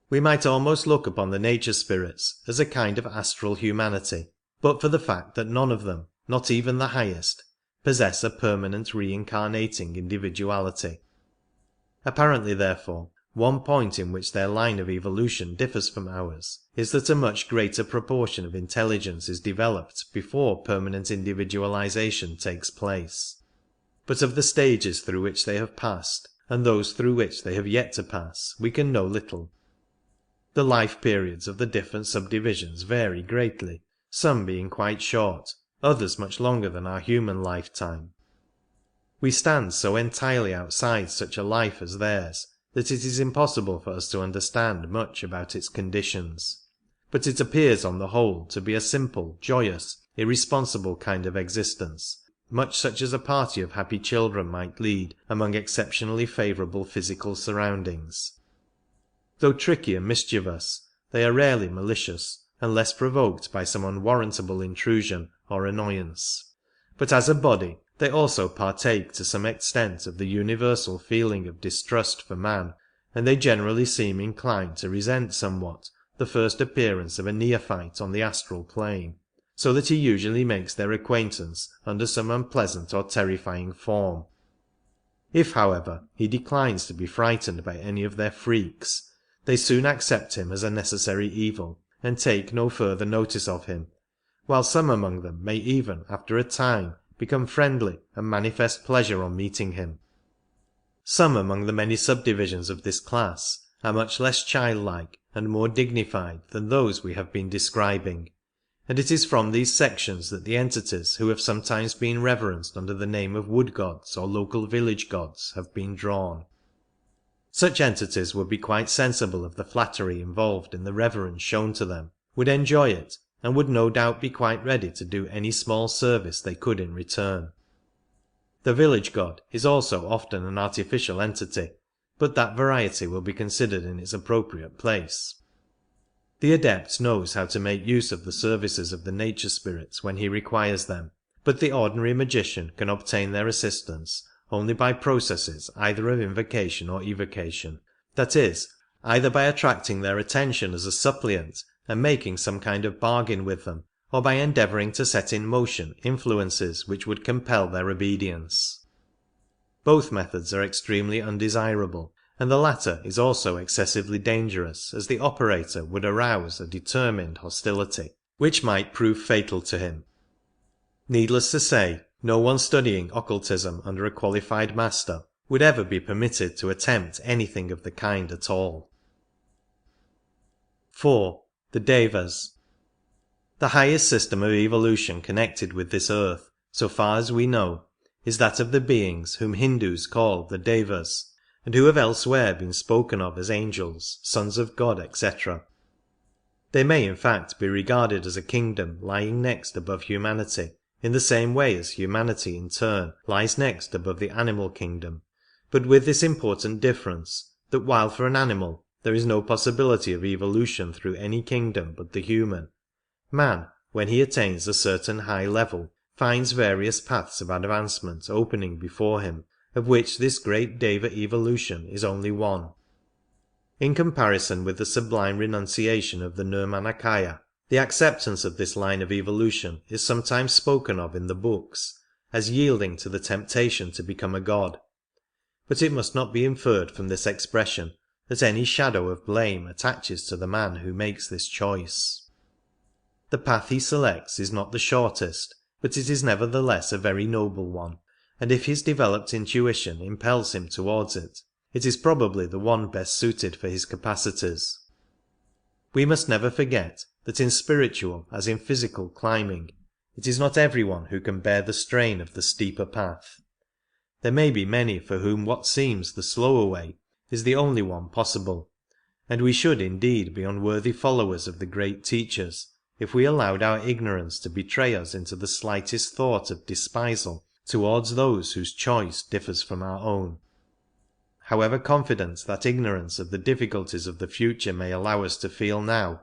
We might almost look upon the nature spirits as a kind of astral humanity, but for the fact that none of them, not even the highest, possess a permanent reincarnating individuality. Apparently, therefore, one point in which their line of evolution differs from ours is that a much greater proportion of intelligence is developed before permanent individualization takes place. But of the stages through which they have passed, and those through which they have yet to pass, we can know little. The life periods of the different subdivisions vary greatly, some being quite short, others much longer than our human lifetime. We stand so entirely outside such a life as theirs that it is impossible for us to understand much about its conditions, but it appears on the whole to be a simple, joyous, irresponsible kind of existence, much such as a party of happy children might lead among exceptionally favourable physical surroundings. Though tricky and mischievous, they are rarely malicious, unless provoked by some unwarrantable intrusion or annoyance. But as a body, they also partake to some extent of the universal feeling of distrust for man, and they generally seem inclined to resent somewhat the first appearance of a neophyte on the astral plane, so that he usually makes their acquaintance under some unpleasant or terrifying form. If, however, he declines to be frightened by any of their freaks, they soon accept him as a necessary evil, and take no further notice of him, while some among them may even, after a time, become friendly and manifest pleasure on meeting him. Some among the many subdivisions of this class are much less childlike and more dignified than those we have been describing, and it is from these sections that the entities who have sometimes been reverenced under the name of wood gods or local village gods have been drawn. Such entities would be quite sensible of the flattery involved in the reverence shown to them, would enjoy it, and would no doubt be quite ready to do any small service they could in return. The village god is also often an artificial entity, but that variety will be considered in its appropriate place. The adept knows how to make use of the services of the nature spirits when he requires them, but the ordinary magician can obtain their assistance only by processes either of invocation or evocation, that is, either by attracting their attention as a suppliant and making some kind of bargain with them, or by endeavouring to set in motion influences which would compel their obedience. Both methods are extremely undesirable, and the latter is also excessively dangerous, as the operator would arouse a determined hostility which might prove fatal to him. Needless to say, no one studying occultism under a qualified master would ever be permitted to attempt anything of the kind at all. 4. The Devas. The highest system of evolution connected with this earth, so far as we know, is that of the beings whom Hindus call the Devas, and who have elsewhere been spoken of as angels, sons of God, etc. They may in fact be regarded as a kingdom lying next above humanity, in the same way as humanity in turn lies next above the animal kingdom, but with this important difference, that while for an animal there is no possibility of evolution through any kingdom but the human, man, when he attains a certain high level, finds various paths of advancement opening before him, of which this great Deva evolution is only one. In comparison with the sublime renunciation of the Nirmanakaya, the acceptance of this line of evolution is sometimes spoken of in the books as yielding to the temptation to become a god, but it must not be inferred from this expression that any shadow of blame attaches to the man who makes this choice. The path he selects is not the shortest, but it is nevertheless a very noble one, and if his developed intuition impels him towards it, it is probably the one best suited for his capacities. We must never forget that in spiritual as in physical climbing, it is not everyone who can bear the strain of the steeper path. There may be many for whom what seems the slower way is the only one possible, and we should indeed be unworthy followers of the great teachers if we allowed our ignorance to betray us into the slightest thought of despisal towards those whose choice differs from our own. However confident that ignorance of the difficulties of the future may allow us to feel now,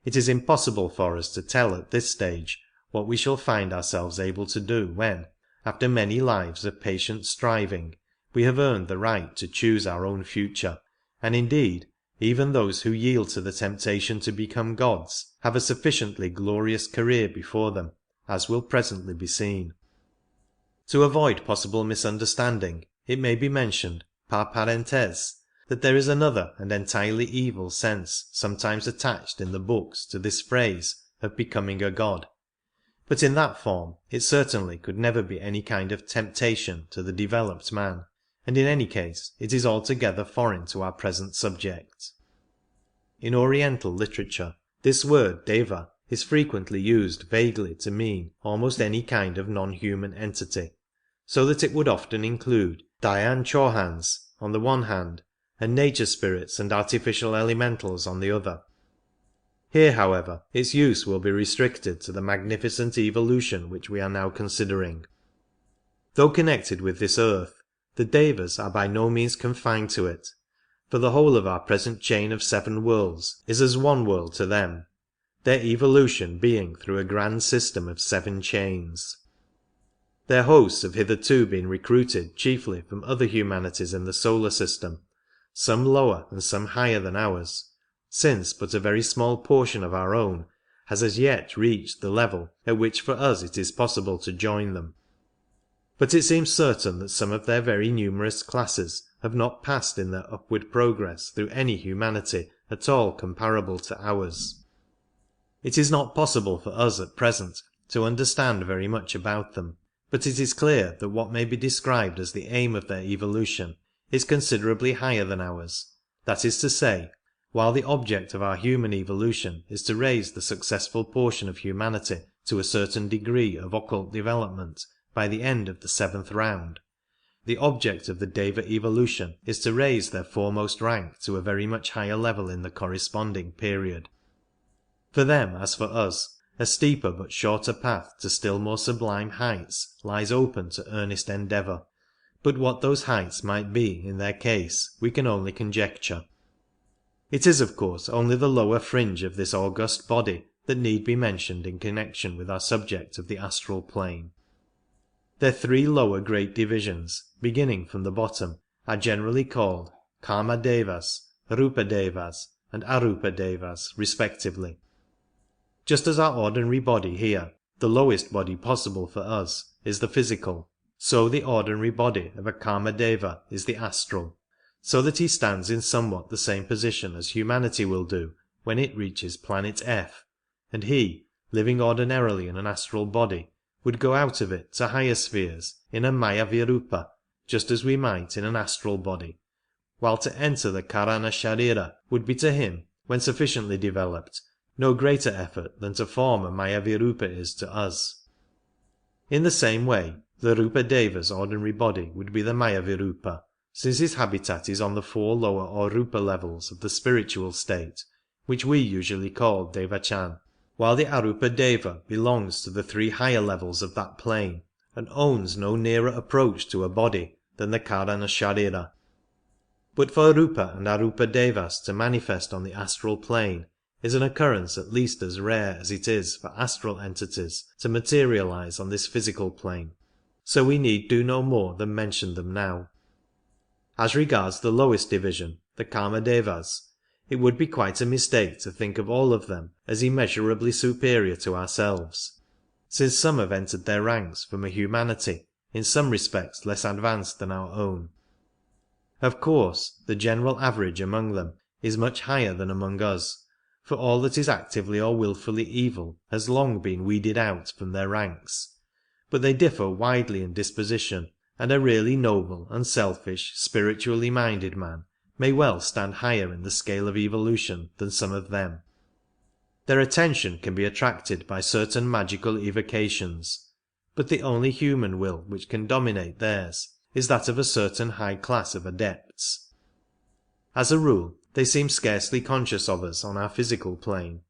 it is impossible for us to tell at this stage what we shall find ourselves able to do when, after many lives of patient striving, we have earned the right to choose our own future, and indeed, even those who yield to the temptation to become gods have a sufficiently glorious career before them, as will presently be seen. To avoid possible misunderstanding, it may be mentioned, par parenthèse, that there is another and entirely evil sense sometimes attached in the books to this phrase of becoming a god, but in that form it certainly could never be any kind of temptation to the developed man, and in any case it is altogether foreign to our present subject. In Oriental literature, this word Deva is frequently used vaguely to mean almost any kind of non-human entity, so that it would often include Dhyan Chauhans on the one hand, and nature spirits and artificial elementals on the other. Here, however, its use will be restricted to the magnificent evolution which we are now considering. Though connected with this earth, the Devas are by no means confined to it, for the whole of our present chain of 7 worlds is as one world to them, their evolution being through a grand system of 7 chains. Their hosts have hitherto been recruited chiefly from other humanities in the solar system, some lower and some higher than ours, since but a very small portion of our own has as yet reached the level at which for us it is possible to join them. But it seems certain that some of their very numerous classes have not passed in their upward progress through any humanity at all comparable to ours. It is not possible for us at present to understand very much about them, but it is clear that what may be described as the aim of their evolution is considerably higher than ours, that is to say, while the object of our human evolution is to raise the successful portion of humanity to a certain degree of occult development by the end of the 7th round, the object of the Deva evolution is to raise their foremost rank to a very much higher level in the corresponding period. For them, as for us, a steeper but shorter path to still more sublime heights lies open to earnest endeavour, but what those heights might be in their case we can only conjecture. It is of course only the lower fringe of this august body that need be mentioned in connection with our subject of the astral plane. Their three lower great divisions, beginning from the bottom, are generally called Kama Devas, Rupa Devas, and Arupa Devas respectively. Just as our ordinary body here, the lowest body possible for us, is the physical, so the ordinary body of a Kama Deva is the astral, so that he stands in somewhat the same position as humanity will do when it reaches planet F, and he, living ordinarily in an astral body, would go out of it to higher spheres in a Maya Virupa, just as we might in an astral body, while to enter the Karana Sharira would be to him, when sufficiently developed, no greater effort than to form a Maya Virupa is to us. In the same way, the Rupa Deva's ordinary body would be the Maya Virupa, since his habitat is on the four lower or Rupa levels of the spiritual state, which we usually call Devachan, while the Arupa Deva belongs to the three higher levels of that plane, and owns no nearer approach to a body than the Karana Sharira. But for Rupa and Arupa Devas to manifest on the astral plane is an occurrence at least as rare as it is for astral entities to materialize on this physical plane, so we need do no more than mention them now. As regards the lowest division, the Kama Devas, it would be quite a mistake to think of all of them as immeasurably superior to ourselves, since some have entered their ranks from a humanity in some respects less advanced than our own. Of course, the general average among them is much higher than among us, for all that is actively or wilfully evil has long been weeded out from their ranks, but they differ widely in disposition, and a really noble, unselfish, spiritually minded man may well stand higher in the scale of evolution than some of them. Their attention can be attracted by certain magical evocations, but the only human will which can dominate theirs is that of a certain high class of adepts. As a rule, they seem scarcely conscious of us on our physical plane,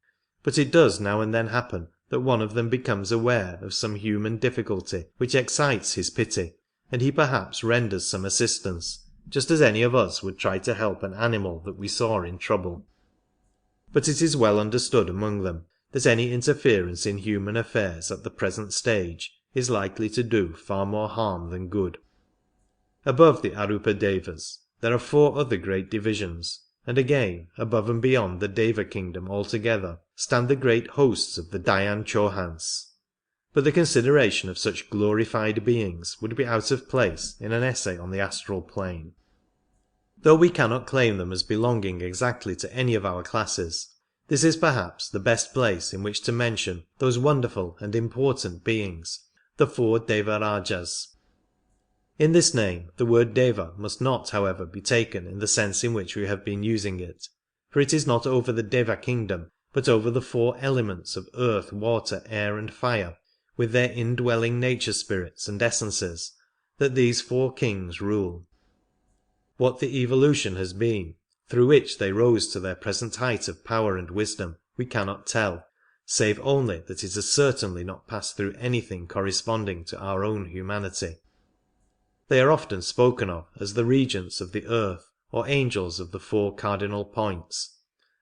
but it does now and then happen that one of them becomes aware of some human difficulty which excites his pity, and he perhaps renders some assistance, just as any of us would try to help an animal that we saw in trouble. But it is well understood among them that any interference in human affairs at the present stage is likely to do far more harm than good. Above the Arupa Devas, there are four other great divisions, and again, above and beyond the Deva kingdom altogether, stand the great hosts of the Dhyan Chohans. But the consideration of such glorified beings would be out of place in an essay on the astral plane. Though we cannot claim them as belonging exactly to any of our classes, this is perhaps the best place in which to mention those wonderful and important beings, the four Devarajas. In this name the word Deva must not, however, be taken in the sense in which we have been using it, for it is not over the Deva kingdom, but over the four elements of earth, water, air and fire, with their indwelling nature spirits and essences, that these four kings rule. What the evolution has been, through which they rose to their present height of power and wisdom, we cannot tell, save only that it has certainly not passed through anything corresponding to our own humanity. They are often spoken of as the regents of the earth, or angels of the four cardinal points,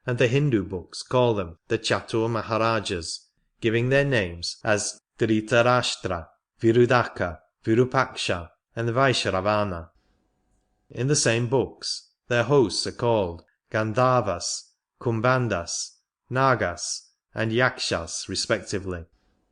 and the Hindu books call them the Chatur Maharajas, giving their names as Dhritarashtra, Virudaka, Virupaksha, and Vaishravana. In the same books, their hosts are called Gandharvas, Kumbhandas, Nagas, and Yakshas respectively,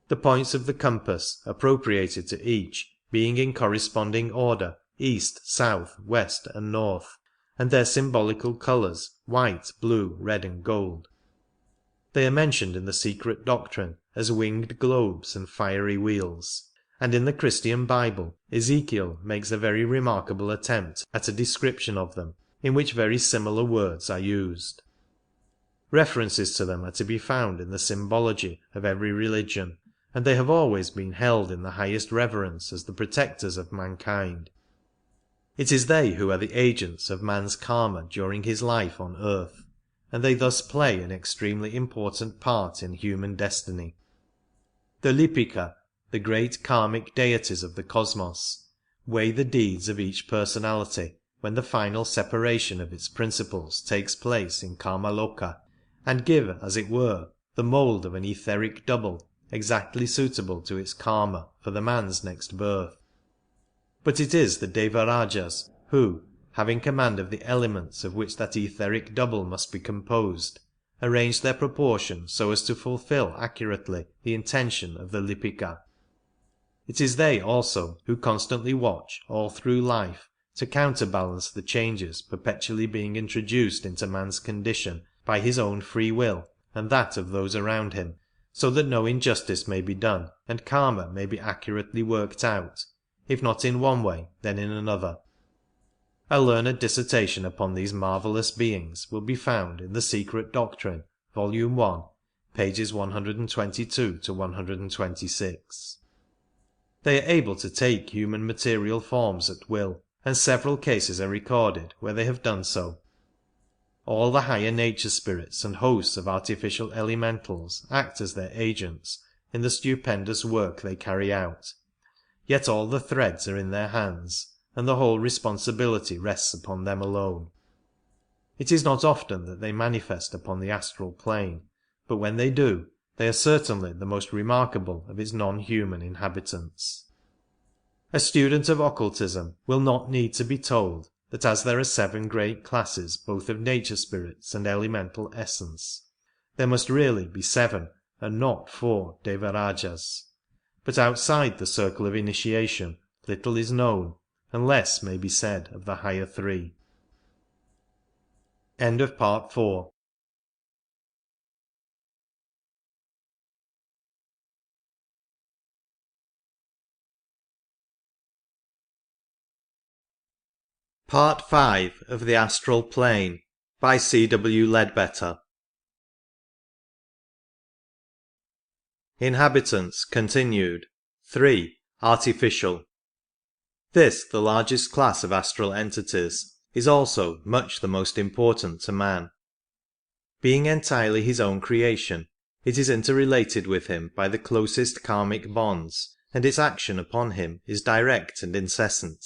the points of the compass appropriated to each being in corresponding order east, south, west, and north, and their symbolical colours white, blue, red, and gold. They are mentioned in the secret doctrine as winged globes and fiery wheels, and in the Christian Bible Ezekiel makes a very remarkable attempt at a description of them, in which very similar words are used. References to them are to be found in the symbology of every religion, and they have always been held in the highest reverence as the protectors of mankind. It is they who are the agents of man's karma during his life on earth, and they thus play an extremely important part in human destiny. The Lipika, the great karmic deities of the cosmos, weigh the deeds of each personality when the final separation of its principles takes place in Kamaloka, and give, as it were, the mould of an etheric double exactly suitable to its karma for the man's next birth. But it is the Devarajas who, having command of the elements of which that etheric double must be composed, arrange their proportions so as to fulfill accurately the intention of the Lipika. It is they also who constantly watch all through life to counterbalance the changes perpetually being introduced into man's condition by his own free will and that of those around him, so that no injustice may be done and karma may be accurately worked out, if not in one way then in another. A learned dissertation upon these marvellous beings will be found in The Secret Doctrine, Volume 1, pages 122 to 126. They are able to take human material forms at will, and several cases are recorded where they have done so. All the higher nature spirits and hosts of artificial elementals act as their agents in the stupendous work they carry out, yet all the threads are in their hands, and the whole responsibility rests upon them alone. It is not often that they manifest upon the astral plane, but when they do, they are certainly the most remarkable of its non-human inhabitants. A student of occultism will not need to be told that as there are 7 great classes both of nature spirits and elemental essence, there must really be 7 and not 4 Devarajas. But outside the circle of initiation little is known, and less may be said of the higher 3. End of Part 4. Part 5 of The Astral Plane by C. W. Ledbetter. Inhabitants continued. 3. Artificial. This, the largest class of astral entities, is also much the most important to man. Being entirely his own creation, it is interrelated with him by the closest karmic bonds, and its action upon him is direct and incessant.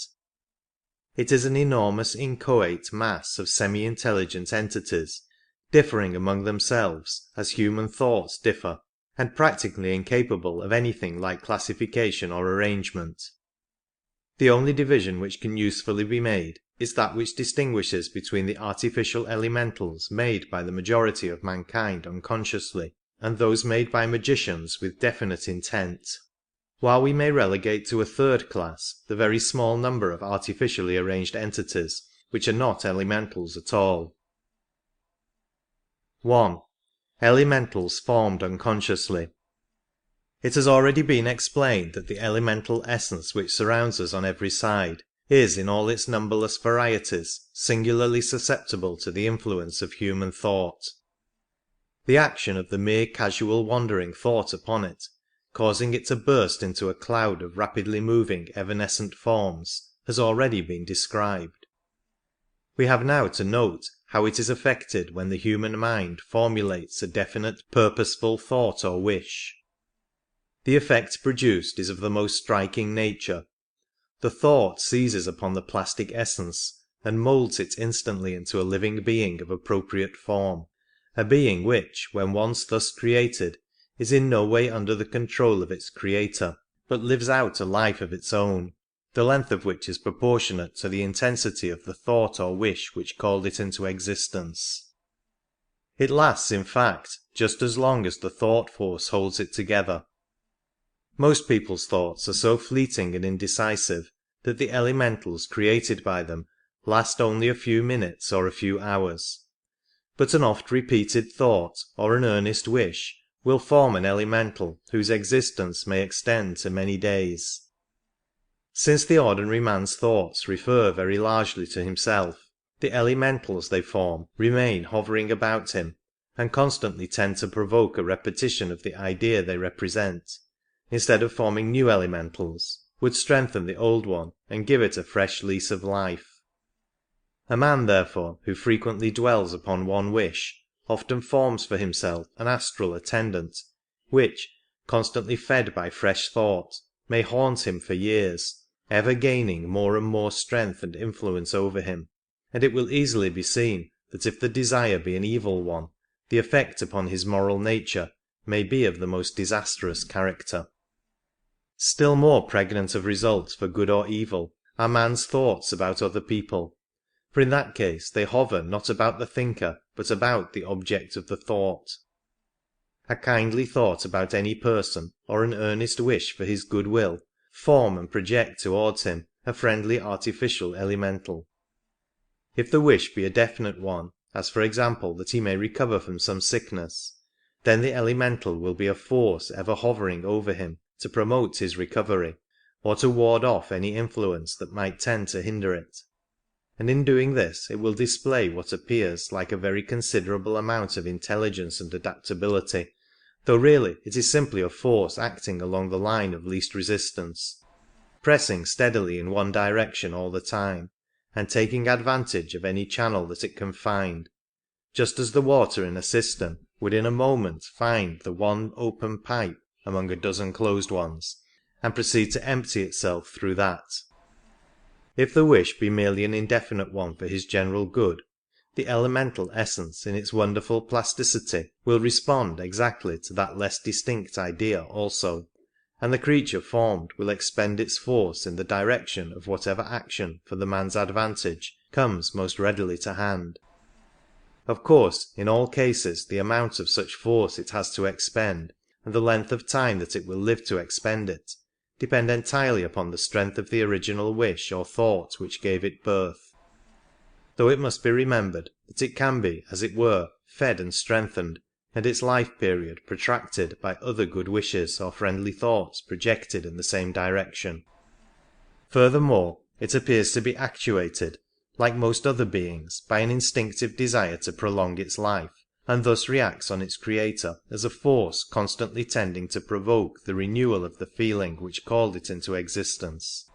It is an enormous inchoate mass of semi-intelligent entities, differing among themselves as human thoughts differ, and practically incapable of anything like classification or arrangement. The only division which can usefully be made is that which distinguishes between the artificial elementals made by the majority of mankind unconsciously, and those made by magicians with definite intent, while we may relegate to a 3rd class the very small number of artificially arranged entities which are not elementals at all. 1. Elementals formed unconsciously. It has already been explained that the elemental essence which surrounds us on every side is in all its numberless varieties singularly susceptible to the influence of human thought. The action of the mere casual wandering thought upon it, causing it to burst into a cloud of rapidly moving evanescent forms, has already been described. We have now to note how it is affected when the human mind formulates a definite purposeful thought or wish. The effect produced is of the most striking nature. The thought seizes upon the plastic essence and moulds it instantly into a living being of appropriate form, a being which, when once thus created, is in no way under the control of its creator, but lives out a life of its own, the length of which is proportionate to the intensity of the thought or wish which called it into existence. It lasts, in fact, just as long as the thought force holds it together. Most people's thoughts are so fleeting and indecisive that the elementals created by them last only a few minutes or a few hours. But an oft-repeated thought or an earnest wish will form an elemental whose existence may extend to many days. Since the ordinary man's thoughts refer very largely to himself, the elementals they form remain hovering about him, and constantly tend to provoke a repetition of the idea they represent, instead of forming new elementals, would strengthen the old one and give it a fresh lease of life. A man, therefore, who frequently dwells upon one wish, often forms for himself an astral attendant, which, constantly fed by fresh thought, may haunt him for years, ever gaining more and more strength and influence over him, and it will easily be seen that if the desire be an evil one, the effect upon his moral nature may be of the most disastrous character. Still more pregnant of result for good or evil are man's thoughts about other people, for in that case they hover not about the thinker but about the object of the thought. A kindly thought about any person, or an earnest wish for his good will, form and project towards him a friendly artificial elemental. If the wish be a definite one, as for example that he may recover from some sickness, then the elemental will be a force ever hovering over him to promote his recovery, or to ward off any influence that might tend to hinder it, and in doing this it will display what appears like a very considerable amount of intelligence and adaptability, though really it is simply a force acting along the line of least resistance, pressing steadily in one direction all the time, and taking advantage of any channel that it can find, just as the water in a cistern would in a moment find the one open pipe among a dozen closed ones, and proceed to empty itself through that. If the wish be merely an indefinite one for his general good, the elemental essence in its wonderful plasticity will respond exactly to that less distinct idea also, and the creature formed will expend its force in the direction of whatever action for the man's advantage comes most readily to hand. Of course, in all cases the amount of such force it has to expend, and the length of time that it will live to expend it, depend entirely upon the strength of the original wish or thought which gave it birth, though it must be remembered that it can be, as it were, fed and strengthened, and its life period protracted by other good wishes or friendly thoughts projected in the same direction. Furthermore, it appears to be actuated, like most other beings, by an instinctive desire to prolong its life, and thus reacts on its creator as a force constantly tending to provoke the renewal of the feeling which called it into existence.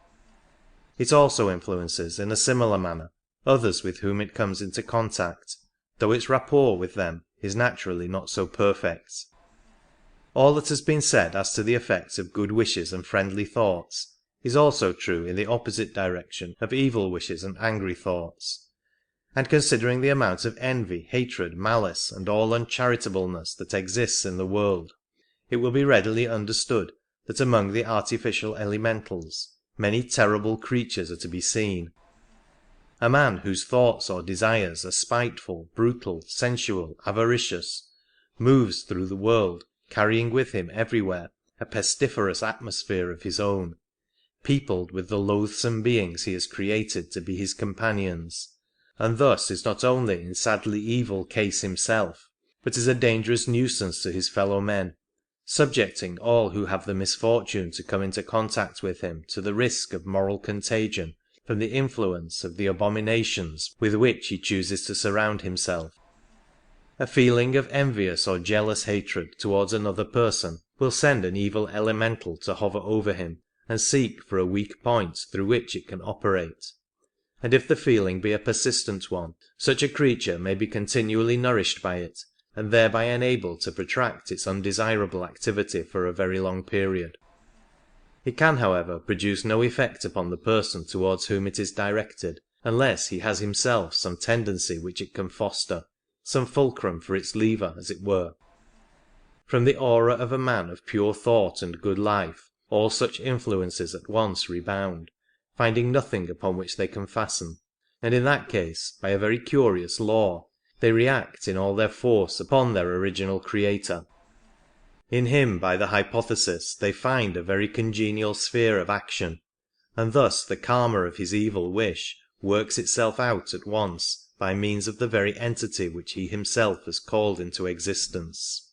It also influences in a similar manner others with whom it comes into contact, though its rapport with them is naturally not so perfect. All that has been said as to the effect of good wishes and friendly thoughts is also true in the opposite direction of evil wishes and angry thoughts, and considering the amount of envy, hatred, malice, and all uncharitableness that exists in the world, it will be readily understood that among the artificial elementals many terrible creatures are to be seen. A man whose thoughts or desires are spiteful, brutal, sensual, avaricious, moves through the world carrying with him everywhere a pestiferous atmosphere of his own, peopled with the loathsome beings he has created to be his companions, and thus is not only in sadly evil case himself, but is a dangerous nuisance to his fellow men, subjecting all who have the misfortune to come into contact with him to the risk of moral contagion from the influence of the abominations with which he chooses to surround himself. A feeling of envious or jealous hatred towards another person will send an evil elemental to hover over him and seek for a weak point through which it can operate, and if the feeling be a persistent one, such a creature may be continually nourished by it, and thereby enabled to protract its undesirable activity for a very long period. It can, however, produce no effect upon the person towards whom it is directed, unless he has himself some tendency which it can foster, some fulcrum for its lever, as it were. From the aura of a man of pure thought and good life, all such influences at once rebound, finding nothing upon which they can fasten, and in that case, by a very curious law, they react in all their force upon their original creator. In him, by the hypothesis, they find a very congenial sphere of action, and thus the karma of his evil wish works itself out at once by means of the very entity which he himself has called into existence.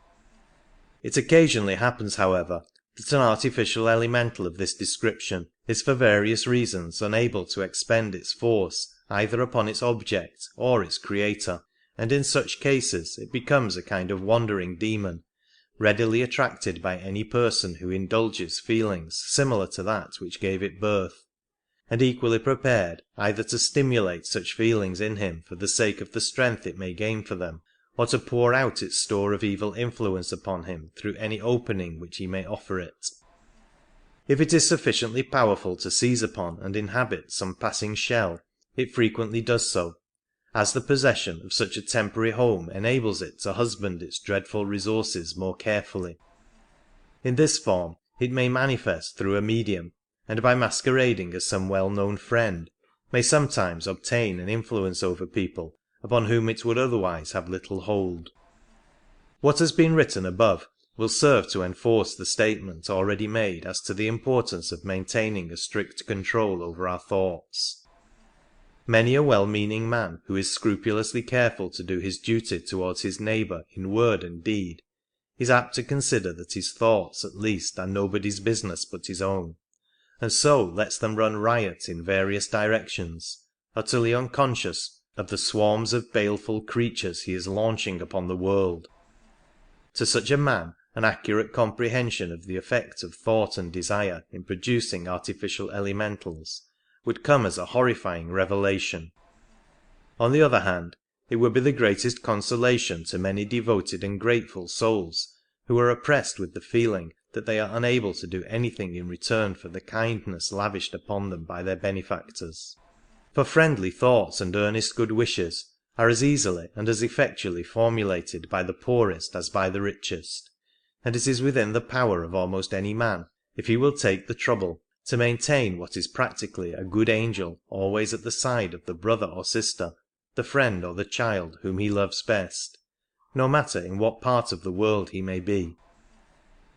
It occasionally happens, however, that an artificial elemental of this description is for various reasons unable to expend its force either upon its object or its creator, and in such cases it becomes a kind of wandering demon, readily attracted by any person who indulges feelings similar to that which gave it birth, and equally prepared either to stimulate such feelings in him for the sake of the strength it may gain for them, or to pour out its store of evil influence upon him through any opening which he may offer it. If it is sufficiently powerful to seize upon and inhabit some passing shell, it frequently does so, as the possession of such a temporary home enables it to husband its dreadful resources more carefully. In this form it may manifest through a medium, and by masquerading as some well-known friend, may sometimes obtain an influence over people upon whom it would otherwise have little hold. What has been written above will serve to enforce the statement already made as to the importance of maintaining a strict control over our thoughts. Many a well-meaning man who is scrupulously careful to do his duty towards his neighbour in word and deed is apt to consider that his thoughts at least are nobody's business but his own, and so lets them run riot in various directions, utterly unconscious of the swarms of baleful creatures he is launching upon the world. To such a man an accurate comprehension of the effect of thought and desire in producing artificial elementals would come as a horrifying revelation. On the other hand, it would be the greatest consolation to many devoted and grateful souls who are oppressed with the feeling that they are unable to do anything in return for the kindness lavished upon them by their benefactors. For friendly thoughts and earnest good wishes are as easily and as effectually formulated by the poorest as by the richest, and it is within the power of almost any man, if he will take the trouble, to maintain what is practically a good angel always at the side of the brother or sister, the friend or the child whom he loves best, no matter in what part of the world he may be.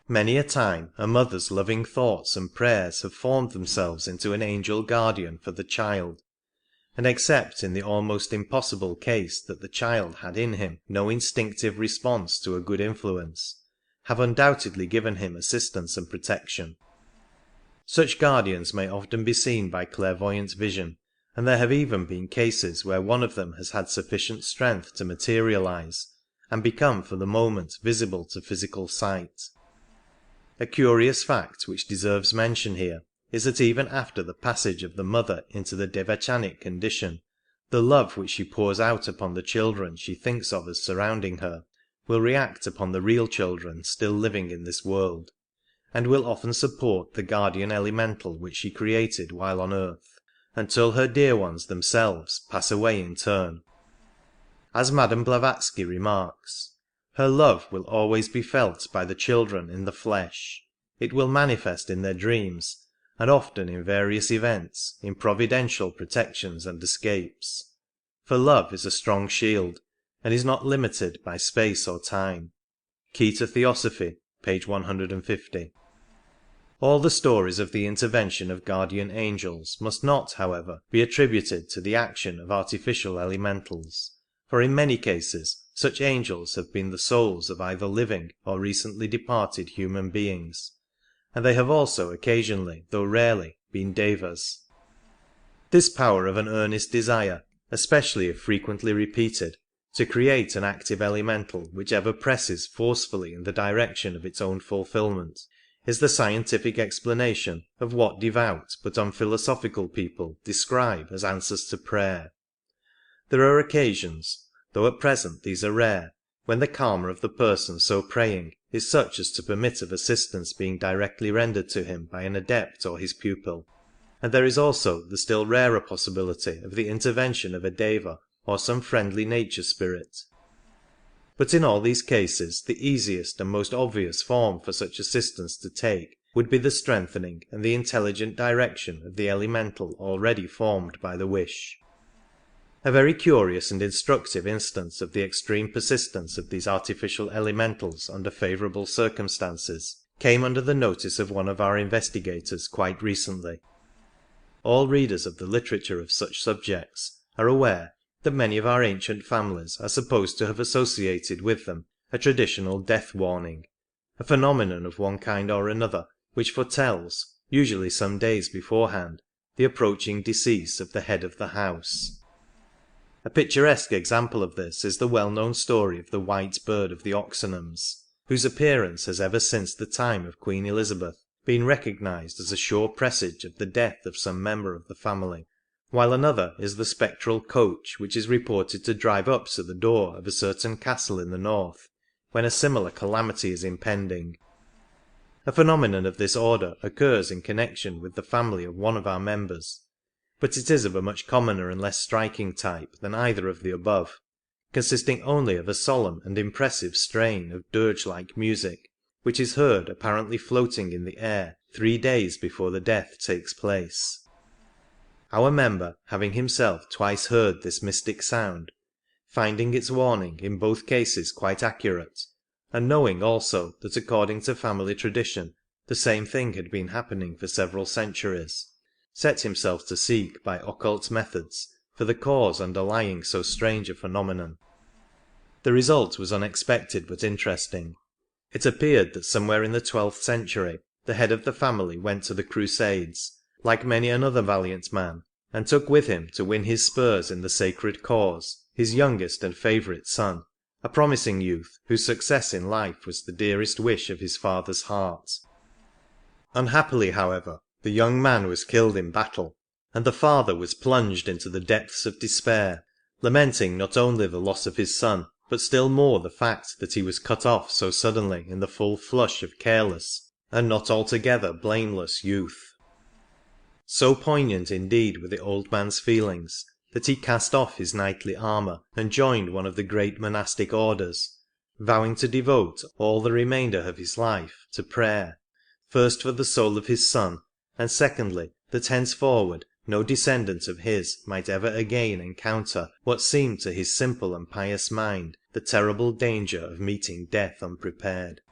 Many a time a mother's loving thoughts and prayers have formed themselves into an angel guardian for the child, and except in the almost impossible case that the child had in him no instinctive response to a good influence, have undoubtedly given him assistance and protection. Such guardians may often be seen by clairvoyant vision, and there have even been cases where one of them has had sufficient strength to materialize, and become for the moment visible to physical sight. A curious fact which deserves mention here is that even after the passage of the mother into the devachanic condition, the love which she pours out upon the children she thinks of as surrounding her will react upon the real children still living in this world, and will often support the guardian elemental which she created while on earth, until her dear ones themselves pass away in turn. As Madame Blavatsky remarks, her love will always be felt by the children in the flesh. It will manifest in their dreams, and often in various events, in providential protections and escapes. For love is a strong shield, and is not limited by space or time. Key to Theosophy, page 150. All the stories of the intervention of guardian angels must not, however, be attributed to the action of artificial elementals, for in many cases such angels have been the souls of either living or recently departed human beings, and they have also occasionally, though rarely, been devas. This power of an earnest desire, especially if frequently repeated, to create an active elemental which ever presses forcefully in the direction of its own fulfilment, is the scientific explanation of what devout but unphilosophical people describe as answers to prayer. There are occasions, though at present these are rare, when the karma of the person so praying is such as to permit of assistance being directly rendered to him by an adept or his pupil, and there is also the still rarer possibility of the intervention of a deva or some friendly nature spirit. But in all these cases the easiest and most obvious form for such assistance to take would be the strengthening and the intelligent direction of the elemental already formed by the wish. A very curious and instructive instance of the extreme persistence of these artificial elementals under favourable circumstances came under the notice of one of our investigators quite recently. All readers of the literature of such subjects are aware that many of our ancient families are supposed to have associated with them a traditional death warning, a phenomenon of one kind or another which foretells, usually some days beforehand, the approaching decease of the head of the house. A picturesque example of this is the well-known story of the White Bird of the Oxenhams, whose appearance has ever since the time of Queen Elizabeth been recognized as a sure presage of the death of some member of the family, while another is the spectral coach which is reported to drive up to the door of a certain castle in the north when a similar calamity is impending. A phenomenon of this order occurs in connection with the family of one of our members, but it is of a much commoner and less striking type than either of the above, consisting only of a solemn and impressive strain of dirge-like music, which is heard apparently floating in the air 3 days before the death takes place. Our member, having himself twice heard this mystic sound, finding its warning in both cases quite accurate, and knowing also that according to family tradition the same thing had been happening for several centuries, set himself to seek by occult methods for the cause underlying so strange a phenomenon. The result was unexpected but interesting. It appeared that somewhere in the 12th century the head of the family went to the Crusades, like many another valiant man, and took with him to win his spurs in the sacred cause his youngest and favourite son, a promising youth whose success in life was the dearest wish of his father's heart. Unhappily, however, the young man was killed in battle, and the father was plunged into the depths of despair, lamenting not only the loss of his son, but still more the fact that he was cut off so suddenly in the full flush of careless and not altogether blameless youth. So poignant indeed were the old man's feelings that he cast off his knightly armour and joined one of the great monastic orders, vowing to devote all the remainder of his life to prayer, first for the soul of his son, and secondly that henceforward no descendant of his might ever again encounter what seemed to his simple and pious mind the terrible danger of meeting death unprepared.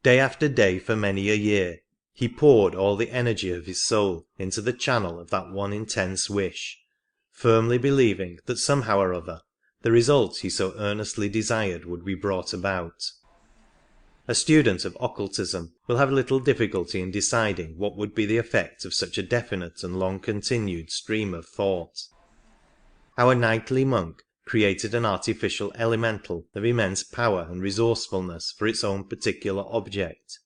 Day after day for many a year he poured all the energy of his soul into the channel of that one intense wish, firmly believing that somehow or other the result he so earnestly desired would be brought about. A student of occultism will have little difficulty in deciding what would be the effect of such a definite and long-continued stream of thought. Our knightly monk created an artificial elemental of immense power and resourcefulness for its own particular object,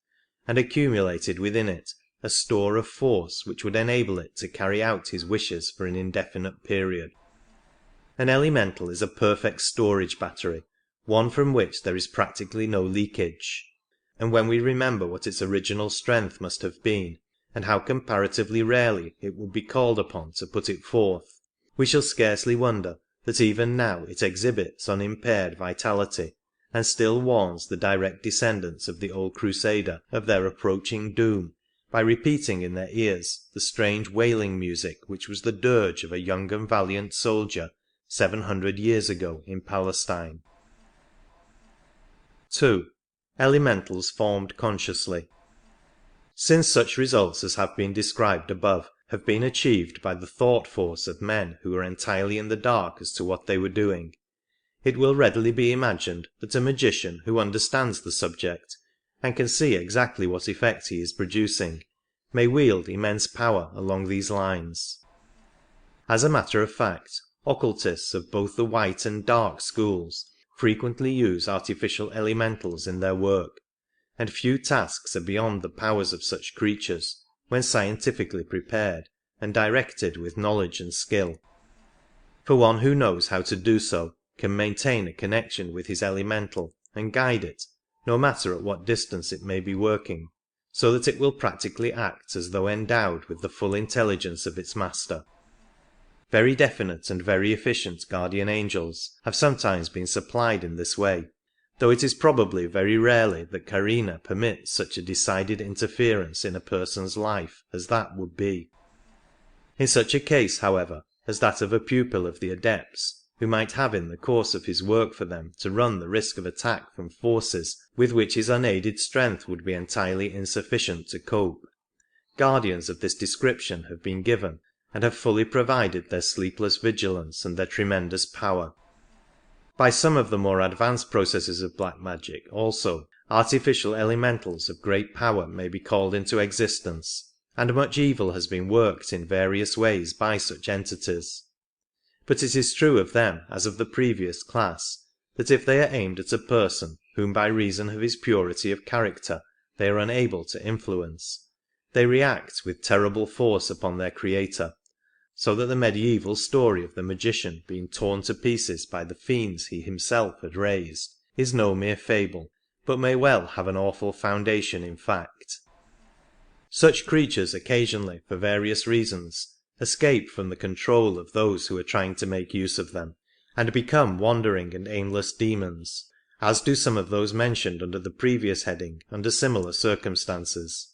and accumulated within it a store of force which would enable it to carry out his wishes for an indefinite period. An elemental is a perfect storage battery, one from which there is practically no leakage, and when we remember what its original strength must have been, and how comparatively rarely it would be called upon to put it forth, we shall scarcely wonder that even now it exhibits unimpaired vitality, and still warns the direct descendants of the old Crusader of their approaching doom by repeating in their ears the strange wailing music which was the dirge of a young and valiant soldier 700 years ago in Palestine. 2. Elementals formed consciously. Since such results as have been described above have been achieved by the thought force of men who were entirely in the dark as to what they were doing, it will readily be imagined that a magician who understands the subject, and can see exactly what effect he is producing, may wield immense power along these lines. As a matter of fact, occultists of both the white and dark schools frequently use artificial elementals in their work, and few tasks are beyond the powers of such creatures when scientifically prepared and directed with knowledge and skill. For one who knows how to do so can maintain a connection with his elemental and guide it, no matter at what distance it may be working, so that it will practically act as though endowed with the full intelligence of its master. Very definite and very efficient guardian angels have sometimes been supplied in this way, though it is probably very rarely that Karina permits such a decided interference in a person's life as that would be. In such a case, however, as that of a pupil of the Adepts, who might have in the course of his work for them to run the risk of attack from forces with which his unaided strength would be entirely insufficient to cope, guardians of this description have been given and have fully provided their sleepless vigilance and their tremendous power. By some of the more advanced processes of black magic, also, artificial elementals of great power may be called into existence, and much evil has been worked in various ways by such entities. But it is true of them as of the previous class, that if they are aimed at a person whom by reason of his purity of character they are unable to influence, they react with terrible force upon their creator, so that the medieval story of the magician being torn to pieces by the fiends he himself had raised is no mere fable, but may well have an awful foundation in fact. Such creatures occasionally, for various reasons, escape from the control of those who are trying to make use of them, and become wandering and aimless demons, as do some of those mentioned under the previous heading under similar circumstances.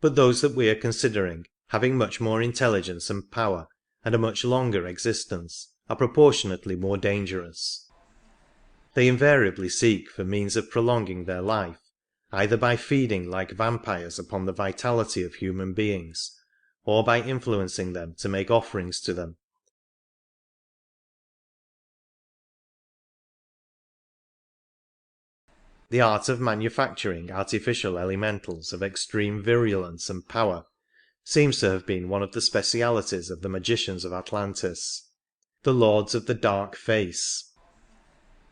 But those that we are considering, having much more intelligence and power, and a much longer existence, are proportionately more dangerous. They invariably seek for means of prolonging their life, either by feeding like vampires upon the vitality of human beings, or by influencing them to make offerings to them. The art of manufacturing artificial elementals of extreme virulence and power seems to have been one of the specialities of the magicians of Atlantis, the Lords of the Dark Face.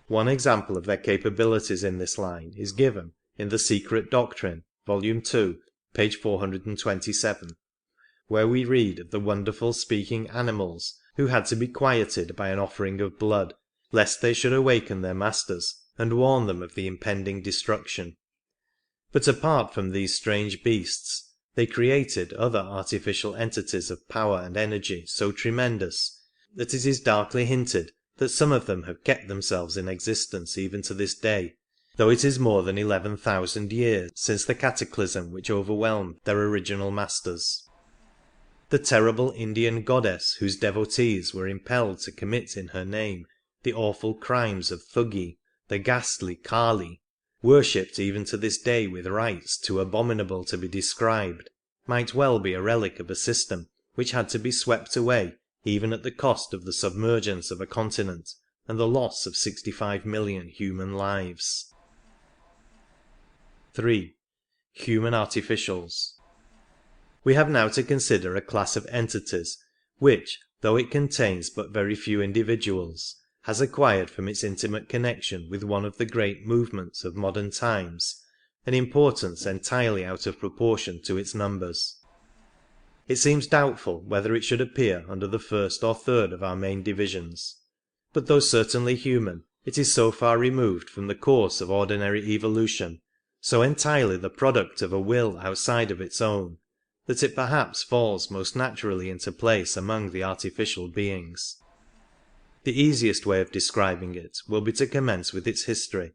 One example of their capabilities in this line is given in The Secret Doctrine, Volume 2, page 427, where we read of the wonderful speaking animals who had to be quieted by an offering of blood, lest they should awaken their masters and warn them of the impending destruction. But apart from these strange beasts, they created other artificial entities of power and energy so tremendous that it is darkly hinted that some of them have kept themselves in existence even to this day, though it is more than 11,000 years since the cataclysm which overwhelmed their original masters. The terrible Indian goddess whose devotees were impelled to commit in her name the awful crimes of Thuggee, the ghastly Kali, worshipped even to this day with rites too abominable to be described, might well be a relic of a system which had to be swept away even at the cost of the submergence of a continent and the loss of 65 million human lives. 3. Human Artificials. We have now to consider a class of entities which, though it contains but very few individuals, has acquired from its intimate connection with one of the great movements of modern times an importance entirely out of proportion to its numbers. It seems doubtful whether it should appear under the first or third of our main divisions, but though certainly human, it is so far removed from the course of ordinary evolution, so entirely the product of a will outside of its own, that it perhaps falls most naturally into place among the artificial beings. The easiest way of describing it will be to commence with its history,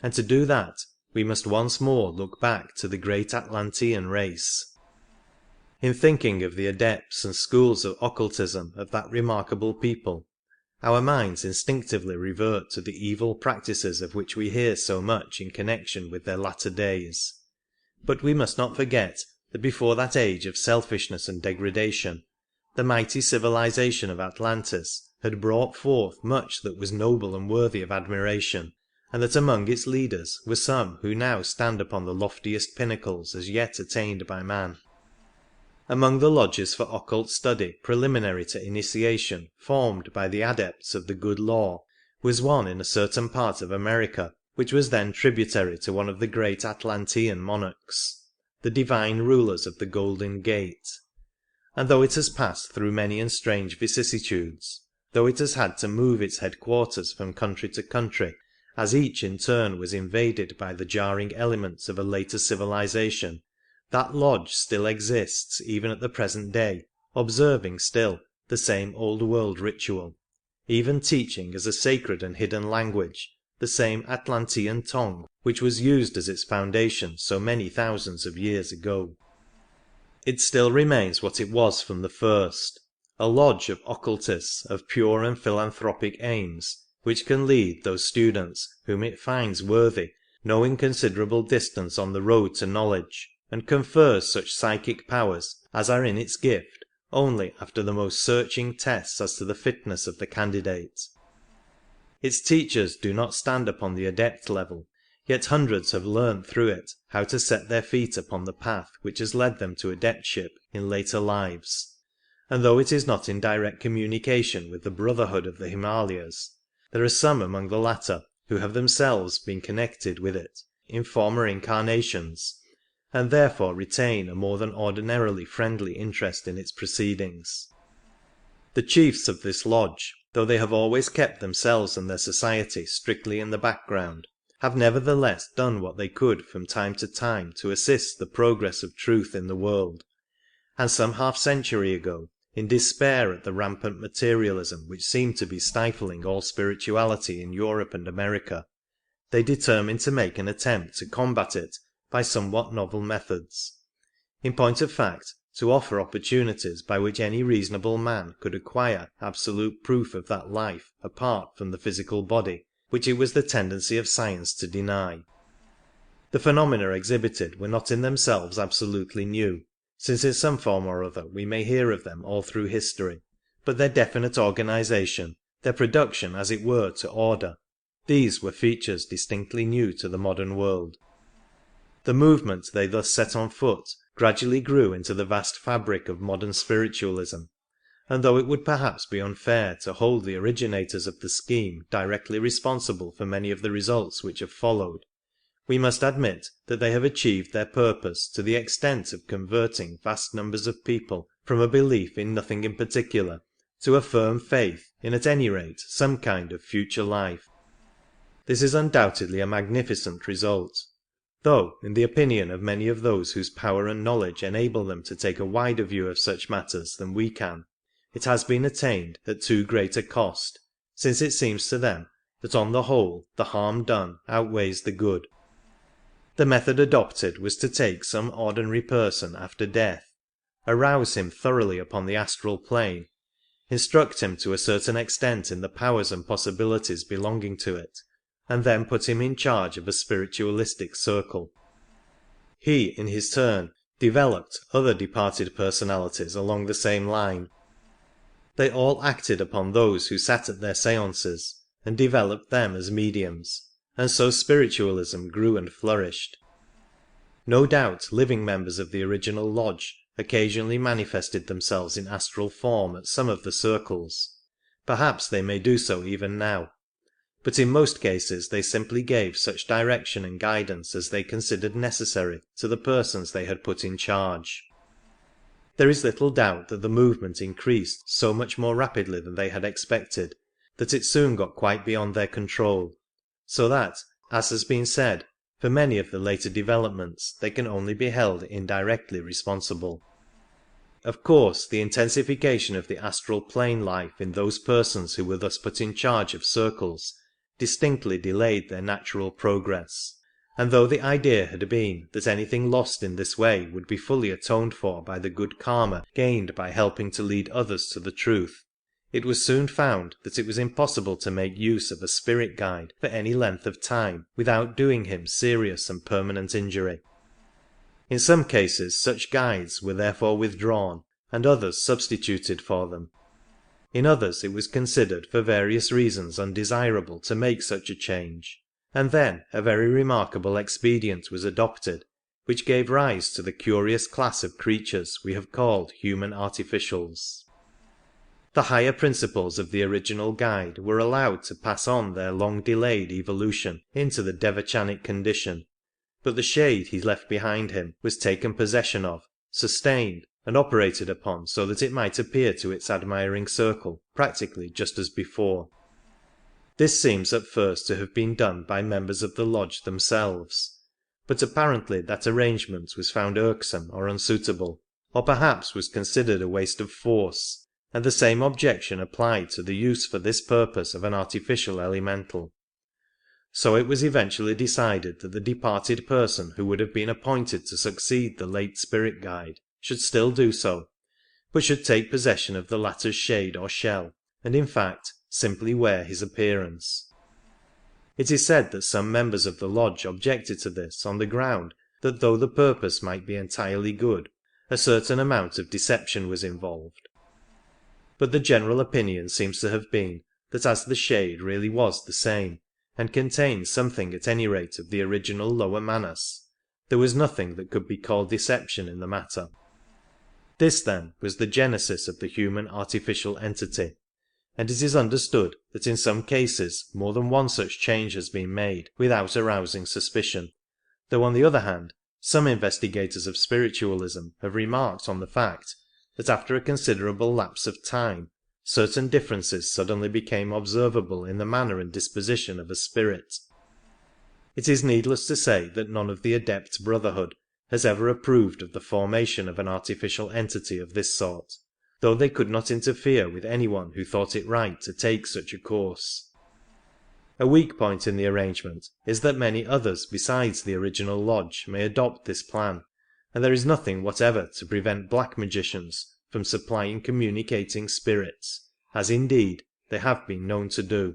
and to do that we must once more look back to the great Atlantean race. In thinking of the adepts and schools of occultism of that remarkable people, our minds instinctively revert to the evil practices of which we hear so much in connection with their latter days. But we must not forget that before that age of selfishness and degradation, the mighty civilization of Atlantis had brought forth much that was noble and worthy of admiration, and that among its leaders were some who now stand upon the loftiest pinnacles as yet attained by man. Among the lodges for occult study preliminary to initiation formed by the adepts of the good law was one in a certain part of America which was then tributary to one of the great Atlantean monarchs, the divine rulers of the Golden Gate. And though it has passed through many and strange vicissitudes, though it has had to move its headquarters from country to country, as each in turn was invaded by the jarring elements of a later civilization, that lodge still exists even at the present day, observing still the same old world ritual, even teaching as a sacred and hidden language the same Atlantean tongue which was used as its foundation so many thousands of years ago. It still remains what it was from the first, a lodge of occultists of pure and philanthropic aims, which can lead those students whom it finds worthy no inconsiderable distance on the road to knowledge, and confers such psychic powers as are in its gift only after the most searching tests as to the fitness of the candidate. Its teachers do not stand upon the adept level, yet hundreds have learnt through it how to set their feet upon the path which has led them to adeptship in later lives, and though it is not in direct communication with the Brotherhood of the Himalayas, there are some among the latter who have themselves been connected with it in former incarnations, and therefore retain a more than ordinarily friendly interest in its proceedings. The chiefs of this lodge, though they have always kept themselves and their society strictly in the background, have nevertheless done what they could from time to time to assist the progress of truth in the world, and some half-century ago, in despair at the rampant materialism which seemed to be stifling all spirituality in Europe and America, they determined to make an attempt to combat it by somewhat novel methods. In point of fact, to offer opportunities by which any reasonable man could acquire absolute proof of that life apart from the physical body, which it was the tendency of science to deny. The phenomena exhibited were not in themselves absolutely new, since in some form or other we may hear of them all through history, but their definite organization, their production as it were to order, these were features distinctly new to the modern world. The movement they thus set on foot gradually grew into the vast fabric of modern spiritualism, and though it would perhaps be unfair to hold the originators of the scheme directly responsible for many of the results which have followed, we must admit that they have achieved their purpose to the extent of converting vast numbers of people from a belief in nothing in particular to a firm faith in at any rate some kind of future life. This is undoubtedly a magnificent result, though, in the opinion of many of those whose power and knowledge enable them to take a wider view of such matters than we can, it has been attained at too great a cost, since it seems to them that on the whole the harm done outweighs the good. The method adopted was to take some ordinary person after death, arouse him thoroughly upon the astral plane, instruct him to a certain extent in the powers and possibilities belonging to it, and then put him in charge of a spiritualistic circle. He, in his turn, developed other departed personalities along the same line. They all acted upon those who sat at their seances, and developed them as mediums, and so spiritualism grew and flourished. No doubt living members of the original lodge occasionally manifested themselves in astral form at some of the circles. Perhaps they may do so even now. But in most cases they simply gave such direction and guidance as they considered necessary to the persons they had put in charge. There is little doubt that the movement increased so much more rapidly than they had expected, that it soon got quite beyond their control, so that, as has been said, for many of the later developments they can only be held indirectly responsible. Of course, the intensification of the astral plane life in those persons who were thus put in charge of circles distinctly delayed their natural progress, and though the idea had been that anything lost in this way would be fully atoned for by the good karma gained by helping to lead others to the truth, it was soon found that it was impossible to make use of a spirit guide for any length of time without doing him serious and permanent injury. In some cases such guides were therefore withdrawn, and others substituted for them. In others it was considered for various reasons undesirable to make such a change, and then a very remarkable expedient was adopted, which gave rise to the curious class of creatures we have called human artificials. The higher principles of the original guide were allowed to pass on their long-delayed evolution into the devachanic condition, but the shade he left behind him was taken possession of, sustained, and operated upon so that it might appear to its admiring circle practically just as before. This seems at first to have been done by members of the lodge themselves, but apparently that arrangement was found irksome or unsuitable, or perhaps was considered a waste of force, and the same objection applied to the use for this purpose of an artificial elemental. So it was eventually decided that the departed person who would have been appointed to succeed the late spirit guide should still do so, but should take possession of the latter's shade or shell, and in fact simply wear his appearance. It is said that some members of the lodge objected to this on the ground that though the purpose might be entirely good, a certain amount of deception was involved. But the general opinion seems to have been that as the shade really was the same, and contained something at any rate of the original lower manas, there was nothing that could be called deception in the matter. This, then, was the genesis of the human artificial entity, and it is understood that in some cases more than one such change has been made without arousing suspicion, though on the other hand some investigators of spiritualism have remarked on the fact that after a considerable lapse of time certain differences suddenly became observable in the manner and disposition of a spirit. It is needless to say that none of the Adept Brotherhood has ever approved of the formation of an artificial entity of this sort, though they could not interfere with anyone who thought it right to take such a course. A weak point in the arrangement is that many others besides the original lodge may adopt this plan, and there is nothing whatever to prevent black magicians from supplying communicating spirits, as indeed they have been known to do.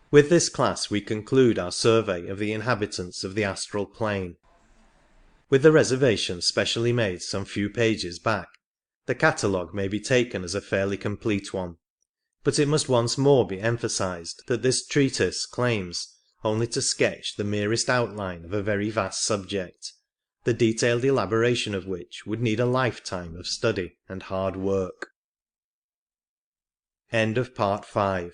With this class we conclude our survey of the inhabitants of the Astral Plane. With the reservation specially made some few pages back, the catalogue may be taken as a fairly complete one, but it must once more be emphasized that this treatise claims only to sketch the merest outline of a very vast subject, the detailed elaboration of which would need a lifetime of study and hard work. End of Part 5.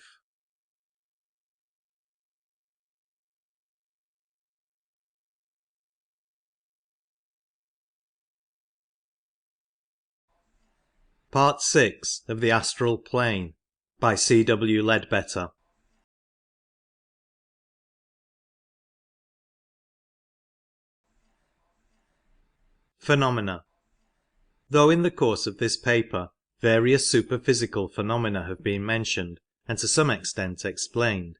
Part 6 of the Astral Plane by C. W. Ledbetter. Phenomena. Though in the course of this paper various superphysical phenomena have been mentioned and to some extent explained,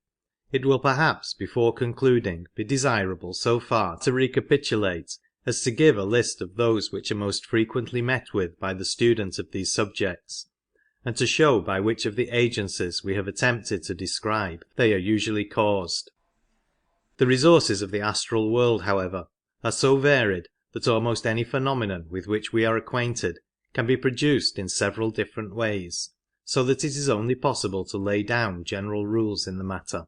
it will perhaps before concluding be desirable so far to recapitulate as to give a list of those which are most frequently met with by the student of these subjects, and to show by which of the agencies we have attempted to describe they are usually caused. The resources of the astral world, however, are so varied that almost any phenomenon with which we are acquainted can be produced in several different ways, so that it is only possible to lay down general rules in the matter.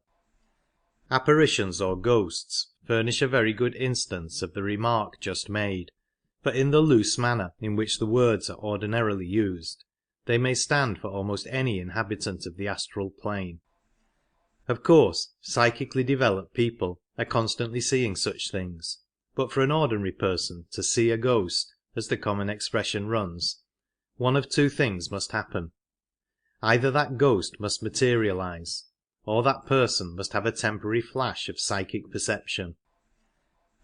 Apparitions or ghosts furnish a very good instance of the remark just made, for in the loose manner in which the words are ordinarily used, they may stand for almost any inhabitant of the astral plane. Of course, psychically developed people are constantly seeing such things, but for an ordinary person to see a ghost, as the common expression runs, one of two things must happen. Either that ghost must materialize, or that person must have a temporary flash of psychic perception.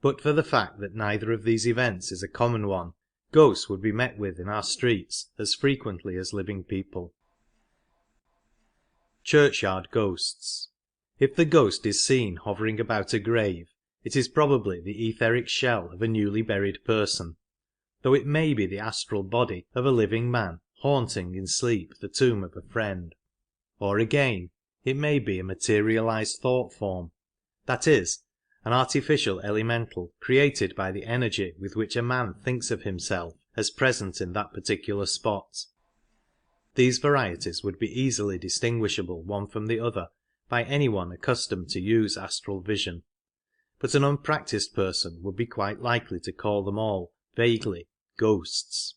But for the fact that neither of these events is a common one, ghosts would be met with in our streets as frequently as living people. Churchyard ghosts. If the ghost is seen hovering about a grave, it is probably the etheric shell of a newly buried person, though it may be the astral body of a living man haunting in sleep the tomb of a friend. Or again, it may be a materialized thought form, that is, an artificial elemental created by the energy with which a man thinks of himself as present in that particular spot. These varieties would be easily distinguishable one from the other by anyone accustomed to use astral vision, but an unpractised person would be quite likely to call them all, vaguely, ghosts.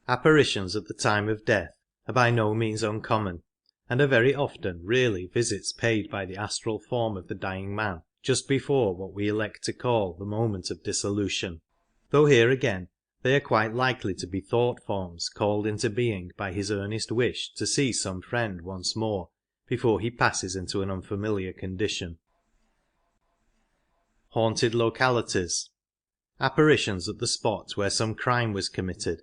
Apparitions at the time of death are by no means uncommon, and are very often really visits paid by the astral form of the dying man just before what we elect to call the moment of dissolution, though here again they are quite likely to be thought forms called into being by his earnest wish to see some friend once more before he passes into an unfamiliar condition. Haunted localities. Apparitions at the spot where some crime was committed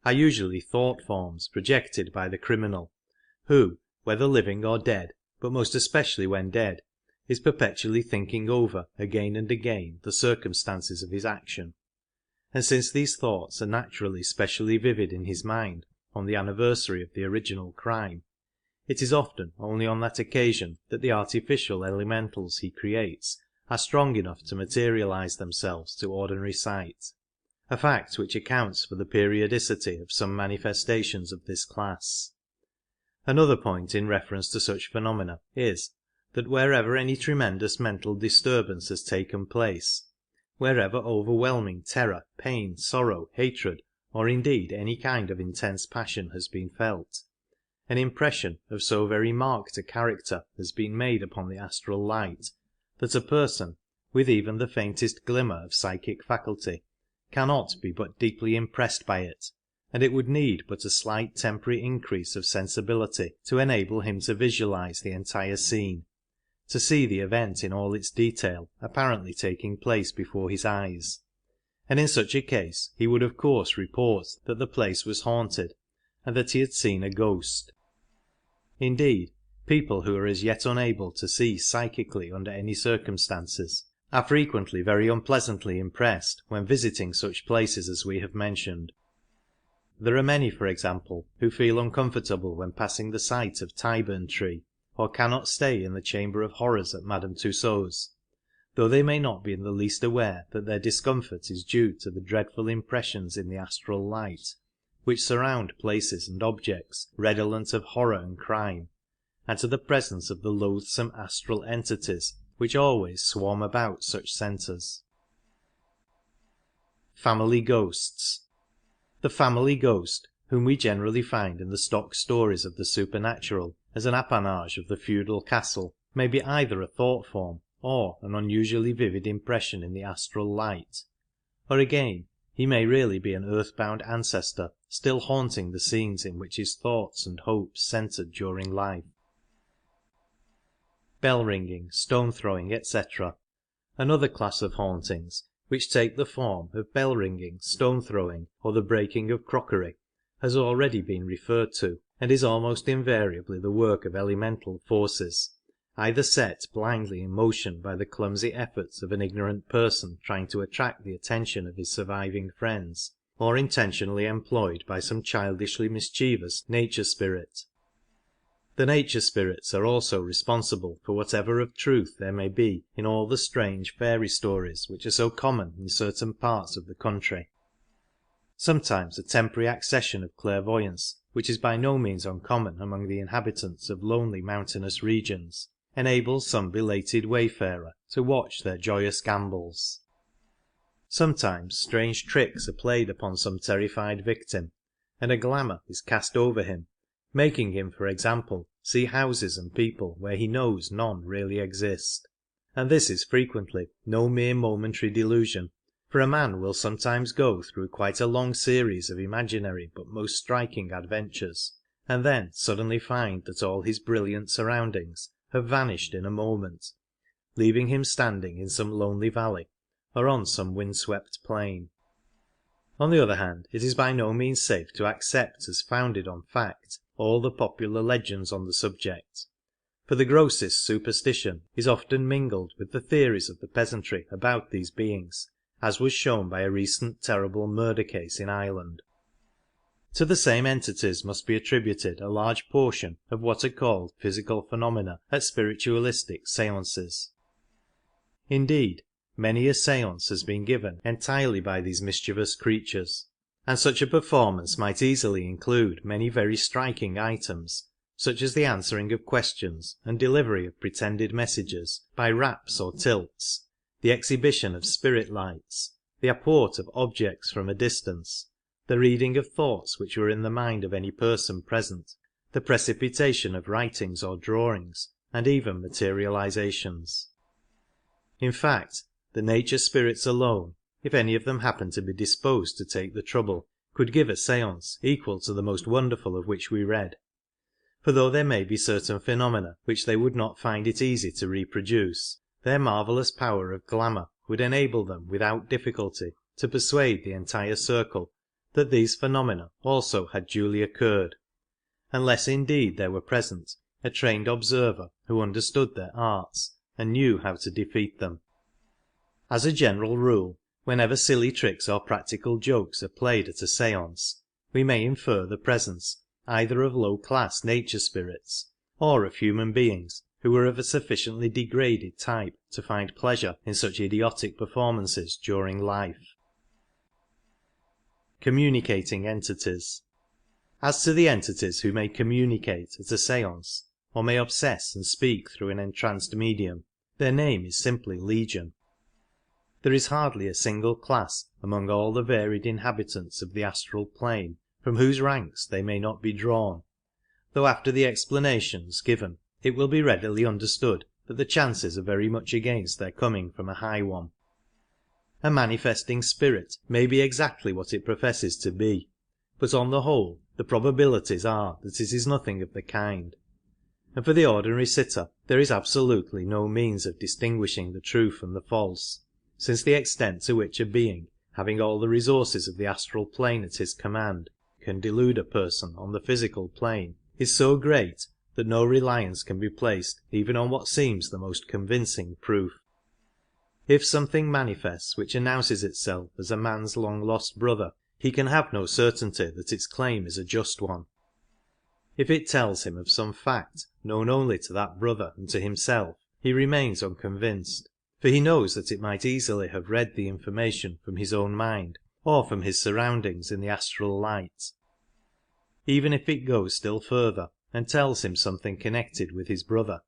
are usually thought forms projected by the criminal, who, whether living or dead, but most especially when dead, is perpetually thinking over again and again the circumstances of his action, and since these thoughts are naturally specially vivid in his mind on the anniversary of the original crime, it is often only on that occasion that the artificial elementals he creates are strong enough to materialize themselves to ordinary sight, a fact which accounts for the periodicity of some manifestations of this class. Another point in reference to such phenomena is, that wherever any tremendous mental disturbance has taken place, wherever overwhelming terror, pain, sorrow, hatred, or indeed any kind of intense passion has been felt, an impression of so very marked a character has been made upon the astral light, that a person, with even the faintest glimmer of psychic faculty, cannot be but deeply impressed by it, and it would need but a slight temporary increase of sensibility to enable him to visualize the entire scene, to see the event in all its detail apparently taking place before his eyes, and in such a case he would of course report that the place was haunted and that he had seen a ghost. Indeed, people who are as yet unable to see psychically under any circumstances are frequently very unpleasantly impressed when visiting such places as we have mentioned. There are many, for example, who feel uncomfortable when passing the site of Tyburn Tree, or cannot stay in the Chamber of Horrors at Madame Tussaud's, though they may not be in the least aware that their discomfort is due to the dreadful impressions in the astral light, which surround places and objects redolent of horror and crime, and to the presence of the loathsome astral entities which always swarm about such centres. Family Ghosts. The family ghost, whom we generally find in the stock stories of the supernatural as an appanage of the feudal castle, may be either a thought form or an unusually vivid impression in the astral light, or again he may really be an earthbound ancestor still haunting the scenes in which his thoughts and hopes centred during life. Bell ringing, stone throwing, etc. Another class of hauntings, which take the form of bell ringing, stone throwing, or the breaking of crockery, has already been referred to, and is almost invariably the work of elemental forces, either set blindly in motion by the clumsy efforts of an ignorant person trying to attract the attention of his surviving friends, or intentionally employed by some childishly mischievous nature spirit. The nature spirits are also responsible for whatever of truth there may be in all the strange fairy stories which are so common in certain parts of the country. Sometimes a temporary accession of clairvoyance, which is by no means uncommon among the inhabitants of lonely mountainous regions, enables some belated wayfarer to watch their joyous gambols. Sometimes strange tricks are played upon some terrified victim, and a glamour is cast over him, making him, for example, see houses and people where he knows none really exist. And this is frequently no mere momentary delusion, for a man will sometimes go through quite a long series of imaginary but most striking adventures, and then suddenly find that all his brilliant surroundings have vanished in a moment, leaving him standing in some lonely valley or on some wind-swept plain. On the other hand, it is by no means safe to accept as founded on fact all the popular legends on the subject, for the grossest superstition is often mingled with the theories of the peasantry about these beings, as was shown by a recent terrible murder case in Ireland. To the same entities must be attributed a large portion of what are called physical phenomena at spiritualistic séances. Indeed, many a séance has been given entirely by these mischievous creatures, and such a performance might easily include many very striking items, such as the answering of questions and delivery of pretended messages by raps or tilts, the exhibition of spirit lights, the apport of objects from a distance, the reading of thoughts which were in the mind of any person present, the precipitation of writings or drawings, and even materializations. In fact, the nature spirits alone, if any of them happen to be disposed to take the trouble, could give a séance equal to the most wonderful of which we read. For though there may be certain phenomena which they would not find it easy to reproduce, their marvellous power of glamour would enable them without difficulty to persuade the entire circle that these phenomena also had duly occurred, unless indeed there were present a trained observer who understood their arts and knew how to defeat them. As a general rule, whenever silly tricks or practical jokes are played at a séance, we may infer the presence either of low-class nature spirits, or of human beings who are of a sufficiently degraded type to find pleasure in such idiotic performances during life. Communicating entities. As to the entities who may communicate at a séance, or may obsess and speak through an entranced medium, their name is simply legion. There is hardly a single class among all the varied inhabitants of the astral plane from whose ranks they may not be drawn, though after the explanations given it will be readily understood that the chances are very much against their coming from a high one. A manifesting spirit may be exactly what it professes to be, but on the whole the probabilities are that it is nothing of the kind. and for the ordinary sitter there is absolutely no means of distinguishing the true from the false, since the extent to which a being, having all the resources of the astral plane at his command, can delude a person on the physical plane is so great that no reliance can be placed even on what seems the most convincing proof. If something manifests which announces itself as a man's long-lost brother, he can have no certainty that its claim is a just one. If it tells him of some fact known only to that brother and to himself, he remains unconvinced, for he knows that it might easily have read the information from his own mind or from his surroundings in the astral light. Even if it goes still further and tells him something connected with his brother,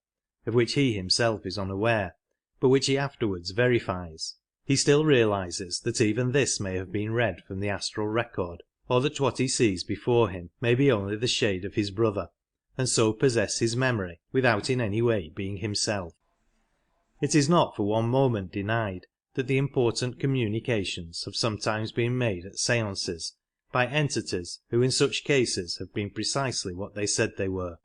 of which he himself is unaware, but which he afterwards verifies, he still realizes that even this may have been read from the astral record, or that what he sees before him may be only the shade of his brother, and so possess his memory without in any way being himself. It is not for one moment denied that the important communications have sometimes been made at séances by entities who in such cases have been precisely what they said they were.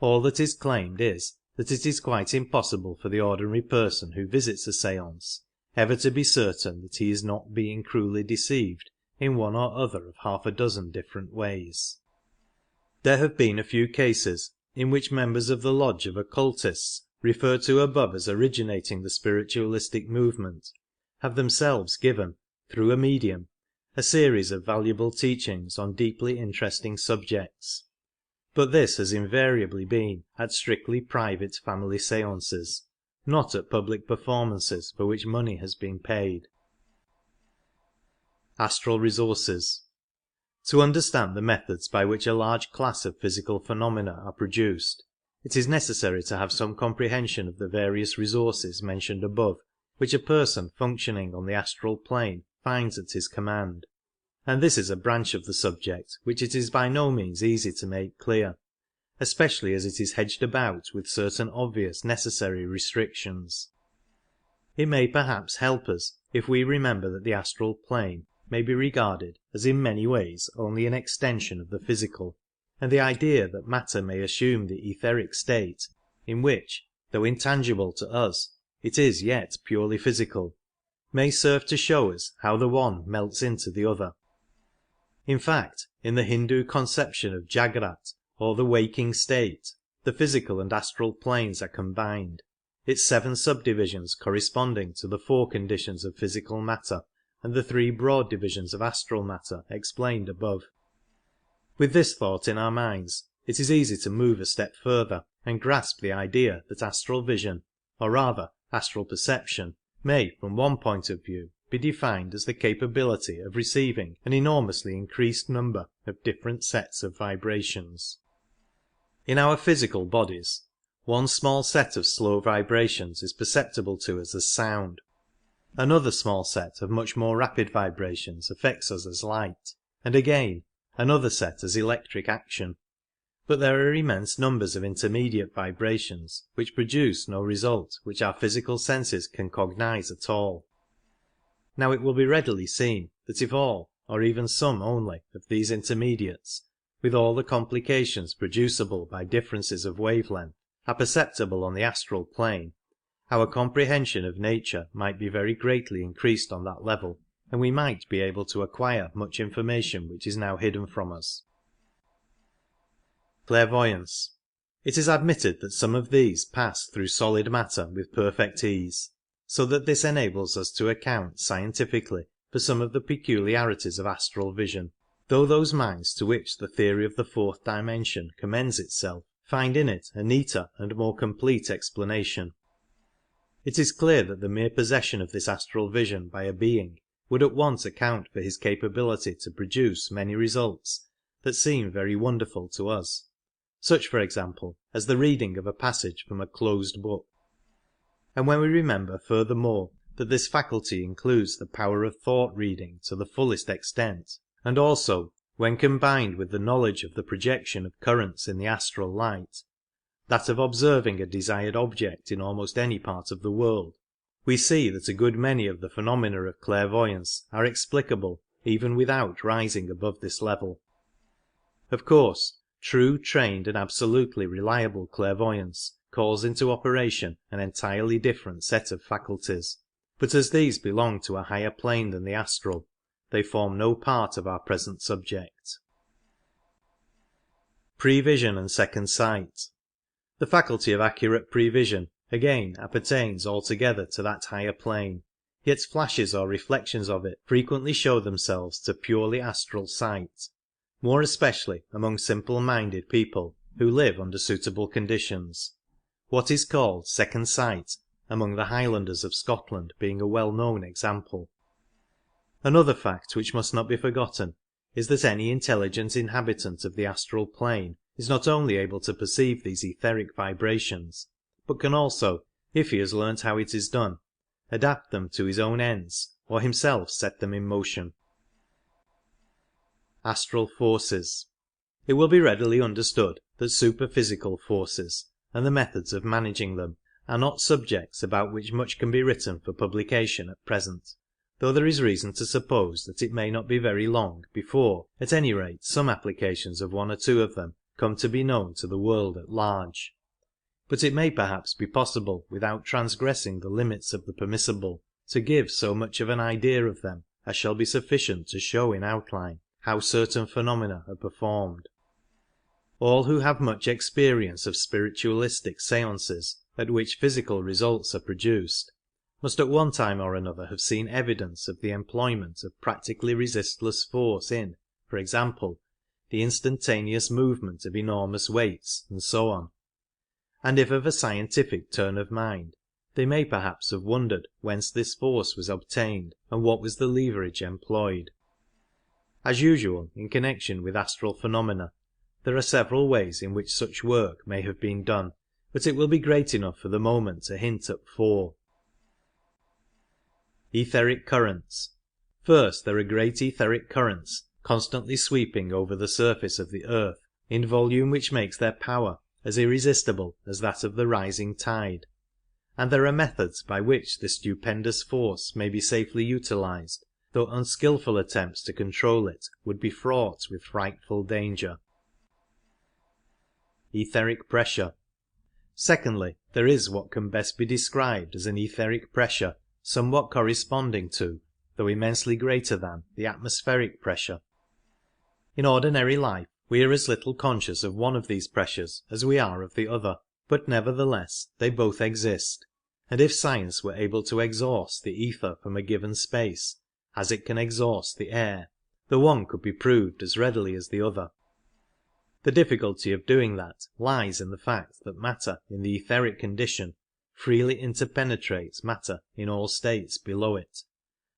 All that is claimed is that it is quite impossible for the ordinary person who visits a séance ever to be certain that he is not being cruelly deceived in one or other of half a dozen different ways. There have been a few cases in which members of the lodge of occultists, referred to above as originating the spiritualistic movement, have themselves given, through a medium, a series of valuable teachings on deeply interesting subjects, but this has invariably been at strictly private family séances, not at public performances for which money has been paid. Astral resources. To understand the methods by which a large class of physical phenomena are produced, it is necessary to have some comprehension of the various resources mentioned above which a person functioning on the astral plane finds at his command, and this is a branch of the subject which it is by no means easy to make clear, especially as it is hedged about with certain obvious necessary restrictions. It may perhaps help us if we remember that the astral plane may be regarded as in many ways only an extension of the physical, and the idea that matter may assume the etheric state in which, though intangible to us, it is yet purely physical, may serve to show us how the one melts into the other. In fact, in the Hindu conception of Jagrat, or the waking state, the physical and astral planes are combined, its 7 subdivisions corresponding to the 4 conditions of physical matter and the 3 broad divisions of astral matter explained above. With this thought in our minds, it is easy to move a step further and grasp the idea that astral vision, or rather astral perception, may, from one point of view, be defined as the capability of receiving an enormously increased number of different sets of vibrations. In our physical bodies, one small set of slow vibrations is perceptible to us as sound. Another small set of much more rapid vibrations affects us as light, and again, another set as electric action. But there are immense numbers of intermediate vibrations which produce no result which our physical senses can cognize at all. Now it will be readily seen that if all, or even some only, of these intermediates, with all the complications producible by differences of wavelength, are perceptible on the astral plane, our comprehension of nature might be very greatly increased on that level, and we might be able to acquire much information which is now hidden from us. Clairvoyance. It is admitted that some of these pass through solid matter with perfect ease, so that this enables us to account scientifically for some of the peculiarities of astral vision, though those minds to which the theory of the 4th dimension commends itself find in it a neater and more complete explanation. It is clear that the mere possession of this astral vision by a being would at once account for his capability to produce many results that seem very wonderful to us, such for example as the reading of a passage from a closed book. And when we remember furthermore that this faculty includes the power of thought reading to the fullest extent, and also, when combined with the knowledge of the projection of currents in the astral light, that of observing a desired object in almost any part of the world, we see that a good many of the phenomena of clairvoyance are explicable even without rising above this level. Of course, True, trained, and absolutely reliable clairvoyance calls into operation an entirely different set of faculties, but as these belong to a higher plane than the astral, they form no part of our present subject. Prevision and second sight. The faculty of accurate prevision again appertains altogether to that higher plane, yet flashes or reflections of it frequently show themselves to purely astral sight, more especially among simple-minded people who live under suitable conditions, what is called second sight among the Highlanders of Scotland being a well-known example. Another fact which must not be forgotten is that any intelligent inhabitant of the astral plane is not only able to perceive these etheric vibrations, but can also, if he has learnt how it is done, adapt them to his own ends or himself set them in motion. Astral forces. It will be readily understood that superphysical forces, and the methods of managing them, are not subjects about which much can be written for publication at present, though there is reason to suppose that it may not be very long before, at any rate, some applications of one or two of them come to be known to the world at large. But it may perhaps be possible, without transgressing the limits of the permissible, to give so much of an idea of them as shall be sufficient to show in outline how certain phenomena are performed. All who have much experience of spiritualistic seances at which physical results are produced must at one time or another have seen evidence of the employment of practically resistless force in, for example, the instantaneous movement of enormous weights, and so on. And if of a scientific turn of mind, they may perhaps have wondered whence this force was obtained and what was the leverage employed. As usual in connection with astral phenomena, there are several ways in which such work may have been done, but it will be great enough for the moment to hint at 4. Etheric currents. First, there are great etheric currents constantly sweeping over the surface of the earth in volume which makes their power as irresistible as that of the rising tide, and there are methods by which this stupendous force may be safely utilized, though unskilful attempts to control it would be fraught with frightful danger. Etheric pressure. Secondly, there is what can best be described as an etheric pressure somewhat corresponding to, though immensely greater than, the atmospheric pressure. In ordinary life we are as little conscious of one of these pressures as we are of the other, but nevertheless they both exist, and if science were able to exhaust the ether from a given space, as it can exhaust the air, the one could be proved as readily as the other. The difficulty of doing that lies in the fact that matter in the etheric condition freely interpenetrates matter in all states below it,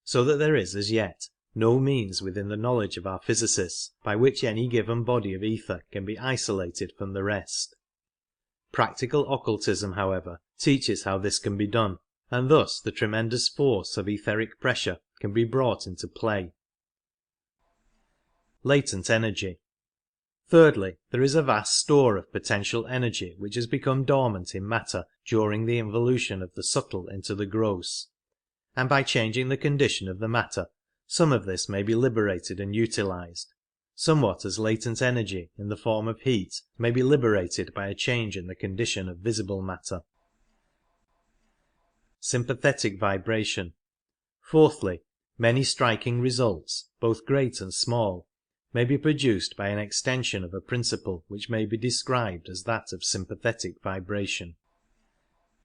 so that there is as yet no means within the knowledge of our physicists by which any given body of ether can be isolated from the rest. Practical occultism, however, teaches how this can be done, and thus the tremendous force of etheric pressure can be brought into play. Latent energy. Thirdly, there is a vast store of potential energy which has become dormant in matter during the involution of the subtle into the gross, and by changing the condition of the matter some of this may be liberated and utilized, somewhat as latent energy in the form of heat may be liberated by a change in the condition of visible matter. Sympathetic vibration. Fourthly, many striking results, both great and small, may be produced by an extension of a principle which may be described as that of sympathetic vibration.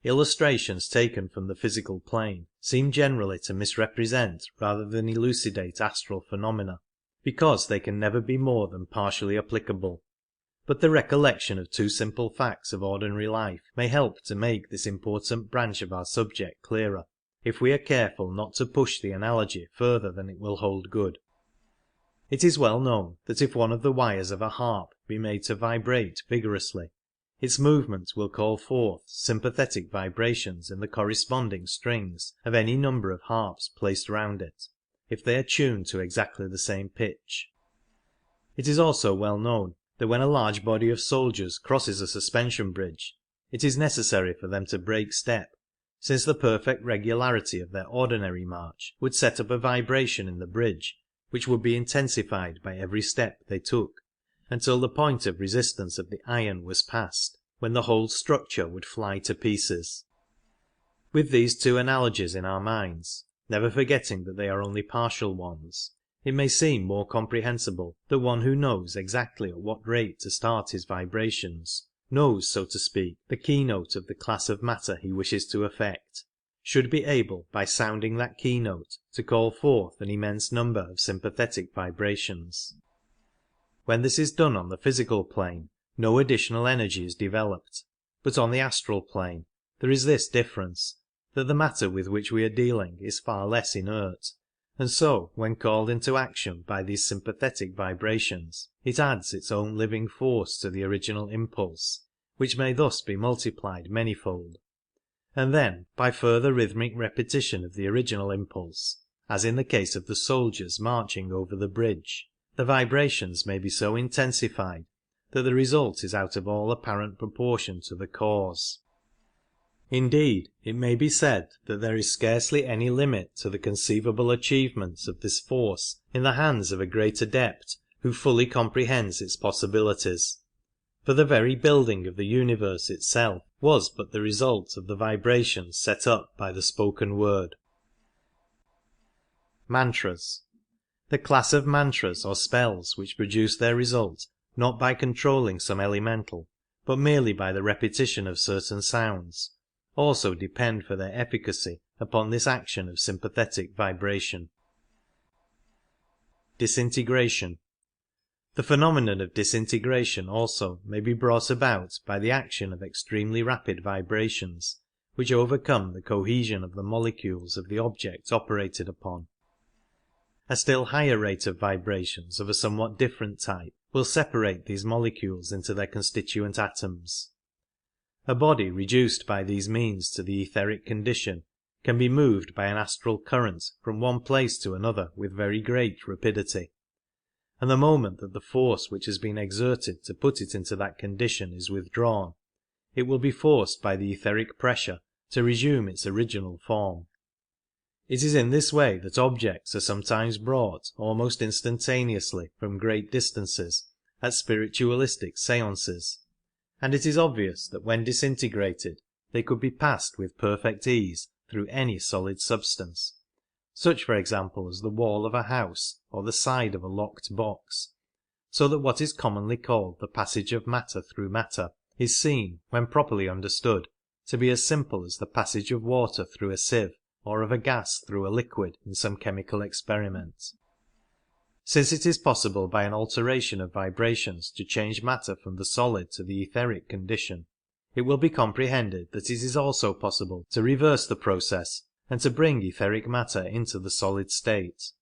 Illustrations taken from the physical plane seem generally to misrepresent rather than elucidate astral phenomena, because they can never be more than partially applicable. But the recollection of two simple facts of ordinary life may help to make this important branch of our subject clearer, if we are careful not to push the analogy further than it will hold good. It is well known that if one of the wires of a harp be made to vibrate vigorously, its movement will call forth sympathetic vibrations in the corresponding strings of any number of harps placed round it, if they are tuned to exactly the same pitch. It is also well known that when a large body of soldiers crosses a suspension bridge, it is necessary for them to break step, since the perfect regularity of their ordinary march would set up a vibration in the bridge which would be intensified by every step they took, until the point of resistance of the iron was passed, when the whole structure would fly to pieces. With these two analogies in our minds, never forgetting that they are only partial ones, it may seem more comprehensible that one who knows exactly at what rate to start his vibrations, knows, so to speak, the keynote of the class of matter he wishes to affect, should be able by sounding that keynote to call forth an immense number of sympathetic vibrations. When this is done on the physical plane, no additional energy is developed, but on the astral plane there is this difference, that the matter with which we are dealing is far less inert, and so when called into action by these sympathetic vibrations it adds its own living force to the original impulse, which may thus be multiplied manyfold, and then by further rhythmic repetition of the original impulse, as in the case of the soldiers marching over the bridge, the vibrations may be so intensified that the result is out of all apparent proportion to the cause. Indeed, it may be said that there is scarcely any limit to the conceivable achievements of this force in the hands of a great adept who fully comprehends its possibilities, for the very building of the universe itself was but the result of the vibrations set up by the spoken word. Mantras. The class of mantras or spells which produce their result not by controlling some elemental, but merely by the repetition of certain sounds, also depend for their efficacy upon this action of sympathetic vibration. Disintegration. The phenomenon of disintegration also may be brought about by the action of extremely rapid vibrations, which overcome the cohesion of the molecules of the object operated upon. A still higher rate of vibrations of a somewhat different type will separate these molecules into their constituent atoms. A body reduced by these means to the etheric condition can be moved by an astral current from one place to another with very great rapidity, and the moment that the force which has been exerted to put it into that condition is withdrawn, it will be forced by the etheric pressure to resume its original form. It is in this way that objects are sometimes brought almost instantaneously from great distances at spiritualistic seances, and it is obvious that when disintegrated they could be passed with perfect ease through any solid substance, such for example as the wall of a house or the side of a locked box, so that what is commonly called the passage of matter through matter is seen, when properly understood, to be as simple as the passage of water through a sieve or of a gas through a liquid in some chemical experiment. Since it is possible by an alteration of vibrations to change matter from the solid to the etheric condition, it will be comprehended that it is also possible to reverse the process and to bring etheric matter into the solid state.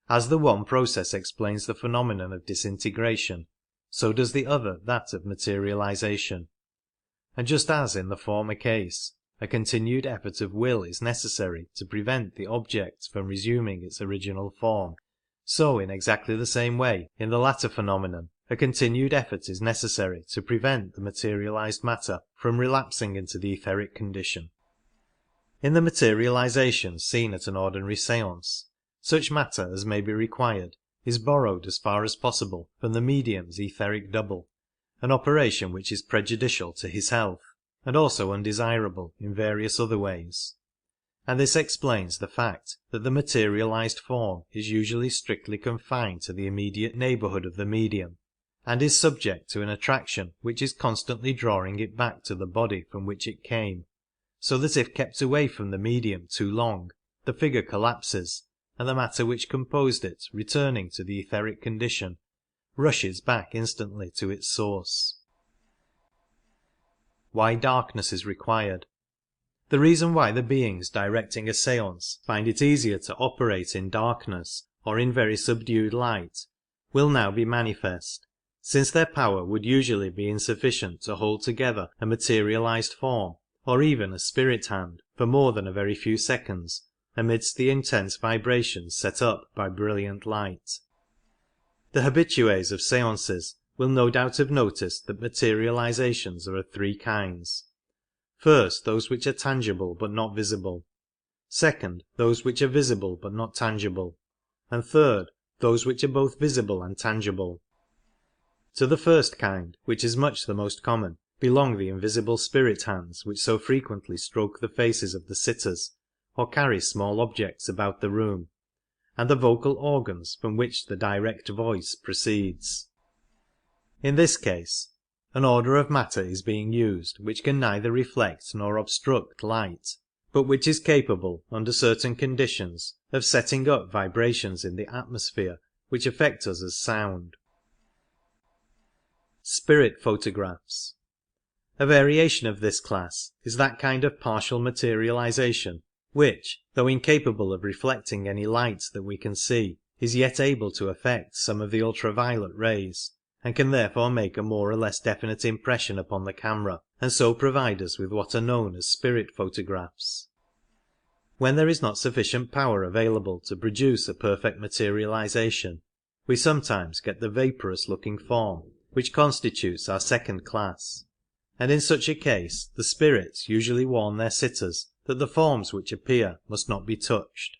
As the one process explains the phenomenon of disintegration, so does the other that of materialization, and just as in the former case a continued effort of will is necessary to prevent the object from resuming its original form, so in exactly the same way in the latter phenomenon a continued effort is necessary to prevent the materialized matter from relapsing into the etheric condition. In the materialization seen at an ordinary séance, such matter as may be required is borrowed as far as possible from the medium's etheric double, an operation which is prejudicial to his health, and also undesirable in various other ways. And this explains the fact that the materialized form is usually strictly confined to the immediate neighbourhood of the medium, and is subject to an attraction which is constantly drawing it back to the body from which it came, so that if kept away from the medium too long, the figure collapses, and the matter which composed it, returning to the etheric condition, rushes back instantly to its source. Why darkness is required. The reason why the beings directing a séance find it easier to operate in darkness or in very subdued light will now be manifest, since their power would usually be insufficient to hold together a materialized form, or even a spirit hand, for more than a very few seconds, amidst the intense vibrations set up by brilliant light. The habitués of séances will no doubt have noticed that materializations are of three kinds. First, those which are tangible but not visible. Second, those which are visible but not tangible. And third, those which are both visible and tangible. To the first kind, which is much the most common, belong the invisible spirit hands which so frequently stroke the faces of the sitters, or carry small objects about the room, and the vocal organs from which the direct voice proceeds. In this case, an order of matter is being used which can neither reflect nor obstruct light, but which is capable, under certain conditions, of setting up vibrations in the atmosphere which affect us as sound. Spirit photographs. A variation of this class is that kind of partial materialization which, though incapable of reflecting any light that we can see, is yet able to affect some of the ultraviolet rays, and can therefore make a more or less definite impression upon the camera, and so provide us with what are known as spirit photographs. When there is not sufficient power available to produce a perfect materialization, we sometimes get the vaporous looking form, which constitutes our second class, and in such a case the spirits usually warn their sitters that the forms which appear must not be touched.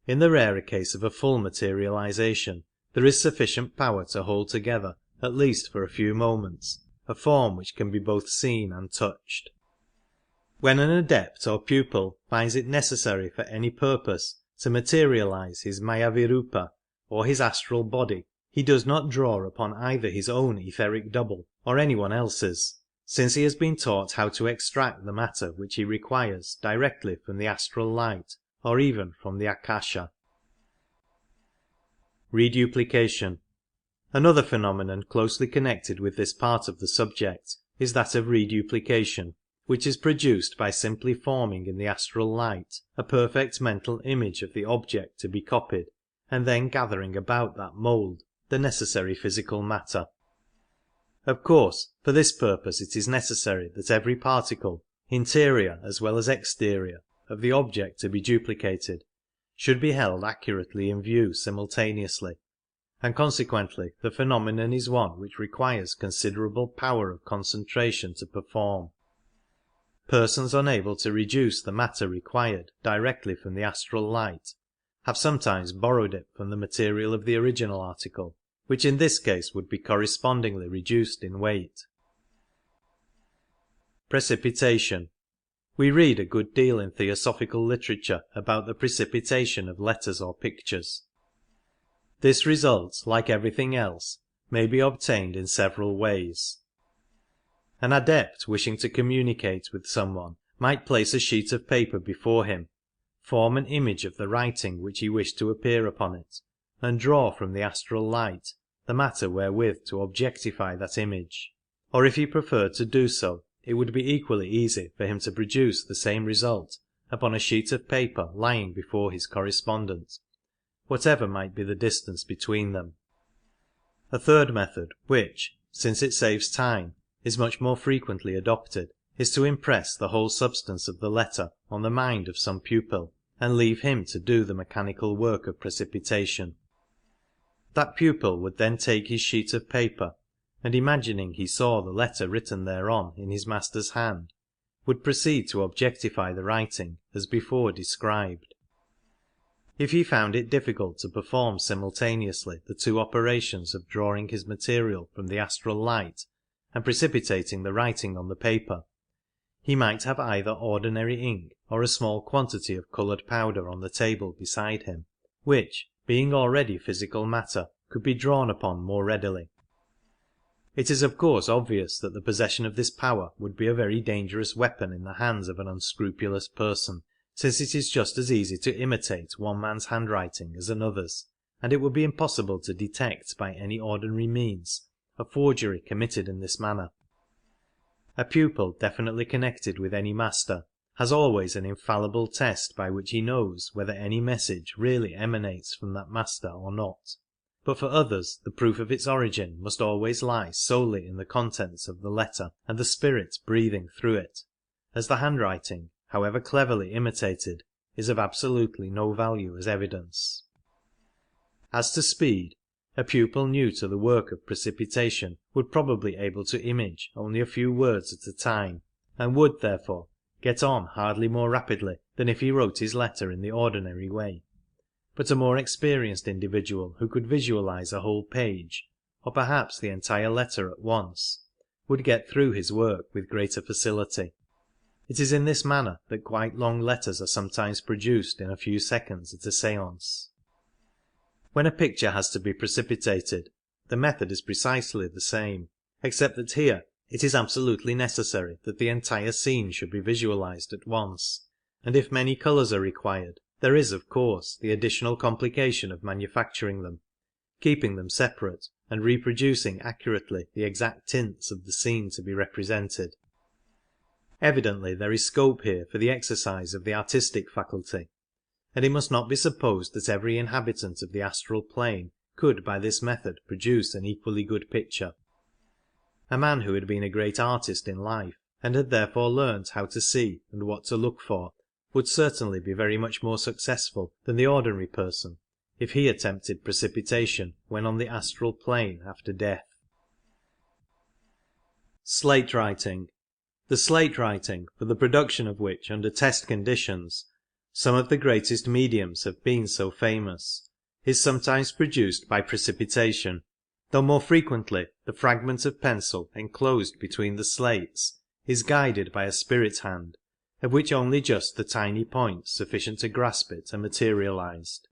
In the rarer case of a full materialization, there is sufficient power to hold together, at least for a few moments, a form which can be both seen and touched. When an adept or pupil finds it necessary for any purpose to materialize his Mayavirupa, or his astral body, he does not draw upon either his own etheric double or anyone else's, since he has been taught how to extract the matter which he requires directly from the astral light or even from the Akasha. Reduplication. Another phenomenon closely connected with this part of the subject is that of reduplication, which is produced by simply forming in the astral light a perfect mental image of the object to be copied, and then gathering about that mould the necessary physical matter. Of course, for this purpose it is necessary that every particle, interior as well as exterior, of the object to be duplicated should be held accurately in view simultaneously, and consequently the phenomenon is one which requires considerable power of concentration to perform. Persons unable to reduce the matter required directly from the astral light have sometimes borrowed it from the material of the original article, which in this case would be correspondingly reduced in weight. Precipitation. We read a good deal in theosophical literature about the precipitation of letters or pictures. This result, like everything else, may be obtained in several ways. An adept wishing to communicate with someone might place a sheet of paper before him, form an image of the writing which he wished to appear upon it, and draw from the astral light the matter wherewith to objectify that image. Or if he preferred to do so, it would be equally easy for him to produce the same result upon a sheet of paper lying before his correspondent, whatever might be the distance between them. A third method, which, since it saves time, is much more frequently adopted, is to impress the whole substance of the letter on the mind of some pupil, and leave him to do the mechanical work of precipitation. That pupil would then take his sheet of paper, and imagining he saw the letter written thereon in his master's hand, would proceed to objectify the writing as before described. If he found it difficult to perform simultaneously the two operations of drawing his material from the astral light and precipitating the writing on the paper, he might have either ordinary ink or a small quantity of coloured powder on the table beside him, which, being already physical matter, could be drawn upon more readily. It is of course obvious that the possession of this power would be a very dangerous weapon in the hands of an unscrupulous person, since it is just as easy to imitate one man's handwriting as another's, and it would be impossible to detect by any ordinary means a forgery committed in this manner. A pupil definitely connected with any master has always an infallible test by which he knows whether any message really emanates from that master or not, but for others the proof of its origin must always lie solely in the contents of the letter and the spirit breathing through it, as the handwriting, however cleverly imitated, is of absolutely no value as evidence. As to speed, a pupil new to the work of precipitation would probably be able to image only a few words at a time, and would, therefore, get on hardly more rapidly than if he wrote his letter in the ordinary way. But a more experienced individual who could visualize a whole page, or perhaps the entire letter at once, would get through his work with greater facility. It is in this manner that quite long letters are sometimes produced in a few seconds at a séance. When a picture has to be precipitated, the method is precisely the same, except that here it is absolutely necessary that the entire scene should be visualized at once, and if many colours are required, there is, of course, the additional complication of manufacturing them, keeping them separate, and reproducing accurately the exact tints of the scene to be represented. Evidently there is scope here for the exercise of the artistic faculty, and it must not be supposed that every inhabitant of the astral plane could by this method produce an equally good picture. A man who had been a great artist in life, and had therefore learnt how to see and what to look for, would certainly be very much more successful than the ordinary person if he attempted precipitation when on the astral plane after death. Slate writing. The slate writing, for the production of which under test conditions some of the greatest mediums have been so famous, is sometimes produced by precipitation, though more frequently the fragment of pencil enclosed between the slates is guided by a spirit hand, of which only just the tiny points sufficient to grasp it are materialized.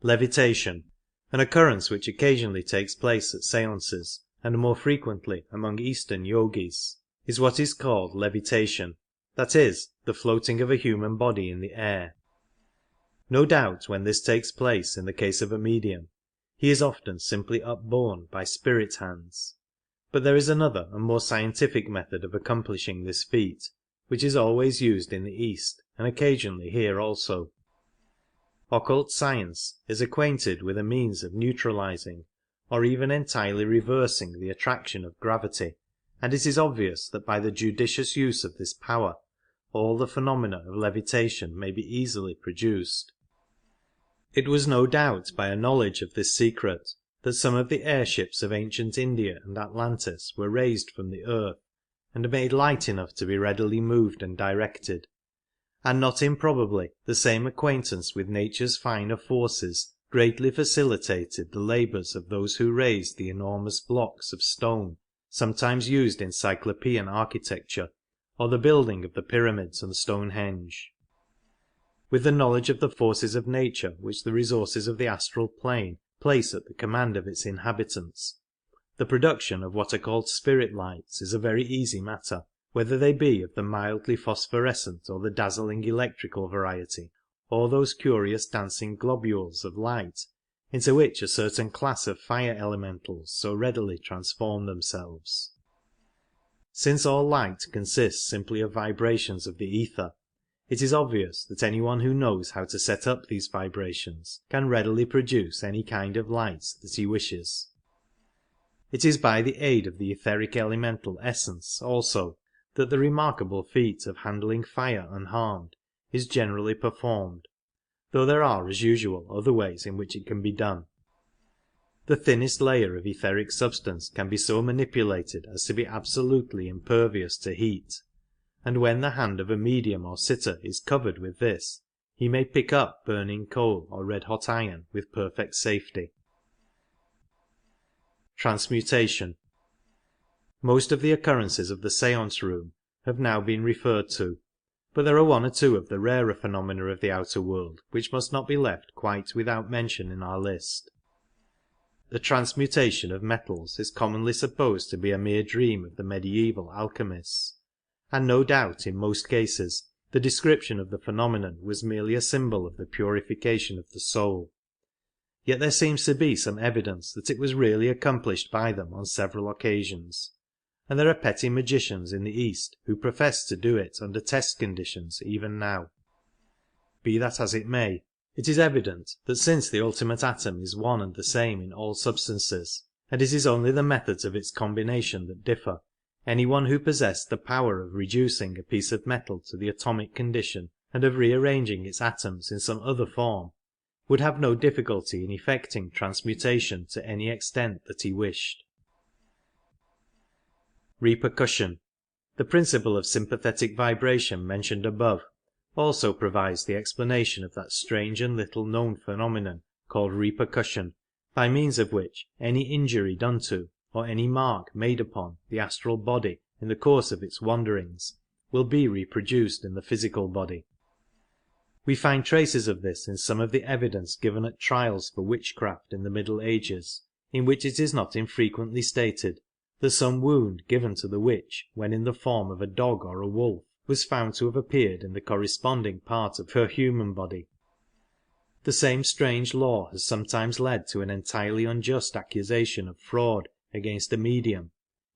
Levitation, an occurrence which occasionally takes place at séances, and more frequently among Eastern yogis, is what is called levitation, that is, the floating of a human body in the air. No doubt when this takes place in the case of a medium, he is often simply upborne by spirit hands, but there is another and more scientific method of accomplishing this feat, which is always used in the East and occasionally here also. Occult science is acquainted with a means of neutralizing or even entirely reversing the attraction of gravity, and it is obvious that by the judicious use of this power all the phenomena of levitation may be easily produced. It was no doubt by a knowledge of this secret that some of the airships of ancient India and Atlantis were raised from the earth and made light enough to be readily moved and directed, and not improbably the same acquaintance with nature's finer forces greatly facilitated the labours of those who raised the enormous blocks of stone sometimes used in Cyclopean architecture, or the building of the pyramids and Stonehenge. With the knowledge of the forces of nature which the resources of the astral plane place at the command of its inhabitants, the production of what are called spirit lights is a very easy matter, whether they be of the mildly phosphorescent or the dazzling electrical variety, or those curious dancing globules of light into which a certain class of fire elementals so readily transform themselves. Since all light consists simply of vibrations of the ether, it is obvious that anyone who knows how to set up these vibrations can readily produce any kind of light that he wishes. It is by the aid of the etheric elemental essence also that the remarkable feat of handling fire unharmed is generally performed, though there are, as usual, other ways in which it can be done. The thinnest layer of etheric substance can be so manipulated as to be absolutely impervious to heat, and when the hand of a medium or sitter is covered with this, he may pick up burning coal or red-hot iron with perfect safety. Transmutation. Most of the occurrences of the séance room have now been referred to, but there are one or two of the rarer phenomena of the outer world which must not be left quite without mention in our list. The transmutation of metals is commonly supposed to be a mere dream of the medieval alchemists, and no doubt in most cases the description of the phenomenon was merely a symbol of the purification of the soul. Yet there seems to be some evidence that it was really accomplished by them on several occasions, and there are petty magicians in the East who profess to do it under test conditions even now. Be that as it may, it is evident that since the ultimate atom is one and the same in all substances, and it is only the methods of its combination that differ, anyone who possessed the power of reducing a piece of metal to the atomic condition and of rearranging its atoms in some other form would have no difficulty in effecting transmutation to any extent that he wished. Repercussion. The principle of sympathetic vibration mentioned above also provides the explanation of that strange and little known phenomenon called repercussion, by means of which any injury done to, or any mark made upon, the astral body in the course of its wanderings will be reproduced in the physical body. We find traces of this in some of the evidence given at trials for witchcraft in the Middle Ages, in which it is not infrequently stated that some wound given to the witch when in the form of a dog or a wolf was found to have appeared in the corresponding part of her human body. The same strange law has sometimes led to an entirely unjust accusation of fraud against a medium,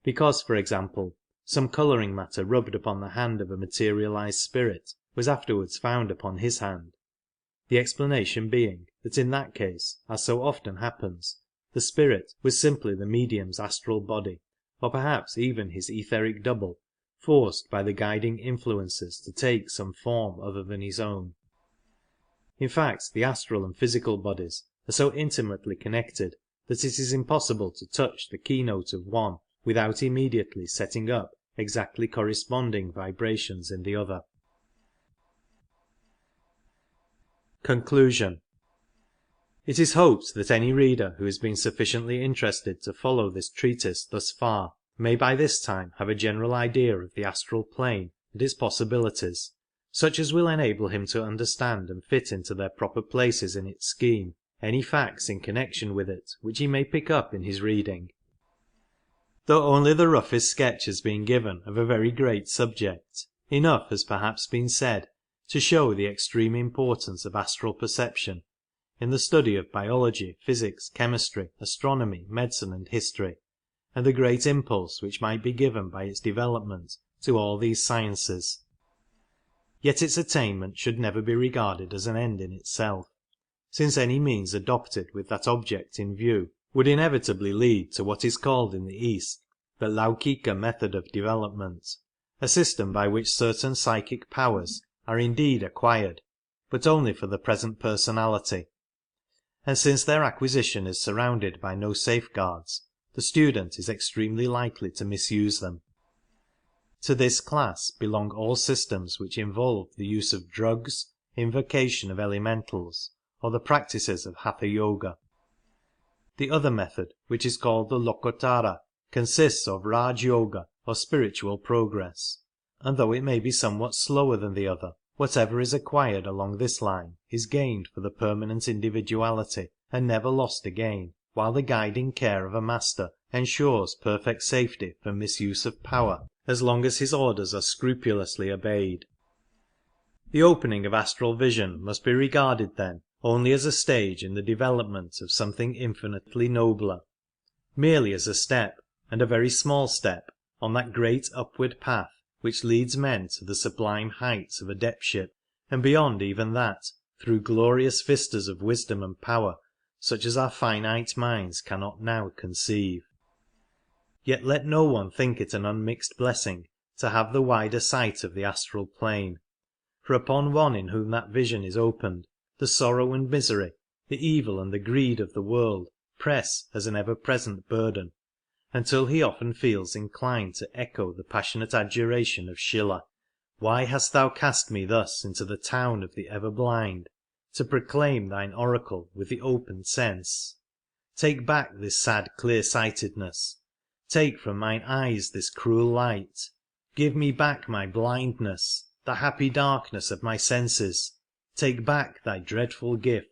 because, for example, some colouring matter rubbed upon the hand of a materialized spirit was afterwards found upon his hand, the explanation being that in that case, as so often happens, the spirit was simply the medium's astral body, or perhaps even his etheric double, forced by the guiding influences to take some form other than his own. In fact, the astral and physical bodies are so intimately connected that it is impossible to touch the keynote of one without immediately setting up exactly corresponding vibrations in the other. Conclusion. It is hoped that any reader who has been sufficiently interested to follow this treatise thus far may by this time have a general idea of the astral plane and its possibilities, such as will enable him to understand and fit into their proper places in its scheme any facts in connection with it which he may pick up in his reading. Though only the roughest sketch has been given of a very great subject, enough has perhaps been said to show the extreme importance of astral perception in the study of biology, physics, chemistry, astronomy, medicine and history, and the great impulse which might be given by its development to all these sciences. Yet its attainment should never be regarded as an end in itself, since any means adopted with that object in view would inevitably lead to what is called in the East the Laukika method of development, a system by which certain psychic powers are indeed acquired, but only for the present personality, and since their acquisition is surrounded by no safeguards, the student is extremely likely to misuse them. To this class belong all systems which involve the use of drugs, invocation of elementals, or the practices of Hatha Yoga. The other method, which is called the Lokottara, consists of Raj Yoga, or spiritual progress, and though it may be somewhat slower than the other, whatever is acquired along this line is gained for the permanent individuality and never lost again, while the guiding care of a master ensures perfect safety from misuse of power as long as his orders are scrupulously obeyed. The opening of astral vision must be regarded then only as a stage in the development of something infinitely nobler, merely as a step, and a very small step, on that great upward path which leads men to the sublime heights of adeptship, and beyond even that, through glorious vistas of wisdom and power such as our finite minds cannot now conceive. Yet let no one think it an unmixed blessing to have the wider sight of the astral plane, for upon one in whom that vision is opened, the sorrow and misery, the evil and the greed of the world press as an ever-present burden, until he often feels inclined to echo the passionate adjuration of Schiller: "Why hast thou cast me thus into the town of the ever-blind, to proclaim thine oracle with the opened sense? Take back this sad clear-sightedness, take from mine eyes this cruel light, give me back my blindness, the happy darkness of my senses, take back thy dreadful gift."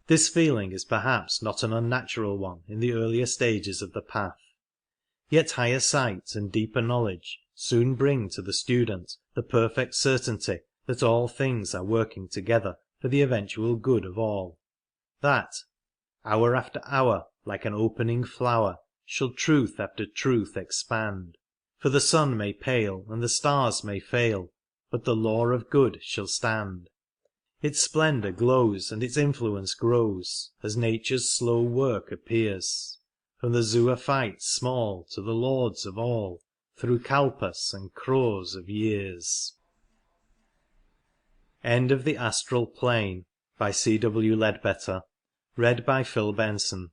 This feeling is perhaps not an unnatural one in the earlier stages of the path. Yet higher sight and deeper knowledge soon bring to the student the perfect certainty that all things are working together for the eventual good of all, that, hour after hour, like an opening flower, shall truth after truth expand, for the sun may pale and the stars may fail, but the law of good shall stand. Its splendour glows and its influence grows, as nature's slow work appears, from the zoophytes small to the lords of all, through kalpas and crores of years. End of the Astral Plane, by C. W. Ledbetter. Read by Phil Benson.